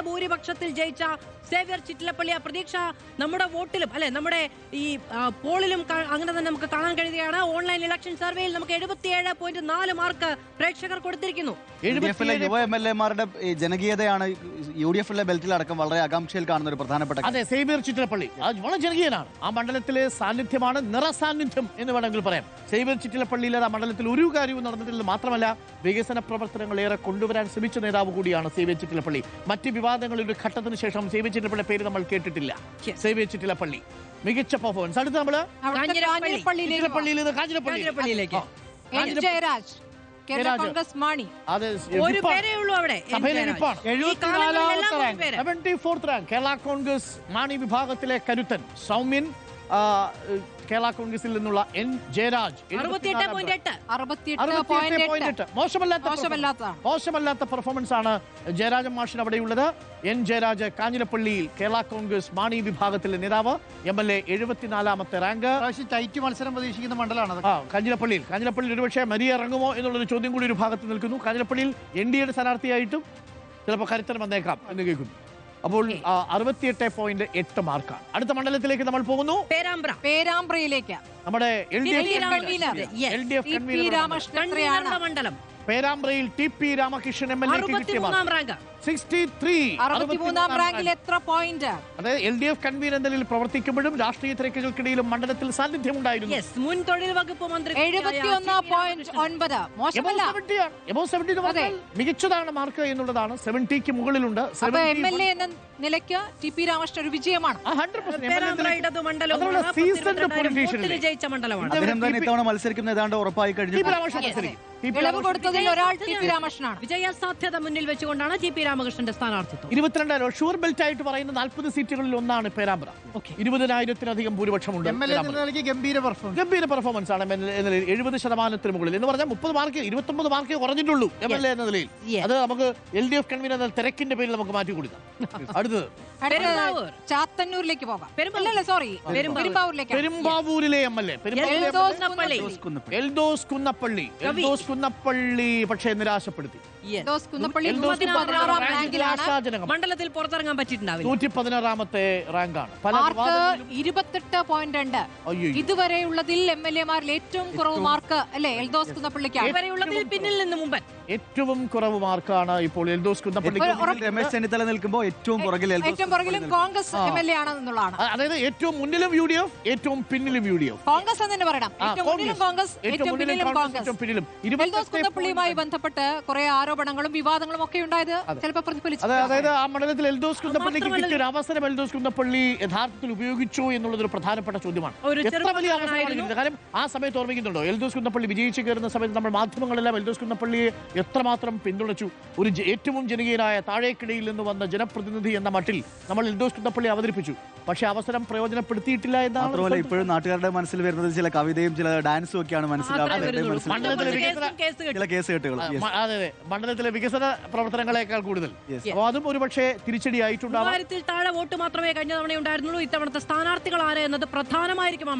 ഭൂരിപക്ഷത്തിൽ ജയിച്ച സേവ്യർ ചിറ്റിലപ്പള്ളി ആ പ്രതീക്ഷ നമ്മുടെ വോട്ടിലും അല്ലെ നമ്മുടെ ഈ പോളിലും അങ്ങനെ തന്നെ നമുക്ക് കാണാൻ കഴിയുകയാണ്. ഓൺലൈൻ ഇലക്ഷൻ സർവേയിൽ നമുക്ക് 77.4 മാർക്ക് പ്രേക്ഷകർ കൊടുത്തിരിക്കുന്നു. യുവ എം.എൽ.എമാരുടെ ജനകീയതയാണ് UDF-ലെ ബെൽറ്റിലടക്കം വളരെ ആകാംക്ഷയിൽ കാണുന്ന ഒരു പ്രധാനപ്പെട്ട. അതെ, സേവ്യർ ചിറ്റിലപ്പള്ളി വളരെ ജനകീയനാണ്. ആ മണ്ഡലത്തിലെ സാന്നിധ്യമാണ് നിറസാന്നിധ്യം എന്ന് വേണമെങ്കിൽ പറയാം. സേവ്യർ ചിറ്റിലപ്പള്ളിയിലെ ആ മണ്ഡലത്തിൽ ഒരു കാര്യവും നടന്നിട്ടില്ല. മാത്രമല്ല വികസന പ്രവർത്തനങ്ങൾ ഏറെ കൊണ്ടുവരാൻ ശ്രമിച്ച നേതാവ് കൂടിയാണ് സേവ്യർ ചിറ്റിലപ്പള്ളി. മറ്റ് വിവാദങ്ങളുടെ ഘട്ടത്തിന് ശേഷം സേവ്യർ ചിറ്റിലപ്പള്ളിയുടെ പേര് നമ്മൾ കേട്ടിട്ടില്ല. സേവ്യർ ചിറ്റിലപ്പള്ളി മികച്ച പെർഫോമൻസ്. അടുത്ത് നമ്മള് കാഞ്ഞിരപ്പള്ളിയിലേക്ക് കേരള കോൺഗ്രസ് മാണി വിഭാഗത്തിലെ കരുത്തൻ സൗമ്യൻ കേരള കോൺഗ്രസിൽ നിന്നുള്ള എൻ ജയരാജ് 68.8. മോശമല്ലാത്ത പെർഫോമൻസ് ആണ് ജയരാജൻ മാഷിന് അവിടെയുള്ളത്. എൻ ജയരാജ് കാഞ്ഞിരപ്പള്ളിയിൽ കേരള കോൺഗ്രസ് മാണി വിഭാഗത്തിലെ നേതാവ്, MLA 74ാമത്തെ റാങ്ക്. ടൈറ്റ് മത്സരം പ്രതീക്ഷിക്കുന്ന മണ്ഡലമാണ് കാഞ്ഞിരപ്പള്ളിയിൽ ഒരുപക്ഷെ മരിയ ഇറങ്ങുമോ എന്നുള്ളൊരു ചോദ്യം കൂടി ഒരു ഭാഗത്ത് നിൽക്കുന്നു. കാഞ്ഞിരപ്പള്ളിയിൽ NDA സ്ഥാനാർത്ഥിയായിട്ടും ചിലപ്പോൾ കരുത്തരം വന്നേക്കാം എന്ന് കേൾക്കുന്നു. അപ്പോൾ 68.8 മാർക്കാണ്. അടുത്ത മണ്ഡലത്തിലേക്ക് നമ്മൾ പോകുന്നു. പേരാമ്പ്രയിലേക്ക് നമ്മുടെ LDF മണ്ഡലം പേരാമ്പ്രയിൽ TP രാമകൃഷ്ണൻ MLA 63 റാങ്ക്. 63 റാങ്കിൽ എത്ര പോയിന്റ്? അതായത് LDF കൺവീനർ എന്ന നിലയിൽ പ്രവർത്തിക്കുമ്പോഴും രാഷ്ട്രീയ തിരക്കുകൾക്കിടയിലും മണ്ഡലത്തിൽ സാന്നിധ്യമുണ്ടായിരുന്നു. മുൻ തൊഴിൽ വകുപ്പ് മന്ത്രി 71.9. മോശമല്ല. മികച്ചതാണ് മാർക്ക് എന്നുള്ളതാണ്. 70ക്ക് മുകളിലുണ്ട്. അപ്പൊ MLA എന്ന നിലയ്ക്ക് TP രാമകൃഷ്ണൻ ഒരു വിജയമാണ്. ജയിച്ച മണ്ഡലമാണ്. അദ്ദേഹം തന്നെ ഇത്തവണ മത്സരിക്കുന്ന ഏതാണ്ട് ഉറപ്പായി കഴിഞ്ഞു. ഇളവ് കൊടുത്തതിൽ ഒരാൾ TP രാമകൃഷ്ണനാണ്. വിജയ സാധ്യത മുന്നിൽ വെച്ചുകൊണ്ടാണ് TP രാമകൃഷ്ണന്റെ സ്ഥാനാർത്ഥിത്വം. 22 ഷുവർ ബെൽറ്റ് ആയിട്ട് പറയുന്ന 40 സീറ്റുകളിൽ ഒന്നാണ് പേരാമ്പ്ര. 20,000-ലധികം ഭൂരിപക്ഷമുണ്ട്. ഗംഭീര പെർഫോമൻസ് ആണ് 70% മുകളിൽ എന്ന് പറഞ്ഞാൽ 30 മാർക്ക് 29 മാർക്ക് കുറഞ്ഞിട്ടുള്ളൂ MLA എന്ന നിലയിൽ. അത് നമുക്ക് LDF കൺവീനർ എന്ന തിരക്കിന്റെ പേരിൽ നമുക്ക് മാറ്റി കൊടുക്കാം. അടുത്തത് ചാത്തന്നൂരിലേക്ക് പോകാം. പെരുമ്പാവൂരിലെ MLA എൽദോസ് കുന്നപ്പള്ളി പക്ഷേ നിരാശപ്പെടുത്തി. മണ്ഡലത്തിൽ പുറത്തിറങ്ങാൻ പറ്റിയിട്ടുണ്ടാവില്ല. 116ാമത്തെ റാങ്കാണ്. 28.2. ഇതുവരെയുള്ളതിൽ MLA-മാരിൽ ഏറ്റവും കുറവ് മാർക്ക് അല്ലെ എൽദോസ് കുന്നപ്പള്ളിക്കാണ്. പിന്നിൽ നിന്ന് മുമ്പ് ഏറ്റവും കുറവ് മാർക്കാണ് ഇപ്പോൾ എൽദോസ് കുന്നപ്പള്ളി. രമേശ് ചെന്നിത്തല നിൽക്കുമ്പോൾ ഏറ്റവും പുറകിലും കോൺഗ്രസ് MLA ആണെന്നുള്ളതാണ്. അതായത് ഏറ്റവും മുന്നിലും UDF, ഏറ്റവും പിന്നിലും UDF. കോൺഗ്രസ് എന്ന് തന്നെ പറയണം. ഏറ്റവും മുന്നിലും കോൺഗ്രസ്, ഏറ്റവും പിന്നിലും കോൺഗ്രസ്. എൽദോസ് കുന്നപ്പള്ളിയുമായി ബന്ധപ്പെട്ട് കുറെ ആരോപണങ്ങളും വിവാദങ്ങളും ഒക്കെ ഉണ്ടായത് ചിലപ്പോൾ പ്രതിഫലിച്ചു. അതായത് ആ മണ്ഡലത്തിൽ എൽദോസ് കുന്നപ്പള്ളിക്ക് കിട്ടിയ ഒരു അവസരം എൽദോസ് കുന്നപ്പള്ളി യഥാർത്ഥത്തിൽ ഉപയോഗിച്ചോ എന്നുള്ളത് ഒരു പ്രധാനപ്പെട്ട ചോദ്യമാണ്. എത്ര വലിയ അവസരമാണ്. കാരണം ആ സമയത്ത് ഓർമ്മിക്കുന്നുണ്ടോ, എൽദോസ് കുന്നപ്പള്ളി വിജയിച്ചു കയറുന്ന സമയത്ത് നമ്മൾ മാധ്യമങ്ങളെല്ലാം എൽദോസ് കുന്നപ്പള്ളിയെ എത്രമാത്രം പിന്തുണച്ചു. ഒരു ഏറ്റവും ജനകീയനായ താഴേക്കിടയിൽ നിന്ന് വന്ന ജനപ്രതിനിധി എന്ന മട്ടിൽ നമ്മൾ എൽദോസ് കുന്നപ്പള്ളി അവതരിപ്പിച്ചു. പക്ഷെ അവസരം പ്രയോജനപ്പെടുത്തിയിട്ടില്ല എന്നാണ്. മാത്രമല്ല ഇപ്പോഴും നാട്ടുകാരുടെ മനസ്സിൽ വരുന്നത് ചില കവിതയും ചില ഡാൻസും ഒക്കെയാണ് മനസ്സിലാവുന്നത്. മണ്ഡലത്തിലെ വികസന പ്രവർത്തനങ്ങളെക്കാൾ കൂടുതൽ. അപ്പോൾ അതും ഒരുപക്ഷെ തിരിച്ചടിയായിട്ടുണ്ടാവും. താഴെ വോട്ട് മാത്രമേ കഴിഞ്ഞ തവണ ഉണ്ടായിരുന്നുള്ളൂ. ഇത്തവണത്തെ സ്ഥാനാർത്ഥികൾ ആര് എന്നത് പ്രധാനമായിരിക്കും ആ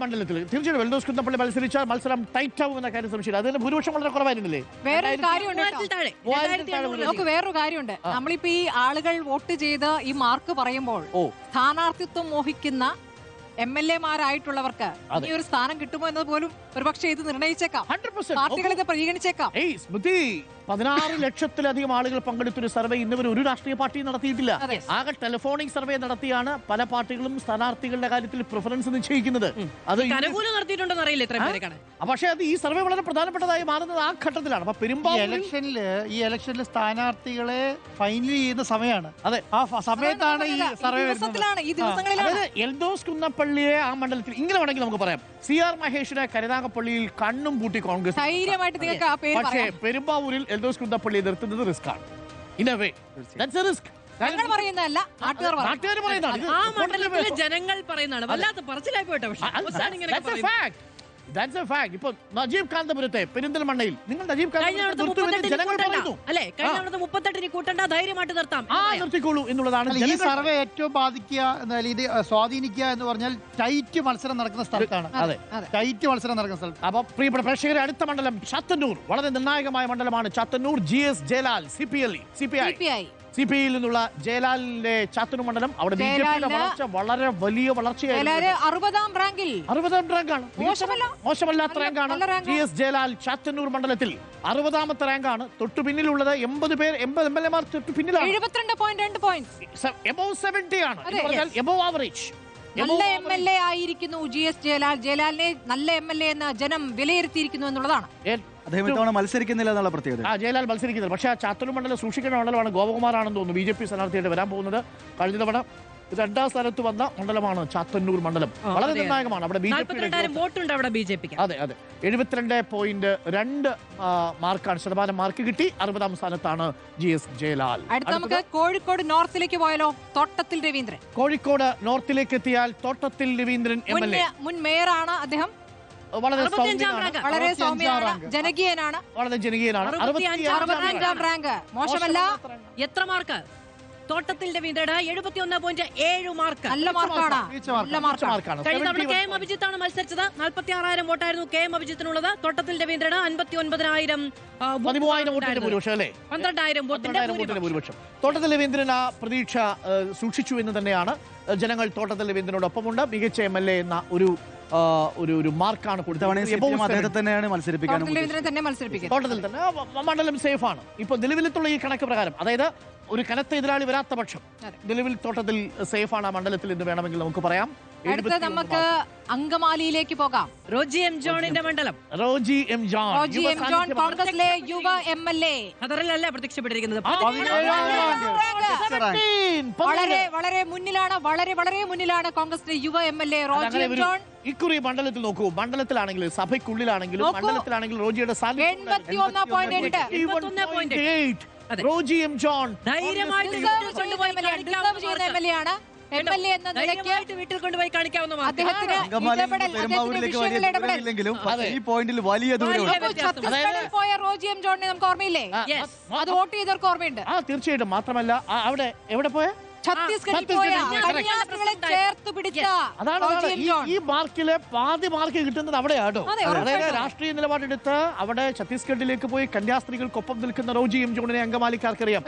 മണ്ഡലത്തിൽ. തീർച്ചയായും എൽദോസ് കുന്നപ്പള്ളി മത്സരിച്ചാൽ മത്സരം ടൈറ്റ് ആവും എന്ന കാര്യം സംശയമില്ല. അതിന് ഭൂരിപക്ഷം വളരെ കുറവായിരുന്നില്ലേ? വേറൊരു കാര്യമുണ്ട്. നമ്മളിപ്പോ ഈ ആളുകൾ വോട്ട് ചെയ്ത് ഈ മാർക്ക് പറയുമ്പോൾ സ്ഥാനാർത്ഥിത്വം മോഹിക്കുന്ന MLA-മാരായിട്ടുള്ളവർക്ക് ഈ ഒരു സ്ഥാനം കിട്ടുമോ എന്നത് പോലും ഒരുപക്ഷെ ഇത് നിർണയിച്ചേക്കാം. പാർട്ടികൾ ഇത് പരിഗണിച്ചേക്കാം. 16 ലക്ഷത്തിലധികം ആളുകൾ പങ്കെടുത്തൊരു സർവേ ഇന്നുവരെ ഒരു രാഷ്ട്രീയ പാർട്ടിയും നടത്തിയിട്ടില്ല. ആകെ ടെലിഫോണിക് സർവേ നടത്തിയാണ് പല പാർട്ടികളും സ്ഥാനാർത്ഥികളുടെ കാര്യത്തിൽ പ്രിഫറൻസ് നിശ്ചയിക്കുന്നത്. അത് പക്ഷേ അത് ഈ സർവേ വളരെ പ്രധാനപ്പെട്ടതായി മാറുന്നത് ആ ഘട്ടത്തിലാണ്. അപ്പൊ ഈ ഇലക്ഷനിൽ സ്ഥാനാർത്ഥികളെ ഫൈനൽ ചെയ്യുന്ന സമയമാണ്. അതെ, ആ സമയത്താണ് ഈ സർവേ എൽദോസ് കുന്നപ്പള്ളിയെ ആ മണ്ഡലത്തിൽ ഇങ്ങനെ വേണമെങ്കിൽ നമുക്ക് പറയാം. CR മഹേഷിനെ കരുനാഗപ്പള്ളിയിൽ കണ്ണും പൂട്ടി കോൺഗ്രസ്. പക്ഷേ പെരുമ്പാവൂരിൽ എൽദോസ് കുന്നപ്പള്ളി നിർത്തുന്നത് റിസ്ക് ആണ്. In a way that's A risk. നാട്ടുകാർ പറയുന്നതാണ്. ആ മണ്ഡലത്തിലെ ജനങ്ങൾ പറയുന്നതാണ്. വല്ലാത്ത പറച്ചിലായി പോയിട്ടോ. That's a fact. ഇപ്പൊ നജീബ് കാന്തപുരത്തെ പെരിന്തൽമണ്ണയിൽ നിങ്ങൾ നജീബ് നിർത്തിക്കോളൂ എന്നുള്ളതാണ് ഈ സർവേ ഏറ്റവും ബാധിക്കുക. ഇത് സ്വാധീനിക്കുക എന്ന് പറഞ്ഞാൽ ടൈറ്റ് മത്സരം നടക്കുന്ന സ്ഥലത്താണ്. ടൈറ്റ് മത്സരം നടക്കുന്ന സ്ഥലത്ത്. അപ്പൊ പ്രിയപ്പെട്ട പ്രേക്ഷകരെ, അടുത്ത മണ്ഡലം ചാത്തന്നൂർ. വളരെ നിർണായകമായ മണ്ഡലമാണ് ചാത്തന്നൂർ. GS ജയലാൽ CPI നിന്നുള്ള ജയലാലിന്റെ ചാത്തന്നൂർ മണ്ഡലം. അവിടെ BJPയുടെ വളർച്ച വളരെ വലിയ വളർച്ചയായിരുന്നു. 60ാം റാങ്കാണ്. മോശമല്ലാത്ത റാങ്കാണ്. GS ജയലാൽ ചാത്തന്നൂർ മണ്ഡലത്തിൽ 60ാമത്തെ റാങ്കാണ്. തൊട്ടു പിന്നിലുള്ളത് 80 MLA-മാർ തൊട്ടു പിന്നിലാണ്. 72.2 പോയിന്റ്. Above 70 ആണ്. Above average. നല്ല MLA ആയിരിക്കുന്നു GS ജയലാലിനെ നല്ല MLA എന്ന് ജനം വിലയിരുത്തിയിരിക്കുന്നു എന്നുള്ളതാണ്. അദ്ദേഹം ഇത്തവണ മത്സരിക്കുന്നില്ല എന്നുള്ള പ്രത്യേകത. ജയലാൽ മത്സരിക്കുന്നില്ല. പക്ഷേ ആ ചാത്തന്നൂർ മണ്ഡലം സൂക്ഷിക്കേണ്ട മണ്ഡലമാണ്. ഗോപകുമാറാണെന്ന് തോന്നുന്നു BJP സ്ഥാനാർത്ഥിയായിട്ട് വരാൻ പോകുന്നത്. കഴിഞ്ഞ തവണ രണ്ടാം സ്ഥാനത്ത് വന്ന മണ്ഡലമാണ് ചാത്തന്നൂർ മണ്ഡലം. വളരെ നിർണായകമാണ്. അവിടെ BJP വോട്ടുണ്ട് അവിടെ BJP-ക്ക്. അതെ 72.2 മാർക്കാണ് ശതമാനം മാർക്ക് കിട്ടി. 60ാം സ്ഥാനത്താണ് GS ജയലാൽ. അടുത്ത നമുക്ക് കോഴിക്കോട് നോർത്തിലേക്ക് പോയാലോ? തോട്ടത്തിൽ രവീന്ദ്രൻ. കോഴിക്കോട് നോർത്തിലേക്ക് എത്തിയാൽ തോട്ടത്തിൽ രവീന്ദ്രൻ MLA മുൻ മേയറാണ് അദ്ദേഹം. വളരെ വളരെ സൗമ്യനാണ്, ജനകീയനാണ്, വളരെ ജനകീയനാണ്. 65ാം റാങ്ക് മോശമല്ല. എത്ര മാർക്ക്? തോട്ടത്തിൽ രവീന്ദ്രന് 71.7 മാർക്ക്. നല്ല മാർക്കാണ്. കഴിഞ്ഞ തവണ KM അഭിജിത്താണ് മത്സരിച്ചത്. 46,000 വോട്ടായിരുന്നു KM അഭിജിത്തിനുള്ളത്. തോട്ടത്തിൽ രവീന്ദ്രന് 59,000 വോട്ടിന്റെ ഭൂരിപക്ഷം അല്ലേ? 12,000 വോട്ടിന്റെ ഭൂരിപക്ഷം. തോട്ടത്തിൽ രവീന്ദ്രൻ ആ പ്രതീക്ഷ സൂക്ഷിച്ചു എന്ന് തന്നെയാണ് ജനങ്ങൾ തോട്ടത്തിൽ രവീന്ദ്രനോടൊപ്പമുണ്ട്. മികച്ച MLA എന്ന ഒരു മാർക്കാണ് അദ്ദേഹത്തെ തന്നെയാണ് മത്സരിപ്പിക്കാൻ തോട്ടത്തിൽ തന്നെ മണ്ഡലം സേഫ് ആണ്. ഇപ്പൊ നിലവിലത്തുള്ള ഈ കണക്ക് പ്രകാരം, അതായത് ഒരു കനത്ത എതിരാളി വരാത്ത പക്ഷം നിലവിൽ തോട്ടത്തിൽ സേഫ് ആണ് ആ മണ്ഡലത്തിൽ എന്ന് വേണമെങ്കിൽ നമുക്ക് പറയാം. അടുത്ത നമുക്ക് അങ്കമാലിയിലേക്ക് പോകാം. റോജി എം ജോണിന്റെ മണ്ഡലം. റോജി എം ജോൺ കോൺഗ്രസിലെ യുവ MLA. ഖദറിലല്ല പ്രത്യക്ഷപ്പെട്ടിരിക്കുന്നത്. വളരെ മുന്നിലാണ് കോൺഗ്രസിലെ യുവ MLA റോജി എം ജോൺ. ഇക്കുറി മണ്ഡലത്തിൽ നോക്കൂ, മണ്ഡലത്തിലാണെങ്കിലും സഭയ്ക്കുള്ളിലാണെങ്കിലും മണ്ഡലത്തിലാണെങ്കിലും റോജിയുടെ 81.8. റോജി എം ജോൺ ധൈര്യമായിട്ട് വീട്ടിൽ കൊണ്ടുപോയി കാണിക്കാവുന്ന ഈ പോയിന്റിൽ വലിയ ഛത്തീസ്ഗഡിൽ പോയ റോജി എം ജോണിനെ നമുക്ക് ഓർമ്മയില്ലേ? അത് വോട്ട് ചെയ്തവർക്ക് ഓർമ്മയുണ്ട്. തീർച്ചയായിട്ടും. മാത്രമല്ല അവിടെ എവിടെ പോയ ഛത്തീസ്ഗഡിൽ ചേർത്ത് പിടിച്ച ഈ മാർക്കിലെ പാതി മാർക്ക് കിട്ടുന്നത് അവിടെയാട്ടോ. അതായത് രാഷ്ട്രീയ നിലപാടെടുത്ത് അവിടെ ഛത്തീസ്ഗഡിലേക്ക് പോയി കന്യാസ്ത്രീകൾക്കൊപ്പം നിൽക്കുന്ന റോജി എം ജോണിനെ അങ്കമാലിക്കാർക്കറിയാം.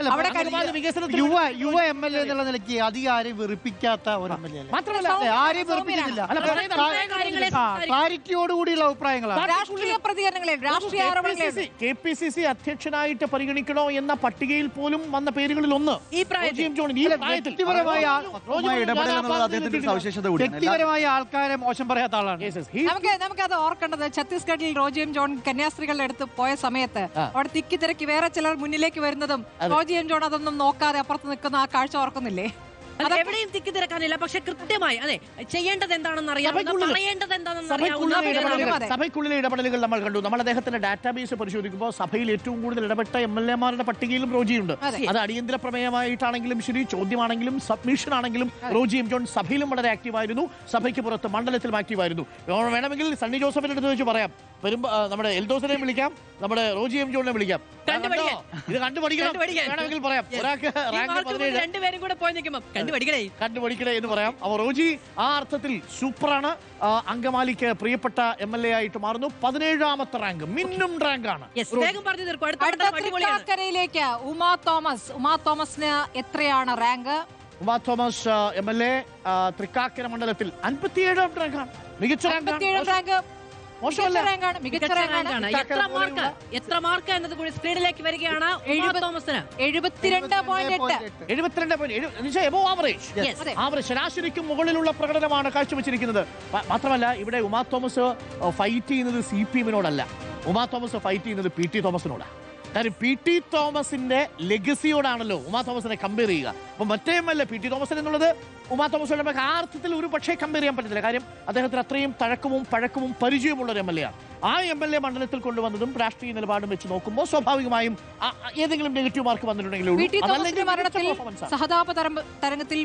യുവ MLA എന്നുള്ള നിലയ്ക്ക് അധികം ആരെയും വെറുപ്പിക്കാത്ത ഒരു MLA. മാത്രമല്ല ആരെയും വെറുപ്പിക്കുന്നില്ല. ക്ലാരിറ്റിയോടുകൂടിയുള്ള അഭിപ്രായങ്ങളാണ്. രാഷ്ട്രീയ പ്രതികരണങ്ങളെ, രാഷ്ട്രീയ ആരോപണങ്ങളെ KPCC അധ്യക്ഷനായിട്ട് പരിഗണിക്കണോ എന്ന പട്ടികയിൽ പോലും വന്ന പേരുകളിൽ ഒന്ന് ഈ പ്രായത്തിൽ വ്യക്തിപരമായ ആൾക്കാരെ മോശം പറയാത്ത ആളാണ്. നമുക്കത് ഓർക്കേണ്ടത്, ഛത്തീസ്ഗഡിൽ റോജി എം ജോൺ കന്യാസ്ത്രീകളുടെ അടുത്ത് പോയ സമയത്ത് അവിടെ തിക്കി തിരക്കി വേറെ ചിലർ മുന്നിലേക്ക് വരുന്നതും റോജി എം ജോൺ അതൊന്നും നോക്കാതെ അപ്പുറത്ത് നിൽക്കുന്ന ആ കാഴ്ച ഓർക്കുന്നില്ലേ? എവിടെയും തിക്കി തിരക്കാനില്ല. പക്ഷെ കൃത്യമായി അതെ ചെയ്യേണ്ടത് എന്താണെന്ന് അറിയാം, പറയേണ്ടത് എന്താണെന്ന് സഭയ്ക്കുള്ളിലെ ഇടപെടലുകൾ നമ്മൾ കണ്ടു. നമ്മൾ അദ്ദേഹത്തിന്റെ ഡാറ്റാബേസ് പരിശോധിക്കുമ്പോൾ സഭയിൽ ഏറ്റവും കൂടുതൽ ഇടപെട്ട MLA-മാരുടെ പട്ടികയിലും റോജിയുണ്ട്. അത് അടിയന്തര പ്രമേയമായിട്ടാണെങ്കിലും ശരി, ചോദ്യമാണെങ്കിലും സബ്മിഷൻ ആണെങ്കിലും റോജി എം ജോൺ സഭയിലും വളരെ ആക്റ്റീവായിരുന്നു. സഭയ്ക്ക് പുറത്ത് മണ്ഡലത്തിലും ആക്റ്റീവായിരുന്നു. വേണമെങ്കിൽ സണ്ണി ജോസഫിന്റെ അടുത്ത് വെച്ച് പറയാം, നമ്മുടെ എൽദോസിനെയും വിളിക്കാം, നമ്മുടെ റോജി എം ജോണിനെ വിളിക്കാം. ഇത് കണ്ടുപഠിക്കണം വേണമെങ്കിൽ പറയാം. ഒരാൾക്ക് രണ്ടുപേരും കൂടെ പോയി നിൽക്കുമ്പോൾ കണ്ടുപഠിക്കണേ എന്ന് പറയാം. അപ്പൊ റോജി ആ അർത്ഥത്തിൽ സൂപ്പറാണ്. അങ്കമാലിക്ക് പ്രിയപ്പെട്ട MLA ആയിട്ട് മാറുന്നു. 17ാമത്തെ റാങ്ക്, മിന്നും റാങ്കാണ്. തൃക്കാക്കരയിലേക്ക് ഉമാ തോമസിന് എത്രയാണ് rank? Uma Thomas MLA Thrikkakara മണ്ഡലത്തിൽ 57ാം റാങ്കാണ്. മികച്ച റാങ്ക്. എത്ര മാർക്ക് എന്നത് കൂടി സ്ക്രീനിലേക്ക് വരികയാണ്. 72.8 ശരാശരിക്കും മുകളിലുള്ള പ്രകടനമാണ് കാഴ്ചവെച്ചിരിക്കുന്നത്. മാത്രമല്ല ഇവിടെ ഉമാ തോമസ് ഫൈറ്റ് ചെയ്യുന്നത് CPM-നോടല്ല, ഉമാ തോമസ് ഫൈറ്റ് ചെയ്യുന്നത് PT തോമസിനോടാണ്. കാര്യം PT തോമസിന്റെ ലെഗസിയോടാണല്ലോ ഉമാ തോമസിനെ കമ്പയർ ചെയ്യുക. അപ്പൊ മറ്റേ MLA PT തോമസിന് എന്നുള്ളത് ഉമാ തോമസിന്റെ നമുക്ക് ആ അർത്ഥത്തിൽ ഒരു പക്ഷേ കമ്പയർ ചെയ്യാൻ പറ്റത്തില്ല. കാര്യം അദ്ദേഹത്തിന് അത്രയും പഴക്കവും പരിചയമുള്ള ഒരു MLA ആണ്. ആ MLA മണ്ഡലത്തിൽ കൊണ്ടുവന്നതും രാഷ്ട്രീയ നിലപാടും വെച്ച് നോക്കുമ്പോൾ സ്വാഭാവികമായും ഏതെങ്കിലും നെഗറ്റീവ് മാർക്ക് വന്നിട്ടുണ്ടെങ്കിൽ സഹതാപ തരംഗത്തിൽ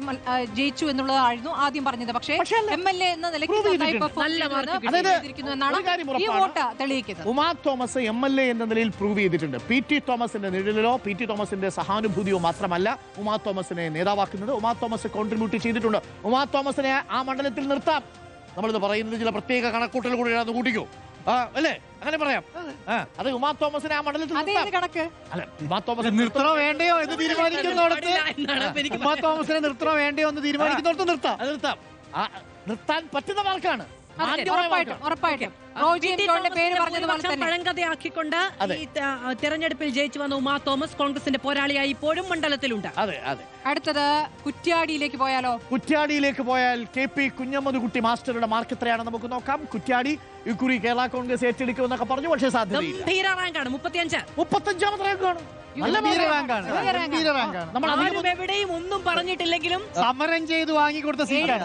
ജയിച്ചു എന്നുള്ളതായിരുന്നു ആദ്യം പറഞ്ഞത്. പക്ഷേ MLA എന്ന നിലയ്ക്ക് ഉമാ തോമസ് MLA എന്ന നിലയിൽ പ്രൂവ് ചെയ്തിട്ടുണ്ട്. PT തോമസിന്റെ നിഴലിലോ PT തോമസിന്റെ സഹാനുഭൂതിയോ മാത്രമല്ല ഉമാ തോമസിനെ നേതാവാക്കുന്നത്. ഉമാ തോമസ് കോൺട്രിബ്യൂട്ട് ചെയ്തിട്ടുണ്ട്. ഉമാ തോമസിനെ ആ മണ്ഡലത്തിൽ നിർത്താം. നമ്മളിത് പറയുന്നത് ചില പ്രത്യേക കണക്കൂട്ടൽ കൂടി കൂട്ടിക്കോ അല്ലേ, അങ്ങനെ പറയാം. അത് ഉമാ തോമസിനെ ആ മണ്ഡലത്തിൽ കണക്ക് അല്ല, ഉമാ തോമസ് നിർത്തണോ വേണ്ടയോ എന്ന് തീരുമാനിക്കുന്നിടത്ത് ഉമാ തോമസിനെ നിർത്തണോ വേണ്ടയോ എന്ന് തീരുമാനിക്കുന്നിടത്ത് നിർത്താം. നിർത്താൻ പറ്റുന്ന മാർക്കാണ്. പഴങ്കഥയാക്കിക്കൊണ്ട് ഈ തെരഞ്ഞെടുപ്പിൽ ജയിച്ചു വന്ന ഉമാ തോമസ് കോൺഗ്രസിന്റെ പോരാളിയായി ഇപ്പോഴും മണ്ഡലത്തിലുണ്ട്. അടുത്തത് കുറ്റ്യാടിയിലേക്ക് പോയാലോ? കുറ്റ്യാടിയിലേക്ക് പോയാൽ KP കുഞ്ഞമ്മദുകുട്ടി മാസ്റ്ററുടെ മാർക്ക് എത്രയാണെന്ന് നമുക്ക് നോക്കാം. കുറ്റ്യാടി ഇക്കുറി കേരള കോൺഗ്രസ് ഏറ്റെടുക്കുമെന്നൊക്കെ പറഞ്ഞു, പക്ഷേ സാധ്യത 35 റാങ്കാണ്. 35ാമത്തെ റാങ്കാണ്. ഗംഭീര റാങ്കാണ്. ഗംഭീര റാങ്കാണ്. നമ്മൾ ആരും എവിടെയും ഒന്നും പറഞ്ഞിട്ടില്ലെങ്കിലും സമരം ചെയ്ത് വാങ്ങിക്കൊടുത്ത സീറ്റാണ്.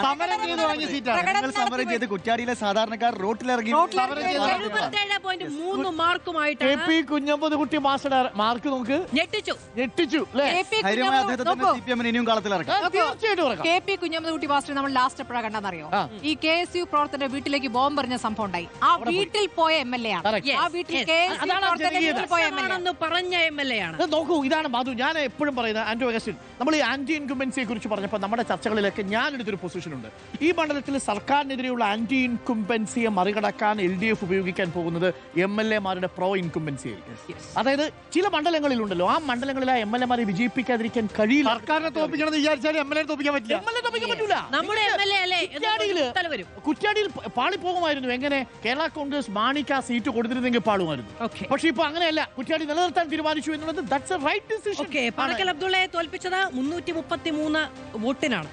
സമരം ചെയ്ത് വാങ്ങിയ സീറ്റാണ്. ജനങ്ങൾ സമരം ചെയ്ത് കുറ്റ്യാടിയിലെ സാധാരണക്കാർ റോട്ടിലിറങ്ങി സമരം ചെയ്ത് 77.3 മാർക്കുമായിട്ടാണ് KP കുഞ്ഞമ്പുകുട്ടി മാസ്റ്റർ മാർക്ക് നോക്ക് ഞെട്ടിച്ചു. അല്ലേ? ധൈര്യമായ അദ്ദേഹത്തിന് CPM ഇനിയും കളത്തിലിറക്കാം. തീർച്ചയായിട്ടും ഇറക്കാം. KP കുഞ്ഞമ്മദ് മാസ്റ്റർ നമ്മൾ ലാസ്റ്റ് എപ്പോഴാണ് കണ്ടെന്നറിയോ? ആ. ഈ KSU പ്രവർത്തകരുടെ വീട്ടിലേക്ക് ബോംബ് എറിഞ്ഞ സംഭവം ഉണ്ടായി. ആ വീട്ടിൽ പോയ MLA ആണ്. Correct. ആ വീട്ടിൽ Yes. KSU അതാണ് പ്രവർത്തകരുടെ ജനകീയത. വീട്ടിൽ പോയ MLA. ആണെന്ന് പറഞ്ഞ MLA ആണ്. ഇത് നോക്കൂ, ഇതാണ് ബാധു. ഞാൻ എപ്പോഴും പറയുന്നത് ആന്റോ അഗസ്റ്റിൻ, നമ്മൾ ഈ ആന്റി ഇൻകുംബൻസിയെ കുറിച്ച് പറഞ്ഞപ്പോൾ നമ്മുടെ ചർച്ചകളിലൊക്കെ ഞാൻ എടുത്തൊരു പൊസിഷൻ ഉണ്ട്. ഈ മണ്ഡലത്തിൽ സർക്കാരിനെതിരെയുള്ള ആന്റി ഇൻകുംബൻസിയെ മറികടക്കാൻ LDF ഉപയോഗിക്കാൻ പോകുന്നത് MLA മാരുടെ പ്രോ ഇൻകുംബൻസി. അതായത് ചില മണ്ഡലങ്ങളിലുണ്ടല്ലോ, ആ മണ്ഡലങ്ങളിൽ ആ MLA മാരെ വിജയിപ്പിക്കാതിരിക്കാൻ കഴിയില്ല. സർക്കാരിനെ തോപ്പിക്കണമെന്ന് വിചാരിച്ചാൽ MLA തോപ്പിക്കാൻ പറ്റില്ല. MLA തോപ്പിക്കാൻ പറ്റൂല. നമ്മുടെ MLA അല്ലേ വരും. കുറ്റ്യാടിയിൽ പാളിപ്പോകുമായിരുന്നു. എങ്ങനെ? കേരള കോൺഗ്രസ് മാണിക്ക് ആ സീറ്റ് കൊടുത്തിരുന്നെങ്കിൽ പാളുമായിരുന്നു. Okay. പക്ഷെ ഇപ്പൊ അങ്ങനെയല്ല, കുറ്റ്യാടി നിലനിർത്താൻ തീരുമാനിച്ചു എന്നുള്ളത് that's a right decision. Okay, Parakkal അബ്ദുള്ളയെ തോൽപ്പിച്ചത് 333 വോട്ടിനാണ്.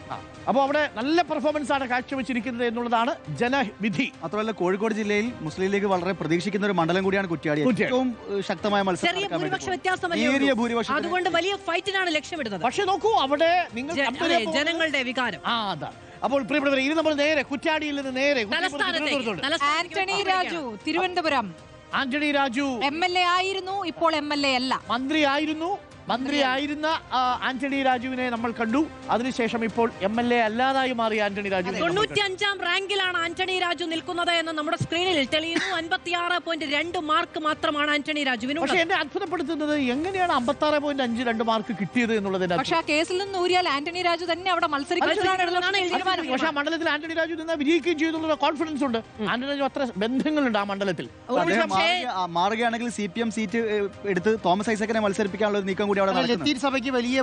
അപ്പോൾ അവിടെ നല്ല പെർഫോമൻസ് ആണ് കാഴ്ചവെച്ചിരിക്കുന്നത് എന്നുള്ളതാണ് ജനവിധി. മാത്രമല്ല കോഴിക്കോട് ജില്ലയിൽ മുസ്ലിം ലീഗ് വളരെ പ്രതീക്ഷിക്കുന്ന ഒരു മണ്ഡലം കൂടിയാണ് കുറ്റ്യാടി. ഏറ്റവും ശക്തമായ മത്സരം ചെറിയ നടക്കാൻ ഭൂരിപക്ഷ വേണ്ടി വ്യത്യാസമല്ലേ നേരിയ ഉള്ളൂ. ഭൂരിപക്ഷത്തിന് അതുകൊണ്ട് വലിയ ഫൈറ്റിനാണ് ലക്ഷ്യമിടുന്നത്. പക്ഷെ നോക്കൂ, അവിടെ നിങ്ങൾ അതെ, ജനങ്ങളുടെ വികാരം. അതാണ്. അപ്പോൾ പ്രിയപ്പെട്ടവരെ, ഇനി നമ്മൾ നേരെ കുറ്റ്യാടിയിൽ നിന്ന് നേരെ തലസ്ഥാനത്തേക്ക് ആന്റണി രാജു, തിരുവനന്തപുരം ആന്റണി രാജു MLA ആയിരുന്നു, ഇപ്പോൾ MLA അല്ല. മന്ത്രിയായിരുന്ന ആന്റണി രാജുവിനെ നമ്മൾ കണ്ടു. അതിനുശേഷം ഇപ്പോൾ MLA അല്ലാതായി മാറിയ ആന്റണി രാജു. 95ാം റാങ്കിലാണ് ആന്റണി രാജു നിൽക്കുന്നത് എന്ന് നമ്മുടെ സ്ക്രീനിൽ തെളിയുന്നു. 56.2 മാർക്ക് മാത്രമാണ് ആന്റണി രാജുവിന്. പക്ഷെ എന്നെ അത്ഭുതപ്പെടുത്തുന്നത് എങ്ങനെയാണ് 56.52 മാർക്ക് കിട്ടിയത് എന്നുള്ളതിന്റെ പക്ഷെ ആ കേസിൽ നിന്ന് ഊരിയാൽ ആന്റണി രാജു തന്നെ അവിടെ മത്സരിക്കുന്നതാണ് തീരുമാനം. പക്ഷെ ആ മണ്ഡലത്തിൽ ആന്റണി രാജു നിന്ന് വിജയിക്കുകയും ചെയ്തു കോൺഫിഡൻസ് ഉണ്ട്. ആന്റണി രാജു അത്ര ബന്ധങ്ങളുണ്ട് ആ മണ്ഡലത്തിൽ. മാറുകയാണെങ്കിൽ CPM സീറ്റ് എടുത്ത് തോമസ് ഐസക്കിനെ മത്സരിപ്പിക്കാനുള്ള ഒരു നീക്കം കൂടി അവിടെ നടക്കുന്നു. ലത്തീൻ സഭയ്ക്ക് വലിയ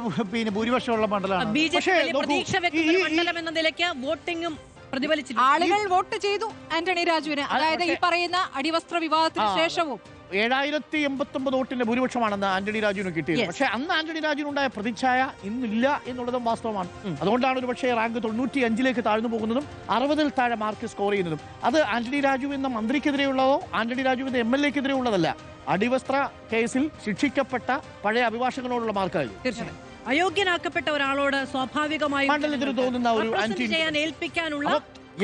ഭൂരിപക്ഷമുള്ള മണ്ഡലമാണ്. BJP പ്രതീക്ഷ വെക്കുന്ന ഒരു മണ്ഡലം എന്ന നിലയ്ക്ക് വോട്ടിംഗും പ്രതിഫലിച്ചില്ല. ആളുകൾ വോട്ട് ചെയ്തു ആന്റണി രാജുവിന്. അതായത് ഈ പറയുന്ന അടിവസ്ത്ര വിവാദത്തിന് ശേഷവും 7089 വോട്ടിന്റെ ഭൂരിപക്ഷമാണെന്ന് ആന്റണി രാജുവിന് കിട്ടിയത്. പക്ഷെ അന്ന് ആന്റണി രാജുവിനുണ്ടായ പ്രതിച്ഛായ ഇന്നില്ല എന്നുള്ളതും വാസ്തവമാണ്. അതുകൊണ്ടാണ് ഒരു പക്ഷേ റാങ്ക് 95ലേക്ക് താഴ്ന്നു പോകുന്നതും 60-ൽ താഴെ മാർക്ക് സ്കോർ ചെയ്യുന്നതും. അത് ആന്റണി രാജു എന്ന മന്ത്രിക്കെതിരെയുള്ളതോ ആന്റണി രാജു എന്ന MLA-ക്കെതിരെ ഉള്ളതല്ല. അടിവസ്ത്ര കേസിൽ ശിക്ഷിക്കപ്പെട്ട പഴയ അഭിഭാഷകനോടുള്ള മാർക്കായിരുന്നു. തീർച്ചയായും അയോഗ്യനാക്കപ്പെട്ട ഒരാളോട് സ്വാഭാവികമായും മണ്ഡലത്തിൽ തോന്നുന്ന ഒരു ആന്റി ചെയ്യാൻ ഏൽപ്പിക്കാനുള്ള.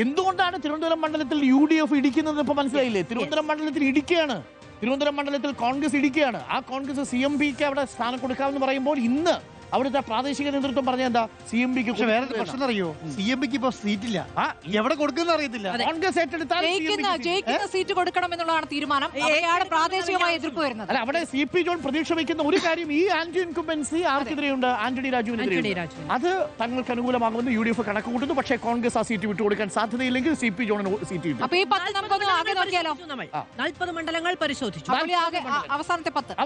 എന്തുകൊണ്ടാണ് തിരുവനന്തപുരം മണ്ഡലത്തിൽ UDF ഇടിക്കുന്നത് ഇപ്പൊ മനസ്സിലായില്ലേ? തിരുവനന്തപുരം മണ്ഡലത്തിൽ ഇടിക്കുകയാണ്. തിരുവനന്തപുരം മണ്ഡലത്തിൽ കോൺഗ്രസ് ഇടിക്കുകയാണ്. ആ കോൺഗ്രസ് CMPക്ക് അവിടെ സ്ഥാനം കൊടുക്കാമെന്ന് പറയുമ്പോൾ ഇന്ന് അവിടുത്തെ പ്രാദേശിക നേതൃത്വം പറഞ്ഞ എന്താ? CMPക്ക് വേറെ പ്രശ്നം അറിയോ? CMPക്ക് ഇപ്പൊ സീറ്റില്ല. എവിടെ കൊടുക്കുന്ന അറിയത്തില്ല. കോൺഗ്രസ് ഏറ്റെടുത്താൽ ജയിക്കുന്ന സീറ്റ് കൊടുക്കണം എന്നുള്ളതാണ് തീരുമാനം. അവിടെയാണ് പ്രാദേശികമായ എതിർപ്പ് വരുന്നത്. അല്ല, അവിടെ CP ജോൺ പ്രതീക്ഷ വയ്ക്കുന്ന ഒരു കാര്യം, ഈ ആന്റി ഇൻകുംബൻസി ആർക്കെതിരെയുണ്ട്? ആന്റണി രാജുവിനെതിരെ. അത് തങ്ങൾക്ക് അനുകൂലമാകുമെന്ന് UDF കണക്ക് കൂട്ടുന്നു. പക്ഷേ കോൺഗ്രസ് ആ സീറ്റ് വിട്ടുകൊടുക്കാൻ സാധ്യതയില്ലെങ്കിൽ CP ജോണിന് സീറ്റ് കിട്ടും. അപ്പൊ ഈ 10 നമുക്കൊന്ന് ആകെ നോക്കിയാലോ? 40 മണ്ഡലങ്ങൾ പരിശോധിച്ചു.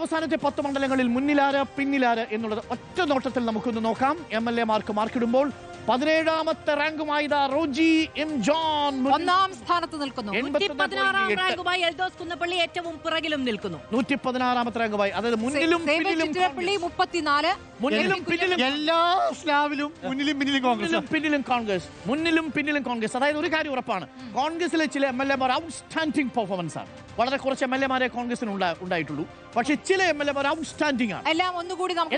അവസാനത്തെ 10 മണ്ഡലങ്ങളിൽ മുന്നിലാര് പിന്നിലാര് എന്നുള്ളത് ഒറ്റ നോട്ടത്തിൽ നമുക്കൊന്ന് നോക്കാം. MLA മാർക്കിടുമ്പോൾ 17ാമത്തെ റാങ്കുമായി റോജി M. ജോൺ 1ാം സ്ഥാനത്ത് നിൽക്കുന്നു. 116ാം റാങ്കുമായി എൽദോസ് കുന്നപ്പള്ളി ഏറ്റവും പിറകിലും നിൽക്കുന്നു. 116ാമത്തെ റാങ്കുമായി, അതായത് മുന്നിലും പിന്നിലും 34, മുന്നിലും പിന്നിലും എല്ലാ സ്ലാബിലും മുന്നിലും പിന്നിലും കോൺഗ്രസ്. മുന്നിലും പിന്നിലും കോൺഗ്രസ്. അതായത് ഒരു കാര്യം ഉറപ്പാണ്, കോൺഗ്രസിലെ ചില MLA മാർ ഔട്ട്സ്റ്റാൻഡിംഗ് പെർഫോമൻസ് ആണ്. വളരെ കുറച്ച് MLA മാരെ കോൺഗ്രസിന് ഉണ്ടായിട്ടുള്ളൂ. പക്ഷെ ചില MLA മാർ ഔട്ട്സ്റ്റാൻഡിംഗ് ആണ്. എല്ലാം ഒന്നുകൂടി നമുക്ക്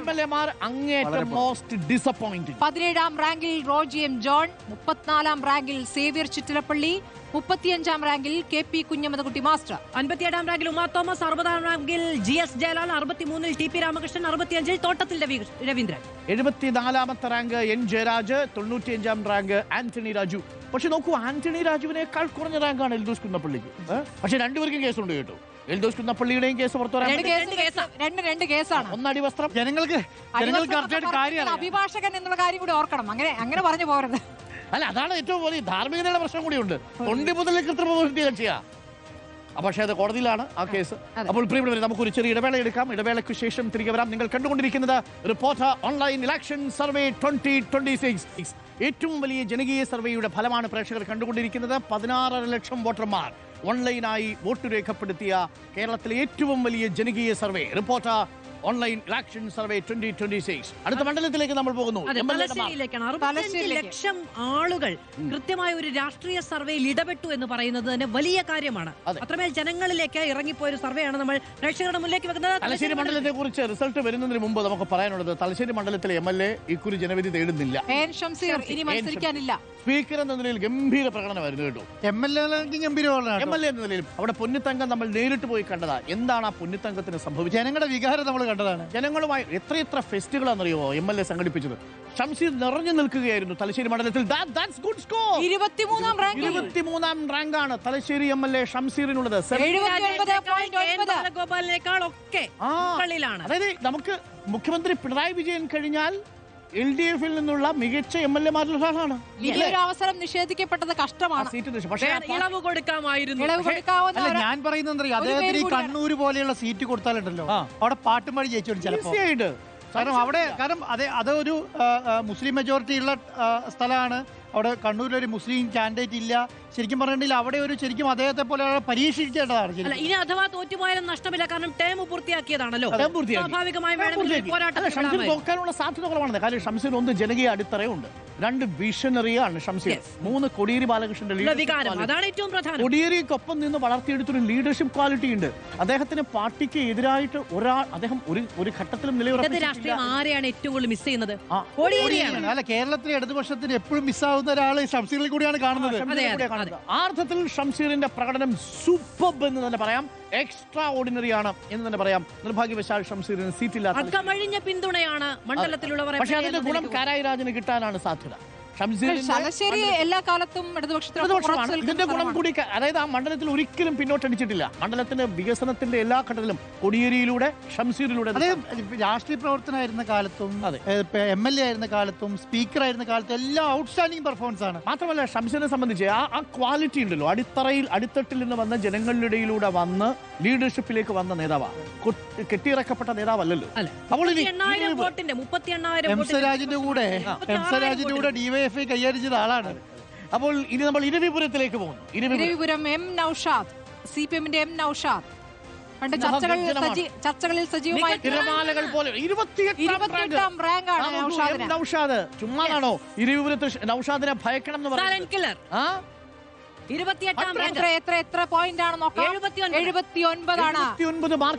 MLA മാർ അങ്ങേറ്റം മോസ്റ്റ് ഡിസപ്പോയിന്റിംഗ്. 17ാം റാങ്കിൽ റോജി M. ജോൺ, 34ാം റാങ്കിൽ സേവ്യർ ചിറ്റിലപ്പള്ളി, 35ാം റാങ്കിൽ KP കുഞ്ഞമ്മദ് മാസ്റ്റർ, 57ാം റാങ്കിൽ ഉമാ തോമസ്, 60ാം റാങ്കിൽ GS ജയലാൽ, 63-ൽ TP രാമകൃഷ്ണൻ, 65-ൽ തോട്ടത്തിൽ രവീന്ദ്രൻ, 74ാമത്തെ റാങ്ക് N. ജയരാജ്, 95ാം റാങ്ക് ആന്റണി രാജു. പക്ഷെ നോക്കൂ, ആന്റണി രാജുവിനേക്കാൾ കുറഞ്ഞ റാങ്കാണ് എൽദോസ് കുന്നപ്പള്ളിക്ക്. പക്ഷെ രണ്ടുപേർക്കും കേസുണ്ട് കേട്ടോ. എൽദോസ് കുന്നപ്പള്ളിയുടെയും കേസ് പുറത്തു വരാൻ രണ്ട് കേസാണ്. ഒന്ന് അടിവസ്ത്രം. ജനങ്ങൾക്ക് അഭിഭാഷകൻ എന്നുള്ള കാര്യം കൂടി ഓർക്കണം. അങ്ങനെ പറഞ്ഞു പോകരുത്. അല്ല, അതാണ് ഏറ്റവും വലിയ ധാർമ്മികതയുടെ പ്രശ്നം കൂടിയുണ്ട്. തൊണ്ടി മുതൽ കൃത്രിമ കക്ഷിയാ. പക്ഷേ അത് കോടതിയിലാണ് ആ കേസ്. അപ്പോൾ പ്രിയപ്പെട്ടവരെ, നമുക്കൊരു ചെറിയ ഇടവേള എടുക്കാം. ഇടവേളയ്ക്ക് ശേഷം തിരികെ വരാം. നിങ്ങൾ കണ്ടുകൊണ്ടിരിക്കുന്നത് റിപ്പോർട്ടർ ഓൺലൈൻ ഇലക്ഷൻ സർവേ 2026. ഏറ്റവും വലിയ ജനകീയ സർവേയുടെ ഫലമാണ് പ്രേക്ഷകർ കണ്ടുകൊണ്ടിരിക്കുന്നത്. 16.5 ലക്ഷം വോട്ടർമാർ ഓൺലൈനായി വോട്ട് രേഖപ്പെടുത്തിയ കേരളത്തിലെ ഏറ്റവും വലിയ ജനകീയ survey reporter online election survey 2026. അടുത്ത മണ്ഡലത്തിലേക്ക് നമ്മൾ പോകുന്നു. അതെ, MLA യുടെ മാർക്ക്. തലശ്ശേരിയിലേക്കാണ്. 65 ലക്ഷം ആളുകൾ കൃത്യമായ ഒരു രാഷ്ട്രീയ സർവേയിൽ ഇടപെട്ടു എന്ന് പറയുന്നത് തന്നെ വലിയ കാര്യമാണ്. അതെ. അത്രമേൽ ജനങ്ങളിലേക്ക് ഇറങ്ങിപ്പോയ ഒരു സർവേയാണ് നമ്മൾ പ്രേക്ഷകരുടെ മുന്നിലേക്ക് വെക്കുന്നത്. തലശ്ശേരി മണ്ഡലത്തെ കുറിച്ച് റിസൾട്ട് വരുന്നതിന് മുമ്പ് നമുക്ക് പറയാനുള്ളത് തലശ്ശേരി മണ്ഡലത്തിലെ MLA ഇക്കുറി ജനവിധി തേടുന്നില്ല. ഷംസീർ ഇനി മത്സരിക്കാനില്ല. സ്പീക്കർ എന്ന നിലയിൽ ഗംഭീര പ്രകടനമായിരുന്നു കേട്ടോ. MLA ഗംഭീരമാണ്. MLA എന്ന നിലയിൽ അവിടെ പൊന്നിത്തങ്കം നമ്മൾ നേരിട്ട് പോയി കണ്ടതാ. എന്താണ് ആ പൊന്നിത്തങ്കത്തിന് സംഭവിച്ചത്? ജനങ്ങളുടെ വികാരം നമ്മൾ കണ്ടതാണ്. ജനങ്ങളുമായി എത്രയെത്ര ഫെസ്റ്റുകളാണെന്നറിയോ MLA സംഘടിപ്പിച്ചത്. ഷംസീർ നിറഞ്ഞു നിൽക്കുകയായിരുന്നു തലശ്ശേരി മണ്ഡലത്തിൽ. 23ാം റാങ്കാണ് തലശ്ശേരി MLA ഷംസീറിനുള്ളത്. 79.9. ഗോപാലിനേക്കാൾ ഒക്കെ മുകളിലാണ്. അതായത് നമുക്ക് മുഖ്യമന്ത്രി പിണറായി വിജയൻ കഴിഞ്ഞാൽ LDF-ൽ നിന്നുള്ള മികച്ച MLA-മാരിൽ ഒരാളാണ്. ഈ ഒരു അവസരം നിഷേധിക്കപ്പെട്ടത് കഷ്ടമാണ്. പക്ഷേ ഇളവ് കൊടുക്കാമായിരുന്നു. ഇളവ് കൊടുക്കാവുന്ന അല്ല, ഞാൻ പറയുന്നത് അദ്ദേഹത്തിന് ഈ കണ്ണൂർ പോലെയുള്ള സീറ്റ് കൊടുത്താലുണ്ടല്ലോ അവിടെ പാട്ടും പാടി ജയിച്ചോളും ചിലപ്പോൾ. തീർച്ചയായിട്ടും. കാരണം അതൊരു മുസ്ലിം മെജോറിറ്റി ഉള്ള സ്ഥലമാണ്. അവിടെ കണ്ണൂരിലൊരു മുസ്ലിം കാൻഡിഡേറ്റ് ഇല്ല. ശരിക്കും പറഞ്ഞിട്ടുണ്ടെങ്കിൽ അവിടെ ഒരു ശരിക്കും അദ്ദേഹത്തെ പോലെ പരീക്ഷിക്കേണ്ടതാണ്. അല്ല, ഇനി അഥവാ തോറ്റുപോയാലും നഷ്ടമില്ല. കാരണം ടേം പൂർത്തിയാക്കിയതാണല്ലോ. സ്വാഭാവികമായും ഷംസീർ തോക്കാനുള്ള സാധ്യത കുറവാണ്. കാര്യം ഷംസീർ ഒന്ന് ജനകീയ അടിത്തറയുണ്ട്, 2 വിഷനറിയാണ് ഷംസീർ, 3 കോടിയേരി ബാലകൃഷ്ണന്റെ അതാണ് ഏറ്റവും പ്രധാനം. കോടിയേരിക്കൊപ്പം നിന്ന് വളർത്തിയെടുത്തൊരു ലീഡർഷിപ്പ് ക്വാളിറ്റി ഉണ്ട് അദ്ദേഹത്തിന്. പാർട്ടിക്ക് എതിരായിട്ട് അദ്ദേഹം ഒരു ഘട്ടത്തിലും രാഷ്ട്രീയം ആരെയാണ് ഏറ്റവും കൂടുതൽ മിസ് ചെയ്യുന്നത്? അല്ല, കേരളത്തിലെ ഇടതുപക്ഷത്തിന് എപ്പോഴും മിസ്സാവുന്ന ഒരാള് ഷംസീറിൽ കൂടിയാണ് കാണുന്നത്. ആ അർത്ഥത്തിൽ ഷംസീറിന്റെ പ്രകടനം സൂപ്പർബ് എന്ന് തന്നെ പറയാം, എക്സ്ട്രാ ഓർഡിനറി ആണ് എന്ന് തന്നെ പറയാം. നിർഭാഗ്യവശാൽ ഷംസീറിന് സീറ്റില്ല. അക്കമഴിഞ്ഞ പിന്തുണയാണ് മണ്ഡലത്തിലുള്ളവർ. പക്ഷേ അതിന്റെ ഗുണം കാരായി രാജന് കിട്ടാനാണ് സാധ്യത. തലശ്ശേരി എല്ലാ കാലത്തും ഇടതുപക്ഷമാണ്. ഇതിന്റെ ഗുണം കൂടി, അതായത് ആ മണ്ഡലത്തിൽ ഒരിക്കലും പിന്നോട്ടടിച്ചിട്ടില്ല. മണ്ഡലത്തിന്റെ വികസനത്തിന്റെ എല്ലാ ഘട്ടത്തിലും കോടിയേരിയിലൂടെ ഷംസീറിലൂടെ രാഷ്ട്രീയ പ്രവർത്തനമായിരുന്ന കാലത്തും MLA ആയിരുന്ന കാലത്തും സ്പീക്കർ ആയിരുന്ന കാലത്തും എല്ലാം ഔട്ട്സ്റ്റാൻഡിംഗ് പെർഫോമൻസ് ആണ്. മാത്രമല്ല ഷംസീറിനെ സംബന്ധിച്ച് ആ ക്വാളിറ്റി ഉണ്ടല്ലോ, അടിത്തട്ടിൽ നിന്ന് വന്ന ജനങ്ങളിലൂടെ വന്ന് ലീഡർഷിപ്പിലേക്ക് വന്ന നേതാവാണ്, കെട്ടിയിറക്കപ്പെട്ട നേതാവല്ലല്ലോ. അപ്പോൾ എംസരാജിന്റെ കൂടെ ഡിവൈഎഫ്ഐ കൈയാരിച്ചത് ആളാണ്. അപ്പോൾ ഇനി നമ്മൾ ഇരവിപുരത്തിലേക്ക് പോകുന്നു. ഇരവിപുരം M. നൌഷാദ്, CPM-ന്റെ M. നൌഷാദ് പണ്ട് ചർച്ചകളിൽ സജീവമായി. തിരമാലകൾ പോലെ 28ാം റാങ്കാണ് നൌഷാദ്. ചുമ്മാതാണോ ഇരവിപുരത്ത് നൌഷാദിനെ ഭയക്കണം എന്ന് പറയുന്നത്? എത്ര പോയിന്റ് ആണ് നോക്കാം. 79 ആണ്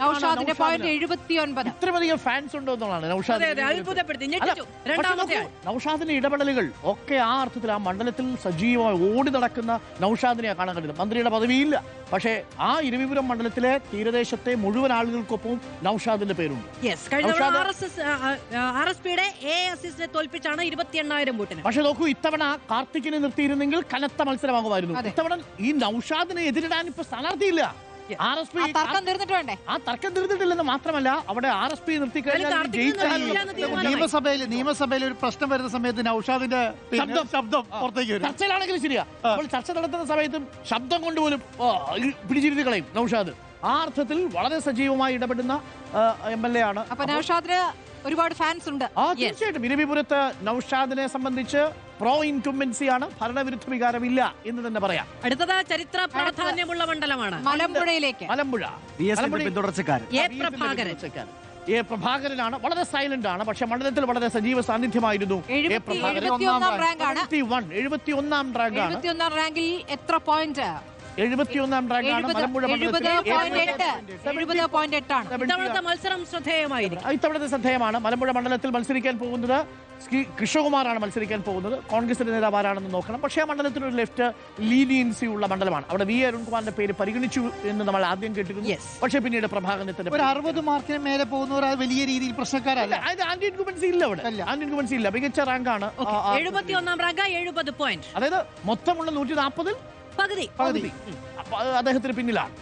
നൌഷാദിന്റെ പോയിന്റ്. 79. ഇത്രയധികം ഫാൻസ് ഉണ്ടോ എന്നുള്ളതാണ് നൌഷാദിന്റെ ഇടപെടലുകൾ ഒക്കെ. ആ അർത്ഥത്തിൽ ആ മണ്ഡലത്തിൽ സജീവമായി ഓടി നടക്കുന്ന നൌഷാദിനെ കാണാൻ കഴിയുന്നത്. മന്ത്രിയുടെ പദവിയില്ല, പക്ഷേ ആ ഇരവിപുരം മണ്ഡലത്തിലെ തീരദേശത്തെ മുഴുവൻ ആളുകൾക്കൊപ്പം നൌഷാദിന്റെ പേരുണ്ട്. തോൽപ്പിച്ചാണ് 28,000 വോട്ടിന്. പക്ഷെ നോക്കൂ, ഇത്തവണ കാർത്തിക്കിനെ നിർത്തിയിരുന്നെങ്കിൽ കനത്ത മത്സരമാകുമായിരുന്നു. ഇത്തവണ ഈ നൌഷാദിനെ എതിരിടാൻ ഇപ്പൊ സ്ഥാനാർത്ഥിയില്ല. ആ തർക്കം തീർന്നിട്ടില്ലെന്ന് മാത്രമല്ല, അവിടെ RSP നിർത്തിക്കഴിഞ്ഞാൽ നിയമസഭയിൽ ഒരു പ്രശ്നം വരുന്ന സമയത്ത് നൌഷാദിന്റെ ശബ്ദം പുറത്തേക്ക് വരും. ചർച്ചയിലാണെങ്കിലും ശരിയാ, അപ്പോൾ ചർച്ച നടത്തുന്ന സമയത്തും ശബ്ദം കൊണ്ടുപോലും പിടിച്ചിരുത്തി കളയും നൌഷാദ്. ആ അർത്ഥത്തിൽ വളരെ സജീവമായി ഇടപെടുന്ന MLA ആണ്. അപ്പൊ നൌഷാദിന് ഒരുപാട് ഫാൻസ് ഉണ്ട്. തീർച്ചയായിട്ടും ഇരവിപുരത്ത് നൌഷാദിനെ സംബന്ധിച്ച് പ്രോ ഇൻകംബൻസി ആണ്, ഭരണവിരുദ്ധ വികാരമില്ല എന്ന് തന്നെ പറയാം. അടുത്തത് ചരിത്ര പ്രാധാന്യമുള്ള മണ്ഡലമാണ് മലമ്പുഴ. പിന്തുടർച്ചക്കാരൻ പ്രഭാകരനാണ്. വളരെ സൈലന്റ് ആണ്, പക്ഷെ മണ്ഡലത്തിൽ വളരെ സജീവ സാന്നിധ്യമായിരുന്നു. 71ാം റാങ്കാണ്. 71ാം റാങ്കിൽ എത്ര പോയിന്റ്? 71ാം റാങ്കാണ് മലമ്പുഴ. 70.8 ആണ്. മത്സരം ശ്രദ്ധേയമായിരിക്കും. ഇത്തവണത്തെ ശ്രദ്ധേയമാണ്. മലമ്പുഴ മണ്ഡലത്തിൽ മത്സരിക്കാൻ പോകുന്നത് കൃഷ്ണകുമാറാണ് മത്സരിക്കാൻ പോകുന്നത്. കോൺഗ്രസിന്റെ നേതാവാരാണെന്ന് നോക്കണം. പക്ഷേ ആ മണ്ഡലത്തിൽ ഒരു ലെഫ്റ്റ് ലീനിയൻസി ഉള്ള മണ്ഡലമാണ്. അവിടെ വി അരുൺകുമാറിന്റെ പേര് പരിഗണിച്ചു എന്ന് നമ്മൾ ആദ്യം കേട്ടിരുന്നു. പക്ഷേ പിന്നീട് പ്രഭാകരത്തിന്റെ 60 മാർക്കിന് മേലെ പോകുന്നവർ വലിയ രീതിയിൽ പ്രശ്നക്കാരല്ല. ആന്റി ഇൻകുംബൻസി ഇല്ല അവിടെ. ആന്റി ഇൻകുംബൻസി ഇല്ല. മികച്ച റാങ്കാണ്. 71ാം റാങ്ക് 70 പോയിന്റ്. അതായത് മൊത്തമുള്ള 140 പകുതി അദ്ദേഹത്തിന് പിന്നിലാണ്.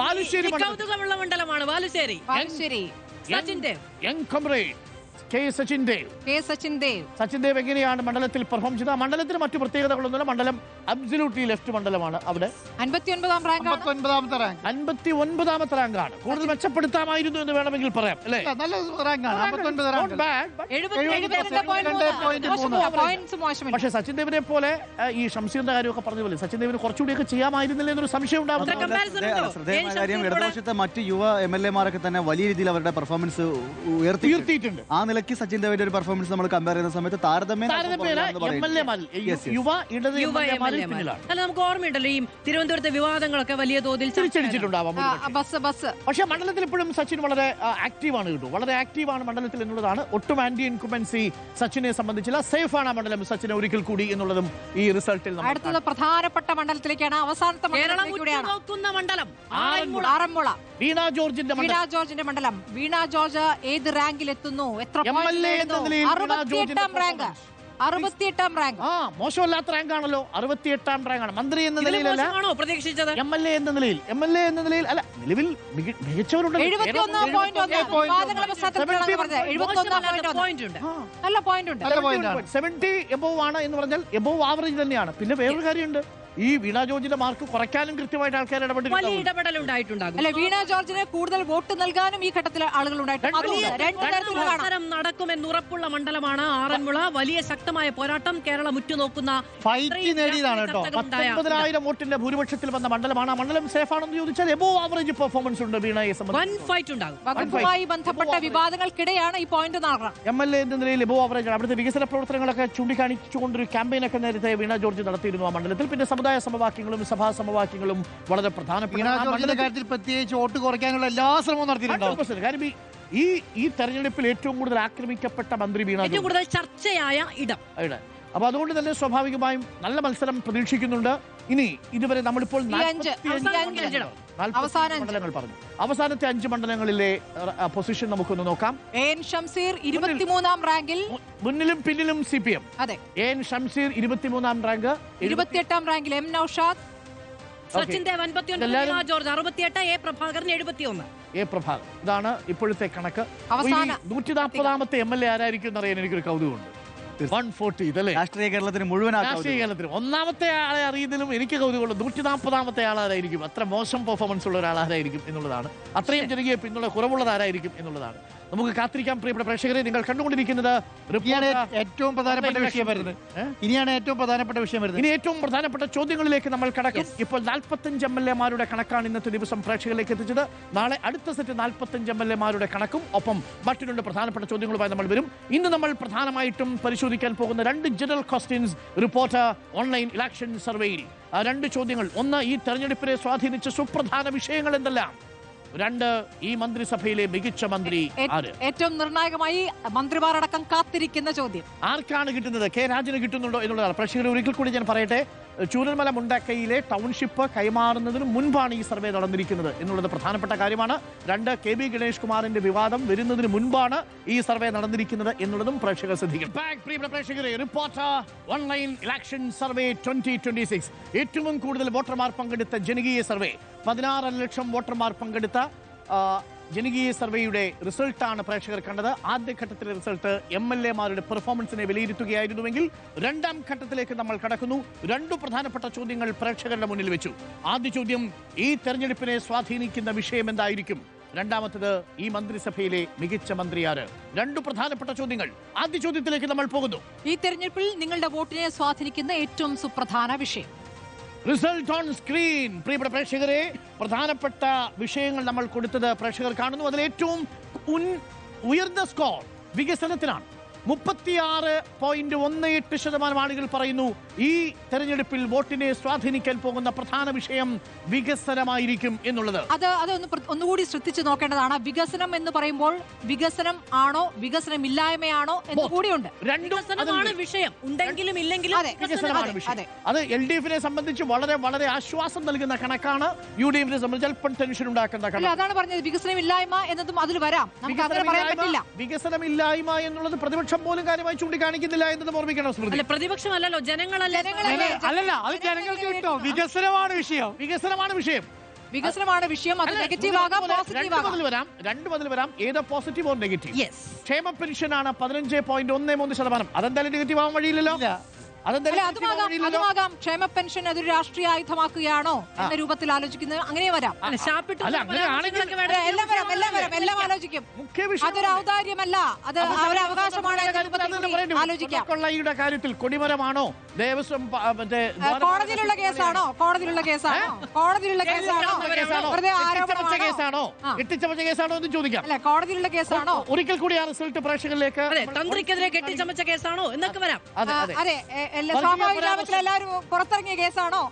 ബാലുശ്ശേരി കൗതുകമുള്ള മണ്ഡലമാണ് Balussery. Young comrade K Sachin Dev. Sachin Dev എങ്ങനെയാണ് മണ്ഡലത്തിൽ പെർഫോം ചെയ്തത്? ആ മണ്ഡലത്തിന് മറ്റു പ്രത്യേകതകളൊന്നുമില്ല. മണ്ഡലം അബ്സല്യൂട്ട്ലി ലെഫ്റ്റ് മണ്ഡലമാണ്. അവിടെ 59ാമത്തെ റാങ്ക് 59ാമത്തെ റാങ്കാണ്. കൂടുതൽ മെച്ചപ്പെടുത്താമായിരുന്നു എന്ന് വേണമെങ്കിൽ പറയാം അല്ലേ? നല്ല റാങ്കാണ് 59 റാങ്ക്. പക്ഷേ സച്ചിൻ ദേവിനെ പോലെ ഈ ഷംസീറിന്റെ കാര്യമൊക്കെ പറഞ്ഞ പോലെ സച്ചിൻ ദേവിന് കുറച്ചുകൂടിയൊക്കെ ചെയ്യാമായിരുന്നില്ല എന്നൊരു സംശയം ഉണ്ടാവുന്നു. ശ്രദ്ധേയമായ കാര്യം ഇടതുപക്ഷത്തെ മറ്റ് യുവ MLA-മാരൊക്കെ തന്നെ വലിയ രീതിയിൽ അവരുടെ പെർഫോമൻസ് ഉയർത്തിയിട്ടുണ്ട്. ആ നിലയ്ക്ക് സച്ചിൻ ദേവിന്റെ ഒരു പെർഫോമൻസ് നമ്മൾ കമ്പയർ ചെയ്യുന്ന സമയത്ത് താരതമ്യേന യുവ ഇടത് MLA-മാരിൽ പിന്നിലാണ്. അല്ല, നമുക്ക് ഓർമ്മയുണ്ടല്ലോ ഈ തിരുവനന്തപുരത്തെ വിവാദങ്ങളൊക്കെ വലിയ തോതിൽ തിരിച്ചടിച്ചിട്ടുണ്ടാവാം. പക്ഷേ മണ്ഡലത്തിൽ ഇപ്പോഴും സച്ചിൻ വളരെ ആക്റ്റീവാണ് കേട്ടോ. വളരെ ആക്റ്റീവാണ് മണ്ഡലത്തിൽ എന്നുള്ളതാണ്. ഒട്ടും ആന്റി ഇൻകുമൻസി സച്ചിനെ സംബന്ധിച്ചില്ല. സേഫ് ആണ് മണ്ഡലം സച്ചിനെ ഒരിക്കൽ കൂടി എന്നുള്ളതും ഈ റിസൾട്ടിൽ അടുത്തത് പ്രധാനപ്പെട്ട മണ്ഡലത്തിലേക്കാണ്. അവസാനത്തെ മണ്ഡലം ആറന്മുള. വീണ ജോർജിന്റെ മണ്ഡലം. വീണ ജോർജ് ഏത് റാങ്കിൽ എത്തുന്നു? എത്ര MLA എന്ന നിലയിൽ 68ാം റാങ്ക്. മോശമല്ലാത്ത റാങ്ക് ആണല്ലോ. 68ാം റാങ്കാണ്. മന്ത്രി എന്ന നിലയിലല്ല, പ്രതീക്ഷിച്ചത്. MLA എന്ന നിലയിൽ അല്ല. നിലവിൽ മികച്ചവരുണ്ട്. 70 എബോവ് ആണ് എന്ന് പറഞ്ഞാൽ എബോവ് ആവറേജ് തന്നെയാണ്. പിന്നെ വേറൊരു കാര്യമുണ്ട്, ഈ വീണ ജോർജിന്റെ മാർക്ക് കുറയ്ക്കാനും കൃത്യമായിട്ട് ആൾക്കാർ ഇടപെടലുണ്ടായിട്ടുണ്ടാകും. അല്ല, വീണ ജോർജിന് കൂടുതൽ വോട്ട് നൽകാനും ഈ ഘട്ടത്തിൽ ആളുകൾ നടക്കുമെന്ന് ഉറപ്പുള്ള മണ്ഡലമാണ് ആറന്മുള. വലിയ ശക്തമായ പോരാട്ടം കേരളം ഉറ്റുനോക്കുന്ന ഫൈറ്റ് നേടിയതാണ് കേട്ടോ. 19,000 വോട്ടിന്റെ ഭൂരിപക്ഷത്തിൽ വന്ന മണ്ഡലമാണ്. ആ മണ്ഡലം സേഫ് ആണെന്ന് ചോദിച്ചാൽ എബോവ് ആവറേജ് പെർഫോമൻസ് ഉണ്ട് വീണയെ സംബന്ധിച്ച്. വകുപ്പുമായി ബന്ധപ്പെട്ട വിവാദങ്ങൾക്കിടെയാണ് ഈ പോയിന്റ് നടക്കുന്നത്. MLA എന്ന നിലയിൽ എബോവ് ആവറേജ് ആണ്. അവിടുത്തെ വികസന പ്രവർത്തനങ്ങളൊക്കെ ചൂണ്ടിക്കാണിച്ചുകൊണ്ടൊരു ക്യാമ്പയിനൊക്കെ നേരത്തെ വീണ ജോർജ് നടത്തിയിരുന്നു ആ മണ്ഡലത്തിൽ. പിന്നെ സമുദായ സമവാക്യങ്ങളും സഭാ സമവാക്യങ്ങളും വളരെ പ്രധാനപ്പെട്ട കാര്യത്തിൽ പ്രത്യേകിച്ച് വോട്ട് കുറയ്ക്കാനുള്ള എല്ലാ ശ്രമവും നടത്തിയിട്ടുണ്ടാവും. കാര്യം ഈ തെരഞ്ഞെടുപ്പിൽ ഏറ്റവും കൂടുതൽ ആക്രമിക്കപ്പെട്ട മന്ത്രി വീണ ജോർജ്, കൂടുതൽ ചർച്ചയായ ഇടം. അപ്പൊ അതുകൊണ്ട് തന്നെ സ്വാഭാവികമായും നല്ല മത്സരം പ്രതീക്ഷിക്കുന്നുണ്ട്. ഇനി ഇതുവരെ നമ്മളിപ്പോൾ 45 മണ്ഡലങ്ങൾ പറഞ്ഞു. അവസാനത്തെ 5 മണ്ഡലങ്ങളിലെ പൊസിഷൻ നമുക്കൊന്ന് നോക്കാം. എൻ ഷംസീർ 23ാം റാങ്കിൽ. മുന്നിലും പിന്നിലും CPM. അതെ, എൻ ഷംസീർ 23ാം റാങ്ക്. 28ാം റാങ്കിൽ M Noushad. Sachin Dev 59, George 68, A Prabhakaran 71. A Prabhakar. ഇതാണ് ഇപ്പോഴത്തെ കണക്ക്. 140ാമത്തെ MLA ആരായിരിക്കും എന്നറിയാൻ എനിക്കൊരു കൗതുകമുണ്ട്. 140 ഇതല്ലേ രാഷ്ട്രീയ കേരളത്തിന് മുഴുവൻ. രാഷ്ട്രീയ കേരളത്തിന് ഒന്നാമത്തെ ആളെ അറിയുന്നതിലും എനിക്ക് കൗതുകമുള്ളൂ 140ാമത്തെ ആളാരായിരിക്കും, അത്ര മോശം പെർഫോമൻസ് ഉള്ള ഒരാളാരായിരിക്കും എന്നുള്ളതാണ്. അത്രയും ജനകീയ പിന്തുണ കുറവുള്ളതാരായിരിക്കും എന്നുള്ളതാണ്. നമുക്ക് കാത്തിരിക്കാം പ്രിയപ്പെട്ട പ്രേക്ഷകരെ. നിങ്ങൾ കണ്ടുകൊണ്ടിരിക്കുന്നത് ഏറ്റവും പ്രധാനപ്പെട്ട വിഷയം വരുന്നത്. ഇനിയാണ് ഏറ്റവും പ്രധാനപ്പെട്ട വിഷയം വരുന്നത്. ഇനി ഏറ്റവും പ്രധാനപ്പെട്ട ചോദ്യങ്ങളിലേക്ക് നമ്മൾ കടക്കും. ഇപ്പോൾ 45 MLA-മാരുടെ കണക്കാണ് ഇന്നത്തെ ദിവസം പ്രേക്ഷകരിലേക്ക് എത്തിച്ചത്. നാളെ അടുത്ത സെറ്റ് 45 MLA-മാരുടെ കണക്കും ഒപ്പം മറ്റു 2 പ്രധാനപ്പെട്ട ചോദ്യങ്ങളുമായി നമ്മൾ വരും. ഇന്ന് നമ്മൾ പ്രധാനമായിട്ടും പരിശോധിക്കാൻ പോകുന്ന 2 general questions reporter online election സർവേയിൽ. 2 ചോദ്യങ്ങൾ. ഒന്ന്, ഈ തെരഞ്ഞെടുപ്പിനെ സ്വാധീനിച്ച സുപ്രധാന വിഷയങ്ങൾ എന്തെല്ലാം? 2, ഈ മന്ത്രിസഭയിലെ മികച്ച മന്ത്രി ആര്? ഏറ്റവും നിർണായകമായി മന്ത്രിമാരടക്കം കാത്തിരിക്കുന്ന ചോദ്യം ആർക്കാണ് കിട്ടുന്നത്? കെ രാജന് കിട്ടുന്നുണ്ടോ എന്നുള്ളതാണ്. പ്രേക്ഷകർ ഒരിക്കൽ കൂടി ഞാൻ പറയട്ടെ, ചൂരൽമല മുണ്ടക്കയിലെ ടൗൺഷിപ്പ് കൈമാറുന്നതിന് മുൻപാണ് ഈ സർവേ നടന്നിരിക്കുന്നത് എന്നുള്ളത് പ്രധാനപ്പെട്ട കാര്യമാണ്. 2, KB ഗണേഷ് കുമാറിന്റെ വിവാദം വരുന്നതിന് മുൻപാണ് ഈ സർവേ നടന്നിരിക്കുന്നത് എന്നുള്ളതും പ്രേക്ഷകർ ശ്രദ്ധിക്കും. പ്രേക്ഷകരെ, റിപ്പോർട്ടർ ഓൺലൈൻ ഇലക്ഷൻ സർവേ 2026 ഏറ്റവും കൂടുതൽ വോട്ടർമാർ പങ്കെടുത്ത ജനകീയ സർവേ. 16 ലക്ഷം വോട്ടർമാർ പങ്കെടുത്ത ജനകീയ സർവേയുടെ റിസൾട്ടാണ് പ്രേക്ഷകർ കണ്ടത്. ആദ്യഘട്ടത്തിലെ റിസൾട്ട് MLA-മാരുടെ പെർഫോമൻസിനെ വിലയിരുത്തുകയായിരുന്നുവെങ്കിൽ രണ്ടാം ഘട്ടത്തിലേക്ക് നമ്മൾ കടക്കുന്നു. 2 പ്രധാനപ്പെട്ട ചോദ്യങ്ങൾ പ്രേക്ഷകരുടെ മുന്നിൽ വെച്ചു. ആദ്യ ചോദ്യം, ഈ തെരഞ്ഞെടുപ്പിനെ സ്വാധീനിക്കുന്ന വിഷയം എന്തായിരിക്കും? രണ്ടാമത്തത്, ഈ മന്ത്രിസഭയിലെ മികച്ച മന്ത്രി ആര്? 2 പ്രധാനപ്പെട്ട ചോദ്യങ്ങൾ. ആദ്യ ചോദ്യത്തിലേക്ക് നമ്മൾ പോകുന്നു. ഈ തെരഞ്ഞെടുപ്പിൽ നിങ്ങളുടെ വോട്ടിനെ സ്വാധീനിക്കുന്ന ഏറ്റവും സുപ്രധാന വിഷയം. Result on screen. പ്രിയപ്പെട്ട പ്രേക്ഷകരെ, പ്രധാനപ്പെട്ട വിഷയങ്ങൾ നമ്മൾ കൊടുത്തത് പ്രേക്ഷകർ കാണുന്നു. അതിൽ ഏറ്റവും ഉയർന്ന സ്കോർ വികസനത്തിനാണ്. 36.18% ആളുകൾ പറയുന്നു ഈ തെരഞ്ഞെടുപ്പിൽ വോട്ടിനെ സ്വാധീനിക്കാൻ പോകുന്ന പ്രധാന വിഷയം വികസനമായിരിക്കും എന്നുള്ളത്. ഒന്നുകൂടി ശ്രദ്ധിച്ചു നോക്കേണ്ടതാണ്. വികസനം എന്ന് പറയുമ്പോൾ വികസനം ആണോ വികസനമില്ലായ്മയാണോ എന്ന് കൂടിയുണ്ട്. വിഷയം ഉണ്ടെങ്കിലും ഇല്ലെങ്കിലും വികസനമാണ് വിഷയം. അത് LDF-നെ സംബന്ധിച്ച് വളരെ വളരെ ആശ്വാസം നൽകുന്ന കണക്കാണ്. UDF-നെ സംബന്ധിച്ച് അല്പം ടെൻഷൻ ഉണ്ടാക്കുന്ന കണക്ക്. അതാണ് പറഞ്ഞത്. വികസനമില്ലായ്മ എന്നതും അതിൽ വരാം. വികസനമില്ലായ്മ എന്നുള്ളത് പ്രതിപക്ഷം പോലും കാര്യമായി ചൂണ്ടിക്കാണിക്കുന്നില്ല എന്നതും ഓർമ്മിക്കണം. സ്മൃതി, പ്രതിപക്ഷമല്ലല്ലോ, ജനങ്ങളല്ലേ. അല്ലല്ല, അത് ജനങ്ങൾക്ക് കിട്ടോ. വികസനമാണ് വിഷയം. വികസനമാണ് വിഷയം. വികസനമാണ് വിഷയം. അത് നെഗറ്റീവ് ആകാം, പോസിറ്റീവ് ആകാം. രണ്ട് മുതൽ വരാം. ഏത് പോസിറ്റീവ് ഓർ നെഗറ്റീവ്? യെസ്. ക്ഷേമ പെൻഷനാണ് 15.13%. അതെന്തായാലും നെഗറ്റീവ് ആവാൻ വഴിയില്ലല്ലോ. അതുമാകാം. ക്ഷേമ പെൻഷൻ അതൊരു രാഷ്ട്രീയ ആയുധമാക്കുകയാണോ എന്ന രൂപത്തിൽ ആലോചിക്കുന്നത്. അങ്ങനെ വരാം. എല്ലാം ആലോചിക്കും. അതൊരു ഔദാര്യമല്ല, അത് അവരുടെ അവകാശമാണ്. ആലോചിക്കാം. കൊള്ളയുടെ കാര്യത്തിൽ കൊടിമരമാണോ ദേവസ്വം കോടതിയിലുള്ള കേസാണോ? കേസാണോ കെട്ടിച്ചമച്ച കേസാണോ എന്ന് ചോദിക്കാം. അല്ല, കോടതിയിലുള്ള കേസാണോ? ഒരിക്കൽ കൂടി ആ റിസൾട്ട് പ്രേക്ഷകരിലേക്ക്. തന്ത്രിക്കെതിരെ കെട്ടിച്ചമച്ച കേസാണോ എന്നൊക്കെ വരാം. അതെ, സ്വാഭാവിക എല്ലാവരും പുറത്തിറങ്ങിയ കേസാണോ?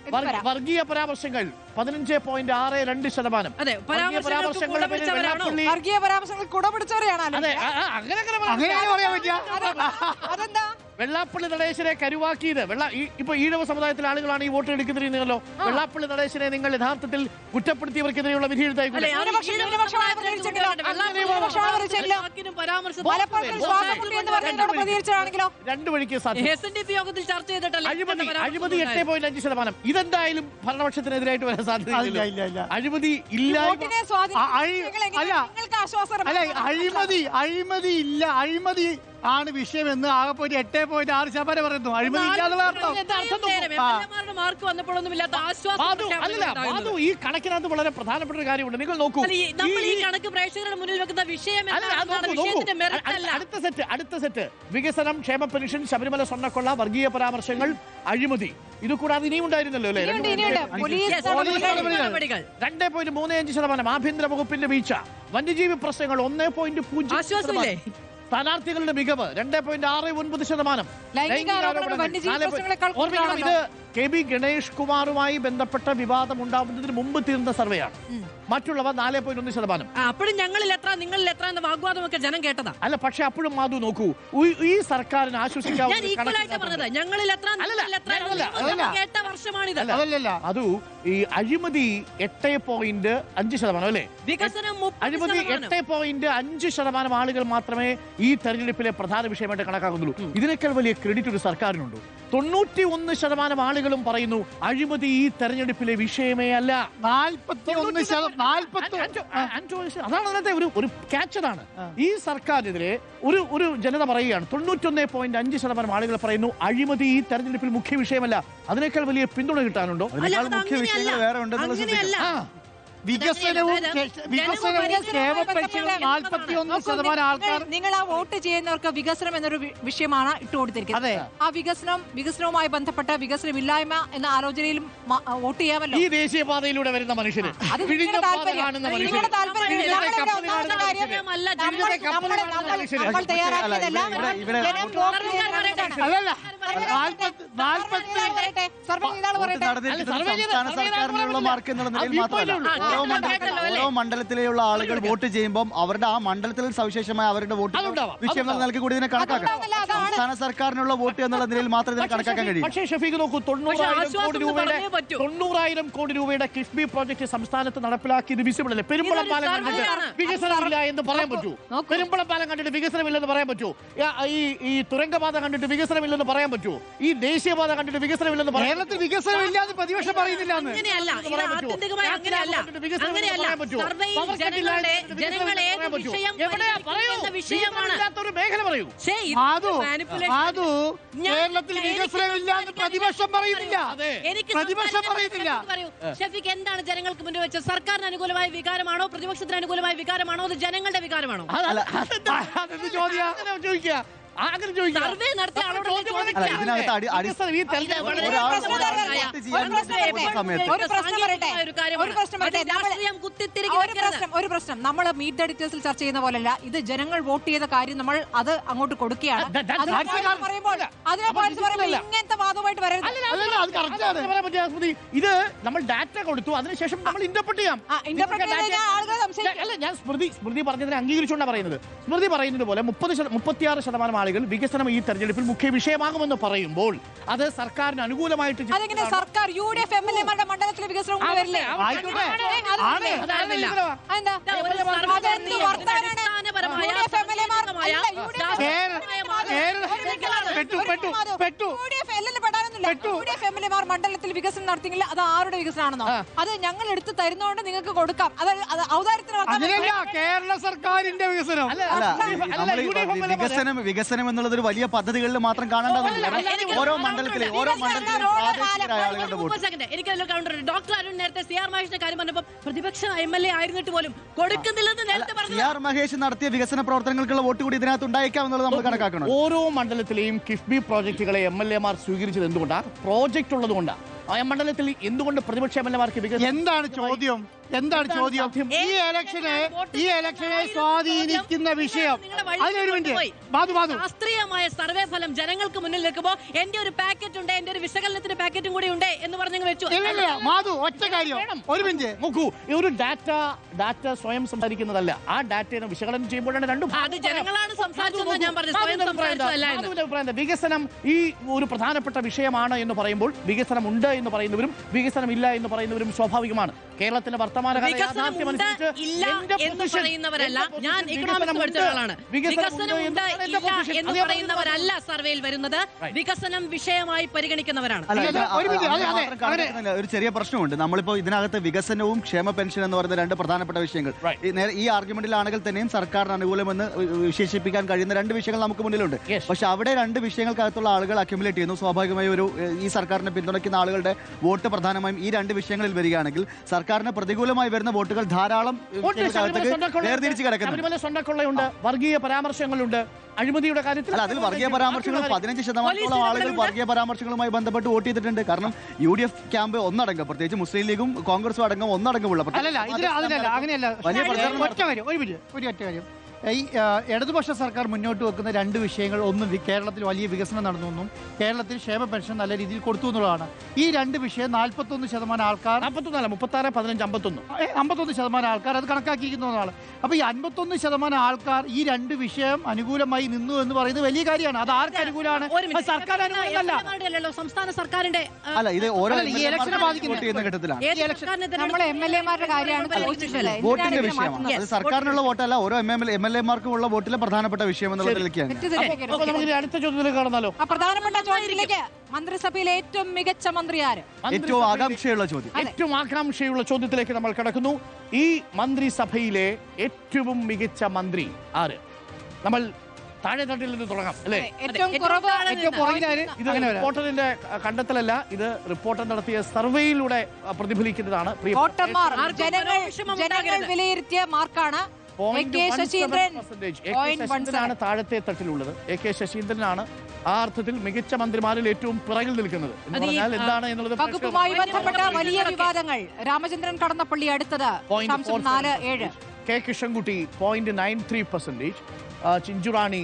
വർഗീയ പരാമർശങ്ങൾ 15.62%. അതെ, പരാമർശങ്ങളുടെ പേരിൽ വർഗീയ പരാമർശങ്ങൾ കുടപിടിച്ചവരെയാണ്. അങ്ങനെ പറയാൻ പറ്റിയ അതെന്താ? വെള്ളാപ്പള്ളി നടേശനെ കരുവാക്കിയത് ഇപ്പൊ ഈഴവ സമുദായത്തിലെ ആളുകളാണ് ഈ വോട്ട് എടുക്കുന്നില്ലല്ലോ. വെള്ളാപ്പള്ളി നടേശനെ നിങ്ങൾ യഥാർത്ഥത്തിൽ കുറ്റപ്പെടുത്തിയവർക്കെതിരെയുള്ള വിധി എഴുതായിട്ടില്ല. രണ്ടു വഴിക്ക് അഴിമതി 8.5%. ഇതെന്തായാലും ഭരണപക്ഷത്തിനെതിരായിട്ട് വരാൻ സാധ്യതയില്ല. അഴിമതി അഴിമതി ഇല്ല, അഴിമതി ആണ് വിഷയമെന്ന് ആകെപ്പോയി 8.6% പറയുന്നു. അഴിമതി ഇല്ലാതെ മാർക്ക് വന്നപ്പോഴൊന്നും ഇല്ലാത്ത ആശ്വാസം. ഈ കണക്കിനകത്ത് വളരെ പ്രധാനപ്പെട്ട ഒരു കാര്യമുണ്ട്. നിങ്ങൾ നോക്കൂ, നമ്മൾ ഈ കണക്ക് പ്രേക്ഷകരുടെ മുന്നിൽ വെക്കുന്ന വിഷയം അടുത്ത സെറ്റ് വികസനം, ക്ഷേമ പെൻഷൻ, ശബരിമല സ്വർണ്ണക്കൊള്ള, വർഗീയ പരാമർശങ്ങൾ, അഴിമതി. ഇത് കൂടാതെ ഇനിയും ഉണ്ടായിരുന്നല്ലോ അല്ലേ? 2.35%. ആഭ്യന്തര വകുപ്പിന്റെ വീഴ്ച, വന്യജീവി പ്രശ്നങ്ങൾ 1.0%. സ്ഥാനാർത്ഥികളുടെ മികവ് 2.69%. ഇത് കെ.ബി. ഗണേഷ് കുമാറുമായി ബന്ധപ്പെട്ട വിവാദം ഉണ്ടാവുന്നതിന് മുമ്പ് തീർന്ന സർവേയാണ്. മറ്റുള്ളവ 4.1%. അപ്പോഴും ഞങ്ങളിൽ എത്ര നിങ്ങളിൽ എത്ര എന്ന വാഗ്വാദമൊക്കെ ജനം കേട്ടതാ. അല്ല, പക്ഷെ അപ്പോഴും മാധു നോക്കൂ, ഈ സർക്കാരിന് അത് ഈ അഴിമതി 8.5% അല്ലേ? അഴിമതി 8.5% ആളുകൾ മാത്രമേ ഈ തെരഞ്ഞെടുപ്പിലെ പ്രധാന വിഷയമായിട്ട് കണക്കാക്കുന്നുള്ളൂ. ഇതിനേക്കാൾ വലിയ ക്രെഡിറ്റ് ഒരു സർക്കാരിനുണ്ട്. 91% ആളുകളും പറയുന്നു അഴിമതി ഈ തെരഞ്ഞെടുപ്പിലെ വിഷയമേ അല്ല. 41%. അതാണ് അതിനകത്തെ ഒരു ക്യാച്ചതാണ്. ഈ സർക്കാരിനെതിരെ ഒരു ജനത പറയുകയാണ്. 91.5% ആളുകൾ പറയുന്നു അഴിമതി ഈ തെരഞ്ഞെടുപ്പിൽ മുഖ്യ വിഷയമല്ല. അതിനേക്കാൾ വലിയ പിന്തുണ കിട്ടാനുണ്ടോ? മുഖ്യ വിഷയങ്ങൾ വേറെ ഉണ്ടെന്നുള്ള വികസനവും ക്ഷേമ പെൻഷനും 41% ആൾക്കാർ. നിങ്ങൾ ആ വോട്ട് ചെയ്യുന്നവർക്ക് വികസനം എന്നൊരു വിഷയമാണ് ഇട്ടുകൊടുത്തിരിക്കുന്നത്. ആ വികസനവുമായി ബന്ധപ്പെട്ട വികസനമില്ലായ്മ എന്ന ആലോചനയിലും വോട്ട് ചെയ്യാമല്ലോ. ഈ ദേശീയപാതയിലൂടെ വരുന്ന മനുഷ്യന് സംസ്ഥാന സർക്കാരിനുള്ള മാർക്ക് എന്നുള്ള നിലയിൽ മാത്രമല്ല, ഓരോ മണ്ഡലത്തിലെയുള്ള ആളുകൾ വോട്ട് ചെയ്യുമ്പോൾ അവരുടെ ആ മണ്ഡലത്തിൽ സവിശേഷമായ അവരുടെ വോട്ട് വിഷയം നൽകി കൂടി ഇതിനെ കണക്കാക്കാം. സംസ്ഥാന സർക്കാരിനുള്ള വോട്ട് എന്നുള്ള നിലയിൽ മാത്രം ഇതിനെ കണക്കാക്കാൻ കഴിയും. പക്ഷേ ഷഫീഖ് നോക്കൂ, 90,000 കോടി രൂപയുടെ കിഫ്ബി പ്രോജക്ട് സംസ്ഥാനത്ത് നടപ്പിലാക്കിയത് വിസിബിൾ അല്ലേ? പെരുമ്പളം പാലം കണ്ടിട്ട് വികസനമില്ല എന്ന് പറയാൻ പറ്റൂ? പെരുമ്പളം പാലം കണ്ടിട്ട് വികസനമില്ലെന്ന് പറയാൻ പറ്റൂ? ഈ തുരങ്കപാത കണ്ടിട്ട് വികസനമില്ലെന്ന് പറയാൻ പറ്റൂ? ഈ ദേശീയപാത കണ്ടിട്ട് വികസനമില്ലെന്ന് പറയാൻ? കേരളത്തിൽ വികസനമില്ലാതെ പ്രതിപക്ഷം പറയുന്നില്ല. കേരളത്തിൽ വികസനമില്ലാന്ന് പ്രതിപക്ഷം പറയുന്നില്ല. ഷഫീഖ്, എന്താണ് ജനങ്ങൾക്ക് മുന്നിൽ വെച്ച സർക്കാരിന് അനുകൂലമായ വികാരമാണോ പ്രതിപക്ഷത്തിന് അനുകൂലമായ വികാരമാണോ അത് ജനങ്ങളുടെ വികാരമാണോ? ചോദിക്കുക സർവേ നടത്തിയ ഒരു പ്രശ്നം നമ്മൾ മീറ്റ് ദ ഡീറ്റെയിൽസിൽ ചർച്ച ചെയ്യുന്ന പോലെയല്ല. ഇത് ജനങ്ങൾ വോട്ട് ചെയ്ത കാര്യം നമ്മൾ അത് അങ്ങോട്ട് കൊടുക്കുകയാണ്. ഇങ്ങനത്തെ വാദമായിട്ട് ഇത് നമ്മൾ ഡാറ്റ കൊടുത്തു, അതിനുശേഷം നമ്മൾ ഇന്റർപ്രറ്റ് ചെയ്യാം. ഞാൻ സ്മൃതി പറഞ്ഞതിനെ അംഗീകരിച്ചുകൊണ്ടാണ് പറയുന്നത്. സ്മൃതി പറയുന്നത് പോലെ 36% ആളുകൾ വികസനം ഈ തെരഞ്ഞെടുപ്പിൽ മുഖ്യ വിഷയമാകുമെന്ന് പറയുമ്പോൾ അത് സർക്കാരിന് അനുകൂലമായിട്ട് സർക്കാർ UDF MLA-മാരുടെ മണ്ഡലത്തിലെ വികസനം മണ്ഡലത്തിൽ കേരളത്തിൽ വികസനം നടത്തിയെങ്കിൽ അത് ആരുടെ വികസനമാണെന്നോ? അത് ഞങ്ങൾ എടുത്ത് തരുന്നതുകൊണ്ട് നിങ്ങൾക്ക് കൊടുക്കാം. അത് അങ്ങനെയല്ല, കേരള സർക്കാരിന്റെ വികസനം. വികസനം എന്നുള്ളത് ഒരു വലിയ പദ്ധതികളിൽ മാത്രം കാണേണ്ടതല്ല. ഓരോ മണ്ഡലത്തിലും പ്രാദേശികരായ ആളുകളുടെ വോട്ട്. എനിക്കല്ലോ കൗണ്ടർ ഡോക്ടർ അരുൺ നേരത്തെ CR മഹേഷിന്റെ കാര്യം പറഞ്ഞപ്പോൾ പ്രതിപക്ഷ MLA ആയിരുന്നിട്ട് പോലും കൊടുക്കുന്നില്ലെന്ന് നേരത്തെ പറഞ്ഞു. CR മഹേഷ് നടത്തിയ വികസന പ്രവർത്തനങ്ങൾക്കുള്ള വോട്ട് കൂടി ഇതിനകത്ത് ഉണ്ടായേക്കാം എന്നുള്ളത് നമ്മൾ കണക്കാക്കണം. ഓരോ മണ്ഡലത്തിലെയും കിഫ്ബി പ്രോജക്റ്റുകളെ MLA മാർ സ്വീകരിച്ചത് എന്തുകൊണ്ടാണ്? പ്രോജക്റ്റ് ഉള്ളത് കൊണ്ടാണ്. ആ മണ്ഡലത്തിൽ എന്തുകൊണ്ട് പ്രതിപക്ഷ MLA മാർക്ക് എന്താണ് ചോദ്യം? ഈ ഇലക്ഷനെ സ്വാധീനിക്കുന്ന വിഷയം. അതിനൊരു മിനിറ്റ്, ശാസ്ത്രീയമായ സർവേ ഫലം ജനങ്ങൾക്ക് മുന്നിൽ നിൽക്കുമ്പോൾ എന്റെ ഒരു പാക്കറ്റ് ഉണ്ട്, എന്റെ ഒരു വിശകലനത്തിന് പാക്കറ്റും കൂടി ഉണ്ട് എന്ന് പറഞ്ഞു വെച്ചു. മാധു, ഒറ്റ കാര്യം, ഒരു മിനിറ്റ് നോക്കൂ. ഒരു ഡാറ്റ സ്വയം സംസാരിക്കുന്നതല്ല. ആ ഡാറ്റയെ വിശകലനം ചെയ്യുമ്പോഴാണ് രണ്ടും. അത് ജനങ്ങളാണ് സംസാരിച്ചതെന്ന് ഞാൻ പറഞ്ഞു, സ്വയം സംസാരിച്ചതല്ല. വികസനം ഈ ഒരു പ്രധാനപ്പെട്ട വിഷയമാണ് എന്ന് പറയുമ്പോൾ വികസനം ഉണ്ട് എന്ന് പറയുന്നവരും വികസനം ഇല്ല എന്ന് പറയുന്നവരും സ്വാഭാവികമാണ്. കേരളത്തിന്റെ വർത്തമാനകാല യാഥാർത്ഥ്യം അനുസരിച്ച് ഞാൻ ഇക്കണോമിക്സ് പഠിച്ച ആളാണ്. വികസനം ഉണ്ട് ഇല്ല എന്ന് പറയുന്നവരല്ല സർവേയിൽ വരുന്നത്, വികസനം വിഷയമായി പരിഗണിക്കുന്നവരാണ്. ഒരു ചെറിയ പ്രശ്നമുണ്ട്. നമ്മളിപ്പോ ഇതിനകത്ത് വികസനവും ക്ഷേമ പെൻഷൻ എന്ന് പറയുന്ന രണ്ട് പ്രധാനപ്പെട്ട വിഷയങ്ങൾ, ഈ ആർഗ്യുമെന്റിലാണെങ്കിൽ തന്നെയും സർക്കാരിന് അനുകൂലമെന്ന് വിശേഷിപ്പിക്കാൻ കഴിയുന്ന രണ്ട് വിഷയങ്ങൾ നമുക്ക് മുന്നിലുണ്ട്. പക്ഷെ അവിടെ രണ്ട് വിഷയങ്ങൾക്കകത്തുള്ള ആളുകൾ അക്യുമുലേറ്റ് ചെയ്യുന്നു. സ്വാഭാവികമായി ഈ സർക്കാരിനെ പിന്തുണയ്ക്കുന്ന ആളുകളുടെ വോട്ട് പ്രധാനമായും ഈ രണ്ട് വിഷയങ്ങളിൽ വരികയാണെങ്കിൽ സർക്കാരിന് പ്രതികൂലമായി വരുന്ന വോട്ടുകൾ ധാരാളം വേർതിരിച്ച് കിടക്കുന്നുണ്ട്. വർഗീയ പരാമർശങ്ങളുണ്ട്, അഴിമതിയുടെ കാര്യത്തിൽ. അതിൽ വർഗീയ പരാമർശങ്ങൾ 15% ആളുകൾ വർഗീയ പരാമർശങ്ങളുമായി ബന്ധപ്പെട്ട് വോട്ട് ചെയ്തിട്ടുണ്ട്. കാരണം UDF ക്യാമ്പ് ഒന്നടങ്കം, പ്രത്യേകിച്ച് മുസ്ലിം ലീഗും കോൺഗ്രസും അടങ്കം ഒന്നടങ്കമുള്ള ഈ ഇടതുപക്ഷ സർക്കാർ മുന്നോട്ട് വെക്കുന്ന രണ്ട് വിഷയങ്ങൾ, ഒന്ന് കേരളത്തിൽ വലിയ വികസനം നടന്നു, കേരളത്തിൽ ക്ഷേമ പെൻഷൻ നല്ല രീതിയിൽ കൊടുത്തു എന്നുള്ളതാണ്. ഈ രണ്ട് വിഷയം 41% ആൾക്കാർ, 51% ആൾക്കാർ അത് കണക്കാക്കിയിരിക്കുന്നതാണ്. അപ്പൊ ഈ 51% ആൾക്കാർ ഈ രണ്ട് വിഷയം അനുകൂലമായി നിന്നു എന്ന് പറയുന്നത് വലിയ കാര്യമാണ്. അത് ആർക്ക് അനുകൂലമാണ്? സർക്കാർ അനുകൂലമല്ല, സംസ്ഥാന സർക്കാരിന്റെ അല്ല. ഇത് ഓരോ ഈ ഇലക്ഷനെ ബാധിക്കുന്ന ഘട്ടത്തിലാണ്. നമ്മളെ MLA-മാരുടെ കാര്യമാണ് വോട്ടിന്റെ വിഷയമാണ്. അത് സർക്കാരിനുള്ള വോട്ടല്ല, ഓരോ MLA-മാർക്കും ഉള്ള വോട്ടിലെ പ്രധാനപ്പെട്ട വിഷയം എന്നുള്ളതിലേക്കാണ്. അടുത്ത ചോദ്യത്തിലേക്ക് കടന്നാലോ? പ്രധാനപ്പെട്ട ചോദ്യത്തിലേക്ക്, മന്ത്രിസഭയിലെ ഏറ്റവും മികച്ച മന്ത്രി ആര്? ഏറ്റവും ആകാംക്ഷയുള്ള ചോദ്യം. ഏറ്റവും ആകാംക്ഷയുള്ള ചോദ്യത്തിലേക്ക് നമ്മൾ കടക്കുന്നു. ഈ മന്ത്രിസഭയിലെ ഏറ്റവും മികച്ച മന്ത്രി ആര്? നമ്മൾ താഴെത്തട്ടിൽ നിന്ന് തുടങ്ങാം അല്ലേ? ഏറ്റവും കുറവ്. ഇത് റിപ്പോർട്ടറിന്റെ കണ്ടെത്തലല്ല, ഇത് റിപ്പോർട്ടർ നടത്തിയ സർവേയിലൂടെ പ്രതിഫലിക്കുന്നതാണ്. ജനങ്ങൾ വിലയിരുത്തിയ മാർക്കാണ്. ശശീന്ദ്രനാണ് താഴത്തെ തട്ടിലുള്ളത്. AK ശശീന്ദ്രനാണ് ആ അർത്ഥത്തിൽ മികച്ച മന്ത്രിമാരിൽ ഏറ്റവും പിറകിൽ നിൽക്കുന്നത്. എന്ന് പറഞ്ഞാൽ എന്താണ് എന്നുള്ളത് വകുപ്പുമായി ബന്ധപ്പെട്ട വലിയ വിവാദങ്ങൾ. രാമചന്ദ്രൻ കടന്നപ്പള്ളി അടുത്തത് 0.47. K Krishnankutty 0.93%, Chinchu Rani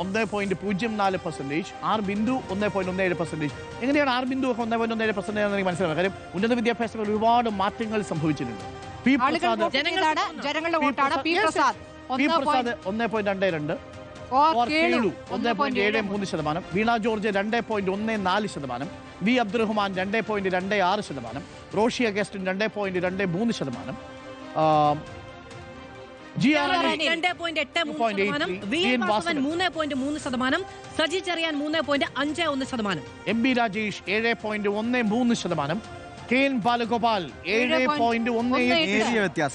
1.04%, R Bindu 1.17%. എങ്ങനെയാണ് R ബിന്ദു 1.17% എന്ന് എനിക്ക് മനസ്സിലാക്കാം. കാര്യം ഉന്നത വിദ്യാഭ്യാസത്തിൽ ഒരുപാട് മാറ്റങ്ങൾ സംഭവിച്ചിട്ടുണ്ട്. ജനങ്ങളുടെ വോട്ടാണ്. P Prasad 1.22%, 1.73%, Veena George 2.14%, V Abdurahman 2.26%, Roshy Augustine 2.23%, Saji Cherian 3.51%, MB Rajesh 7.13%, KN Balagopal 7.18%. നേരിയ വ്യത്യാസം.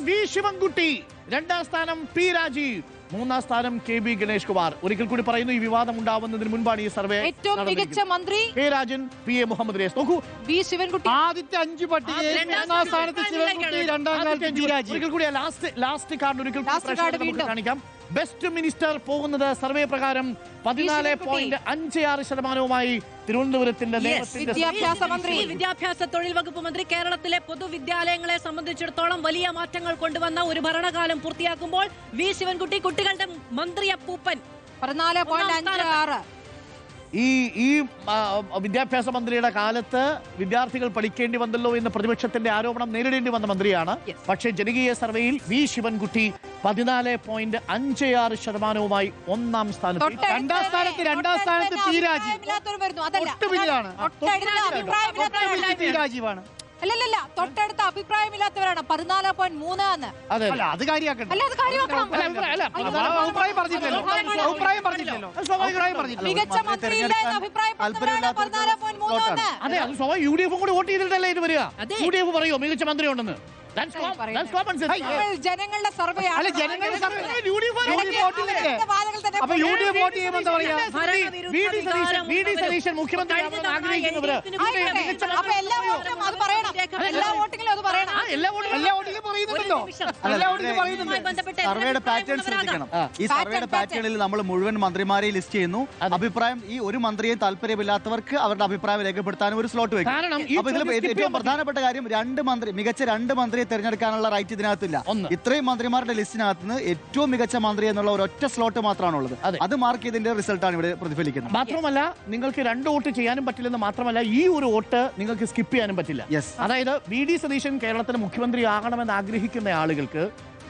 V ശിവൻകുട്ടി, രണ്ടാം സ്ഥാനം P രാജീവ്, മൂന്നാം സ്ഥാനം KB ഗണേഷ് കുമാർ. ഒരിക്കൽ കൂടി പറയുന്നു, ഈ വിവാദം ഉണ്ടാവുന്നതിന് മുൻപാണ് ഈ സർവേ. ഏറ്റവും മികച്ച മന്ത്രി K രാജൻ, PA മുഹമ്മദ് റിയാസ്. നോക്കൂ, V ശിവൻകുട്ടി ആദ്യത്തെ 5 പട്ടികയിൽ ഒന്നാം സ്ഥാനത്ത് ശിവൻകുട്ടി, രണ്ടാം സ്ഥാനത്ത് P രാജീവ്. ഒരിക്കൽ കൂടി ലാസ്റ്റ് കാർഡ് ഒരിക്കൽ കൂടി കാണിക്കാം. ബെസ്റ്റ് മിനിസ്റ്റർ പോകുന്നത് സർവേ പ്രകാരം 14.56%വുമായി തിരുവനന്തപുരത്തിന്റെ വിദ്യാഭ്യാസ തൊഴിൽ വകുപ്പ് മന്ത്രി. കേരളത്തിലെ പൊതുവിദ്യാലയങ്ങളെ സംബന്ധിച്ചിടത്തോളം വലിയ മാറ്റങ്ങൾ കൊണ്ടുവന്ന ഒരു ഭരണകാലം പൂർത്തിയാക്കുമ്പോൾ V ശിവൻകുട്ടി കുട്ടികളുടെ മന്ത്രി അപ്പൂപ്പൻ 14.56. ഈ വിദ്യാഭ്യാസ മന്ത്രിയുടെ കാലത്ത് വിദ്യാർത്ഥികൾ പഠിക്കേണ്ടി വന്നല്ലോ എന്ന പ്രതിപക്ഷത്തിന്റെ ആരോപണം നേരിടേണ്ടി വന്ന മന്ത്രിയാണ്. പക്ഷേ ജനകീയ സർവേയിൽ V ശിവൻകുട്ടി 14.56%വുമായി ഒന്നാം സ്ഥാനത്ത്. രണ്ടാം സ്ഥാനത്ത് P രാജീവ്. P രാജീവാണ്. അല്ലല്ല, തൊട്ടടുത്ത അഭിപ്രായമില്ലാത്തവരാണ് 14.3 അതെ അല്ല അത് കാര്യമാക്കണ്ട. അല്ല, അത് കാര്യമാക്കണം. അഭിപ്രായം പറഞ്ഞില്ലല്ലോ. മികച്ച മന്ത്രി ഇല്ല എന്ന് അഭിപ്രായപ്പെടുന്നവരാണ് 14.3. അതെ, അത് സ്വാഭാവികം. യു ഡി എഫും കൂടി വോട്ട് ചെയ്തിട്ടല്ലേ ഇത് വരിക. അതെ. യു ഡി എഫ് പറയോ മികച്ച മന്ത്രി ഉണ്ടെന്ന്? That's common sense. നമ്മൾ ജനങ്ങളുടെ സർവേ അല്ല ജനങ്ങളുടെ സർവേ യു ഡി എഫ് അപ്പൊ യു ഡി എഫ് വോട്ട് ചെയ്യുമ്പോൾ എന്താ പറയാ? വി ഡി സതീശൻ മുഖ്യമന്ത്രി ആഗ്രഹിക്കുന്നവര് അപ്പൊ എല്ലാ വോട്ടിലും അത് പറയണം. എല്ലാ വോട്ടിലും അത് പറയണം. എല്ലാ എല്ലാ വോട്ടിലും പറയുന്നുണ്ടല്ലോ. എല്ലാ വോട്ടിലും പറയുന്നുണ്ട്. സർവേയുടെ പാറ്റേൺ ശ്രദ്ധിക്കണം. ഈ സർവേയുടെ പാറ്റേണിൽ നമ്മൾ മുഴുവൻ മന്ത്രിമാരെ ലിസ്റ്റ് ചെയ്യുന്നു. അഭിപ്രായം ഈ ഒരു മന്ത്രിയെ താല്പര്യമില്ലാത്തവർക്ക് അവരുടെ അഭിപ്രായം രേഖപ്പെടുത്താനും ഒരു സ്ലോട്ട് വെക്കും. കാരണം ഈ അപ്പൊ ഇതിൽ ഏറ്റവും പ്രധാനപ്പെട്ട കാര്യം മികച്ച രണ്ട് മന്ത്രിയെ തെരഞ്ഞെടുക്കാനുള്ള റൈറ്റ് ഇതിനകത്തില്ല. ഇത്രയും മന്ത്രിമാരുടെ ലിസ്റ്റിനകത്ത് നിന്ന് ഏറ്റവും മികച്ച മന്ത്രി എന്നുള്ള ഒരൊറ്റ സ്ലോട്ട് മാത്രമാണുള്ളത്. അത് മാർക്ക് ചെയ്തതിന്റെ റിസൾട്ടാണ് ഇവിടെ പ്രതിഫലിക്കുന്നത്. മാത്രമല്ല നിങ്ങൾക്ക് 2 വോട്ട് ചെയ്യാനും പറ്റില്ലെന്ന് മാത്രമല്ല ഈ ഒരു വോട്ട് നിങ്ങൾക്ക് സ്കിപ്പ് ചെയ്യാനും പറ്റില്ല. അതായത് വി ഡി സതീശൻ കേരളത്തിന് മുഖ്യമന്ത്രി ആകണമെന്ന് ആഗ്രഹിക്കുന്ന ആളുകൾക്ക്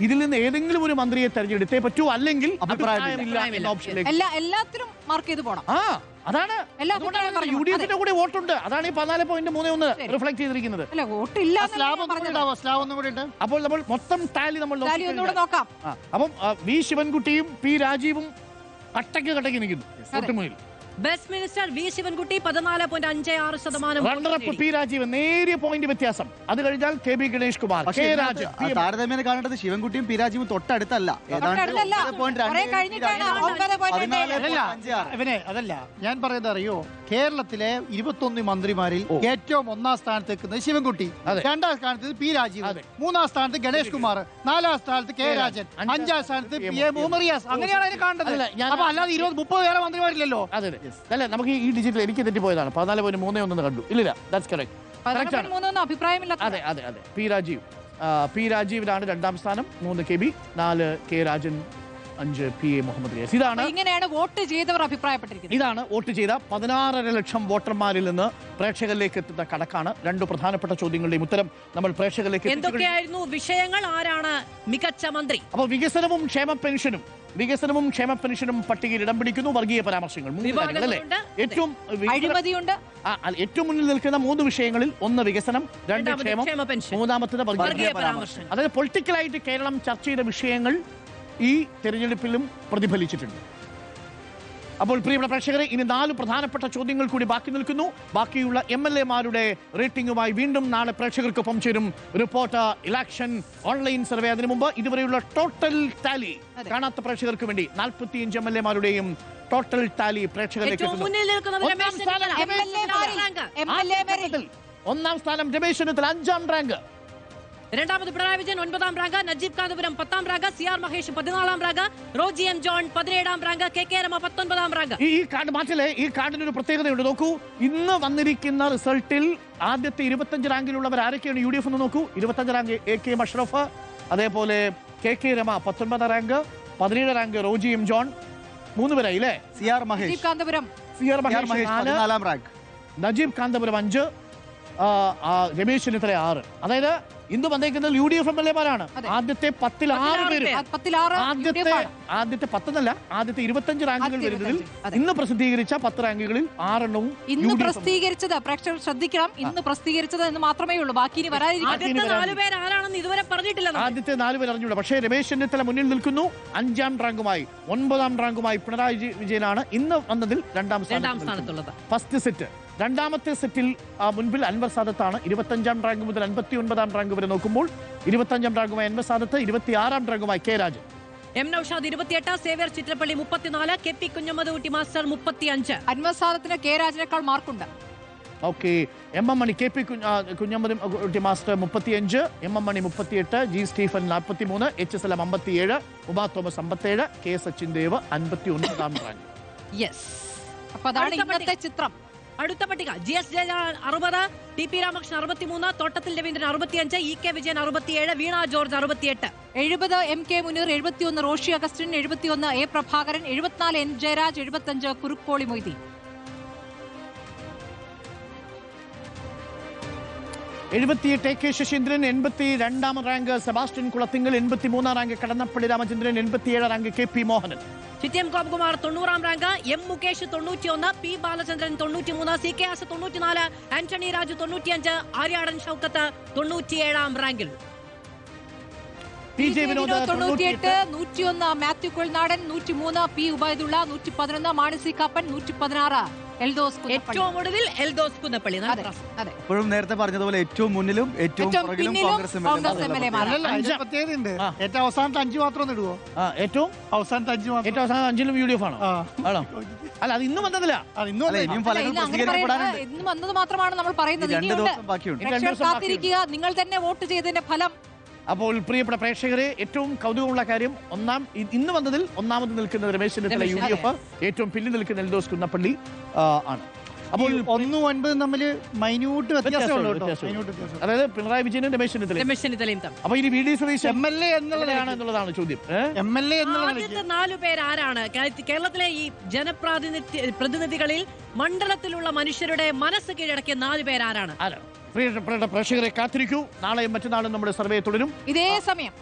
ഇതിൽ നിന്ന് ഏതെങ്കിലും ഒരു മന്ത്രിയെ തെരഞ്ഞെടുത്തേ പറ്റൂ, അല്ലെങ്കിൽ അഭിപ്രായമില്ല എന്ന ഓപ്ഷനിലേക്ക് എല്ലാത്തിനും മാർക്ക് ചെയ്ത് പോകണം. അതാണ് യു ഡി എഫിന്റെ കൂടെ വോട്ടുണ്ട്. അതാണ് ഈ 14.31 റിഫ്ലക്ട് ചെയ്തിരിക്കുന്നത്. അല്ല, വോട്ടില്ല. അപ്പോൾ നമ്മൾ മൊത്തം ടാലി നമ്മൾ നോക്കാം. അപ്പം വി ശിവൻകുട്ടിയും പി രാജീവും കട്ടയ്ക്ക് നിൽക്കുന്നു വോട്ടുമുന്നിൽ. Best minister V Sivankutty 14.56%. Runner up P Rajeev നേരിയ പോയിന്റ് വ്യത്യാസം. അത് കഴിഞ്ഞാൽ K B Ganesh Kumar, K Rajan. താരതമ്യേന കാണേണ്ടത് ശിവൻകുട്ടിയും പി രാജീവും തൊട്ടടുത്തല്ല. അതല്ല ഞാൻ പറയുന്നത് അറിയോ, കേരളത്തിലെ 21 മന്ത്രിമാരിൽ ഏറ്റവും 1-ാം സ്ഥാനത്ത് നിൽക്കുന്നത് ശിവൻകുട്ടി, 2-ാം സ്ഥാനത്ത് പി രാജീവ്, 3-ാം സ്ഥാനത്ത് ഗണേഷ് കുമാർ, 4-ാം സ്ഥാനത്ത് കെ രാജൻ, 5-ാം സ്ഥാനത്ത് പി എ മുഹമ്മദ് റിയാസ്. അങ്ങനെയാണ് അതിനെ കാണേണ്ടത്. അപ്പൊ അല്ലാതെ 20-30 വേറെ മന്ത്രിമാരില്ലല്ലോ. അതെ അല്ല, നമുക്ക് ഈ ഡിജിറ്റൽ എനിക്ക് തെറ്റിപ്പോയതാണ്. 14.31 കണ്ടു. ഇല്ല, ദാറ്റ്സ് കറക്റ്റ്. അഭിപ്രായമില്ല. അതെ അതെ അതെ. പി രാജീവിനാണ് 2-ാം സ്ഥാനം, 3 K B, 4 K Rajan, 5 P A Muhammad Riyas. ഇങ്ങനെയാണ് വോട്ട് ചെയ്തവർ അഭിപ്രായപ്പെട്ടിരിക്കുന്നത്. ഇതാണ് വോട്ട് ചെയ്ത 16.5 ലക്ഷം വോട്ടർമാരിൽ നിന്ന് പ്രേക്ഷകരിലേക്ക് എത്തുന്ന കണക്കാണ്. 2 പ്രധാനപ്പെട്ട ചോദ്യങ്ങളുടെയും ഉത്തരം നമ്മൾ പ്രേക്ഷകരിലേക്ക് എന്തൊക്കെയായിരുന്നു വിഷയങ്ങൾ, ആരാണ് മികച്ച മന്ത്രി? അപ്പോൾ വികസനവും ക്ഷേമ പെൻഷനും പട്ടികയിൽ ഇടം പിടിക്കുന്നു. വർഗീയ പരാമർശങ്ങൾ, ഏറ്റവും മുന്നിൽ നിൽക്കുന്ന 3 വിഷയങ്ങളിൽ 1 വികസനം, 2 ക്ഷേമം, 3-ാമത്തേത് വർഗീയ പരാമർശം. അതായത് പൊളിറ്റിക്കലായിട്ട് കേരളം ചർച്ച ചെയ്ത വിഷയങ്ങൾ ഈ തെരഞ്ഞെടുപ്പിലും പ്രതിഫലിച്ചിട്ടുണ്ട്. അപ്പോൾ പ്രിയപ്പെട്ട പ്രേക്ഷകരെ, ഇനി 4 പ്രധാനപ്പെട്ട ചോദ്യങ്ങൾ കൂടി ബാക്കി നിൽക്കുന്നു. ബാക്കിയുള്ള MLA-മാരുടെ റേറ്റിംഗുമായി വീണ്ടും നാളെ പ്രേക്ഷകർക്കൊപ്പം ചേരും റിപ്പോർട്ടർ ഇലക്ഷൻ ഓൺലൈൻ സർവേ. അതിനു മുമ്പ് ഇതുവരെയുള്ള ടോട്ടൽ ടാലി കാണാത്ത പ്രേക്ഷകർക്ക് വേണ്ടി 45 MLA-മാരുടെയും ടോട്ടൽ ടാലി പ്രേക്ഷകരിലേക്ക് എത്തുന്നു. 1-ാം സ്ഥാനം രമേശ് ചെന്നിത്തല 5-ാം റാങ്ക്, 2-ാമത് പിണറായി വിജയൻ 9-ാം റാങ്ക്, നജീബ് കാന്തപുരം 10-ാം റാങ്ക്, CR മഹേഷ് 14-ാം റാങ്ക്, റോജി എം ജോൺ 17-ാം റാങ്ക്, KK രമ 19-ാം റാങ്ക്. ഈ കാർഡ് മാറ്റില്ലേ, ഈ കാർഡിന് ഒരു പ്രത്യേകതയുണ്ട്. നോക്കൂ, ഇന്ന് വന്നിരിക്കുന്ന റിസൾട്ടിൽ ആദ്യത്തെ 25 റാങ്കിലുള്ളവർ ആരൊക്കെയാണ് യു ഡി എഫ് എന്ന് നോക്കൂ. 25 റാങ്ക് AK മഷ്റഫ്, അതേപോലെ KK Rama 19 rank, 17 rank Roji M John, 3 പേരായി അല്ലേ. CR മഹേഷ് 14-ാം റാങ്ക്, നജീബ് കാന്തപുരം 5, രമേശ് ചെന്നിത്തല 6. അതായത് ഇന്ന് വന്നേക്കുന്നത് യു ഡി എഫ് MLA-മാരാണ്. ആദ്യത്തെ 10-ൽ 6 പേര്, ആദ്യത്തെ 10 ആദ്യത്തെ 25 റാങ്കുകൾ വരുന്നതിൽ ഇന്ന് പ്രസിദ്ധീകരിച്ച 10 റാങ്കുകളിൽ 6 ഇന്ന് പ്രസിദ്ധീകരിച്ചത്. പ്രേക്ഷകർ ശ്രദ്ധിക്കണം, ഇന്ന് പ്രസിദ്ധീകരിച്ചത് എന്ന് മാത്രമേ ഉള്ളൂ. ബാക്കി ഇനി വരാതിരിക്കും. ആദ്യത്തെ 4 പേര് ആരാണെന്ന് ഇതുവരെ പറഞ്ഞിട്ടില്ല. ആദ്യത്തെ 4 പേര് അറിഞ്ഞൂടാ. പക്ഷേ രമേശ് ചെന്നിത്തല മുന്നിൽ നിൽക്കുന്നു 5-ാം റാങ്കുമായി. 9-ാം റാങ്കുമായി പിണറായി വിജയനാണ് ഇന്ന് വന്നതിൽ 2-ാം സ്ഥാനത്തുള്ളത്. First set. 2-ാമത്തെ സെറ്റിൽ മുൻപിൽ അൻവർ സാദത്താണ്. 25-ാം റാങ്ക് മുതൽ 59-ാം റാങ്ക് വരെ നോക്കുമ്പോൾ 25-ാം റാങ്കുമായി അൻവർ സാദത്ത്, 26-ാം റാങ്കുമായി K Rajan. M Noushad 28, Xavier Chitrappally 34, KP Kunhammad master 35. Anwar സാദത്തിന് കെ രാജനേക്കാൾ മാർക്കുണ്ട്. Okay. MM Mani, KP Kunhammad master 35, MM Mani 38, G Stephen 43, HSLM 57, Uma Thomas 57, K Sachin Dev 59-ാം റാങ്ക്. അപ്പൊ അതാണ് ഇന്നത്തെ ചിത്രം. അടുത്ത പട്ടിക GS Jayarajan 60, TP Ramakrishnan 63, Thottathil Raveendran 65, EK Vijayan 67, Veena George 68, 70 MK Muneer, 71 Roshi Augustine, 71 A Prabhakaran, 74 N Jayaraj, 75 Kurukkoli Moideen. 78 AK Saseendran, 82 rank Sebastian Kulathingal, 83 rank Kadannappally Ramachandran, 87 rank KP Mohanan. Chittayam Gopakumar 90 rank, M Mukesh 91, P Balachandran 93, CK ആസ് 94, ആന്റണി രാജു 95, ആര്യാടൻ ഷൗക്കത്ത് 97 റാങ്കിൽ. PJ Vinod 98, 101 Mathew Kuzhalnadan, 103 P Ubaidullah, 111 മാണസി Kappan, 116 Eldhose Kunnappilly. ഏറ്റവും ഒടുവിൽ എൽദോസ് കുന്നപ്പള്ളി. അതെ, അതെ. ഇപ്പോഴും നേരത്തെ പറഞ്ഞതുപോലെ ഏറ്റവും മുന്നിലും ഏറ്റവും ഏറ്റവും പുറകിലും പിന്നിലും കോൺഗ്രസ് കോൺഗ്രസ് MLA മാരാണ്. അല്ലല്ല, അതിന് പ്രത്യേകതയുണ്ട്. ഏറ്റവും അവസാനത്തെ 5 മാത്രം ഒന്ന് ഇടുവോ? ഏറ്റവും അവസാനത്തെ 5 മാത്രം. ഏറ്റവും അവസാനം 5ലും UDF ആണോ? ആ. ആണോ? അല്ല, അത് ഇന്നും വന്നതില്ല. ഇന്നും അല്ല, ഇനിയും അല്ല, ഫലങ്ങൾ ഇല്ല, അങ്ങനെ പ്രസിദ്ധീകരിക്കപ്പെടാനുണ്ട്. പറയുന്നത് ഇന്ന് വന്നത് മാത്രമാണ് നമ്മൾ പറയുന്നത്. 2 ഇനിയുണ്ട്. ദിവസം ബാക്കിയുണ്ട്. പ്രേക്ഷകർ കാത്തിരിക്കുക, നിങ്ങൾ തന്നെ വോട്ട് ചെയ്തതിന്റെ ഫലം. അപ്പോൾ പ്രിയപ്പെട്ട പ്രേക്ഷകരെ, ഏറ്റവും കൗതുകമുള്ള കാര്യം ഇന്ന് വന്നതിൽ ഒന്നാമത് നിൽക്കുന്ന രമേശ് ചെന്നിത്തല UDF, ഏറ്റവും പിന്നിൽ നിൽക്കുന്ന എൽദോസ് കുന്നപ്പള്ളി ആണ്. അപ്പോൾ 1 9 തമ്മിൽ മൈന്യൂട്ട് വ്യത്യാസമുള്ളൂ കേട്ടോ. വ്യത്യാസം. മൈന്യൂട്ട് വ്യത്യാസം. അതായത് പിണറായി വിജയനും രമേശ് ചെന്നിത്തല. രമേശ് ചെന്നിത്തലയും തമ്മിൽ. അപ്പൊ ഇനി VD സതീശൻ MLA എന്നുള്ളതാണ് എന്നുള്ളതാണ് ചോദ്യം. MLA എന്നുള്ള ആദ്യത്തെ 4 പേര് ആരാണ്? കേരളത്തിലെ ഈ പ്രതിനിധികളിൽ മണ്ഡലത്തിലുള്ള മനുഷ്യരുടെ മനസ്സ് കീഴടക്കിയ 4 പേരാരാണ്? ആരാണ്? പ്രിയപ്പെട്ട പ്രേക്ഷകരെ, കാത്തിരിക്കൂ. നാളെയും മറ്റന്നാളും നമ്മുടെ സർവേ തുടരും. ഇതേ സമയം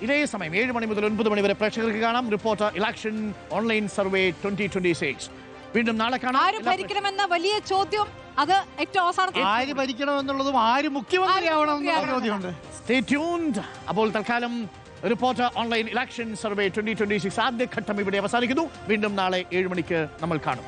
7 മണി മുതൽ 9 മണി വരെ പ്രേക്ഷകർക്ക് കാണാം റിപ്പോർട്ടർ ഇലക്ഷൻ ഓൺലൈൻ സർവേ 2026. വീണ്ടും നാളെ കാണാം. ആര് ഭരിക്കണമെന്ന വലിയ ചോദ്യം, അത് ഏറ്റവും അവസാനത്തെ. ആര് ഭരിക്കണം എന്നുള്ളതും ആര് മുഖ്യമന്ത്രിയാവണം എന്നുള്ള ചോദ്യമുണ്ട്. Stay tuned. അപ്പോൾ തൽക്കാലം റിപ്പോർട്ടർ ഓൺലൈൻ ഇലക്ഷൻ സർവേ 2026 ആദ്യഘട്ടം ഇവിടെ അവസാനിക്കുന്നു. വീണ്ടും നാളെ 7 മണിക്ക് നമ്മൾ കാണും.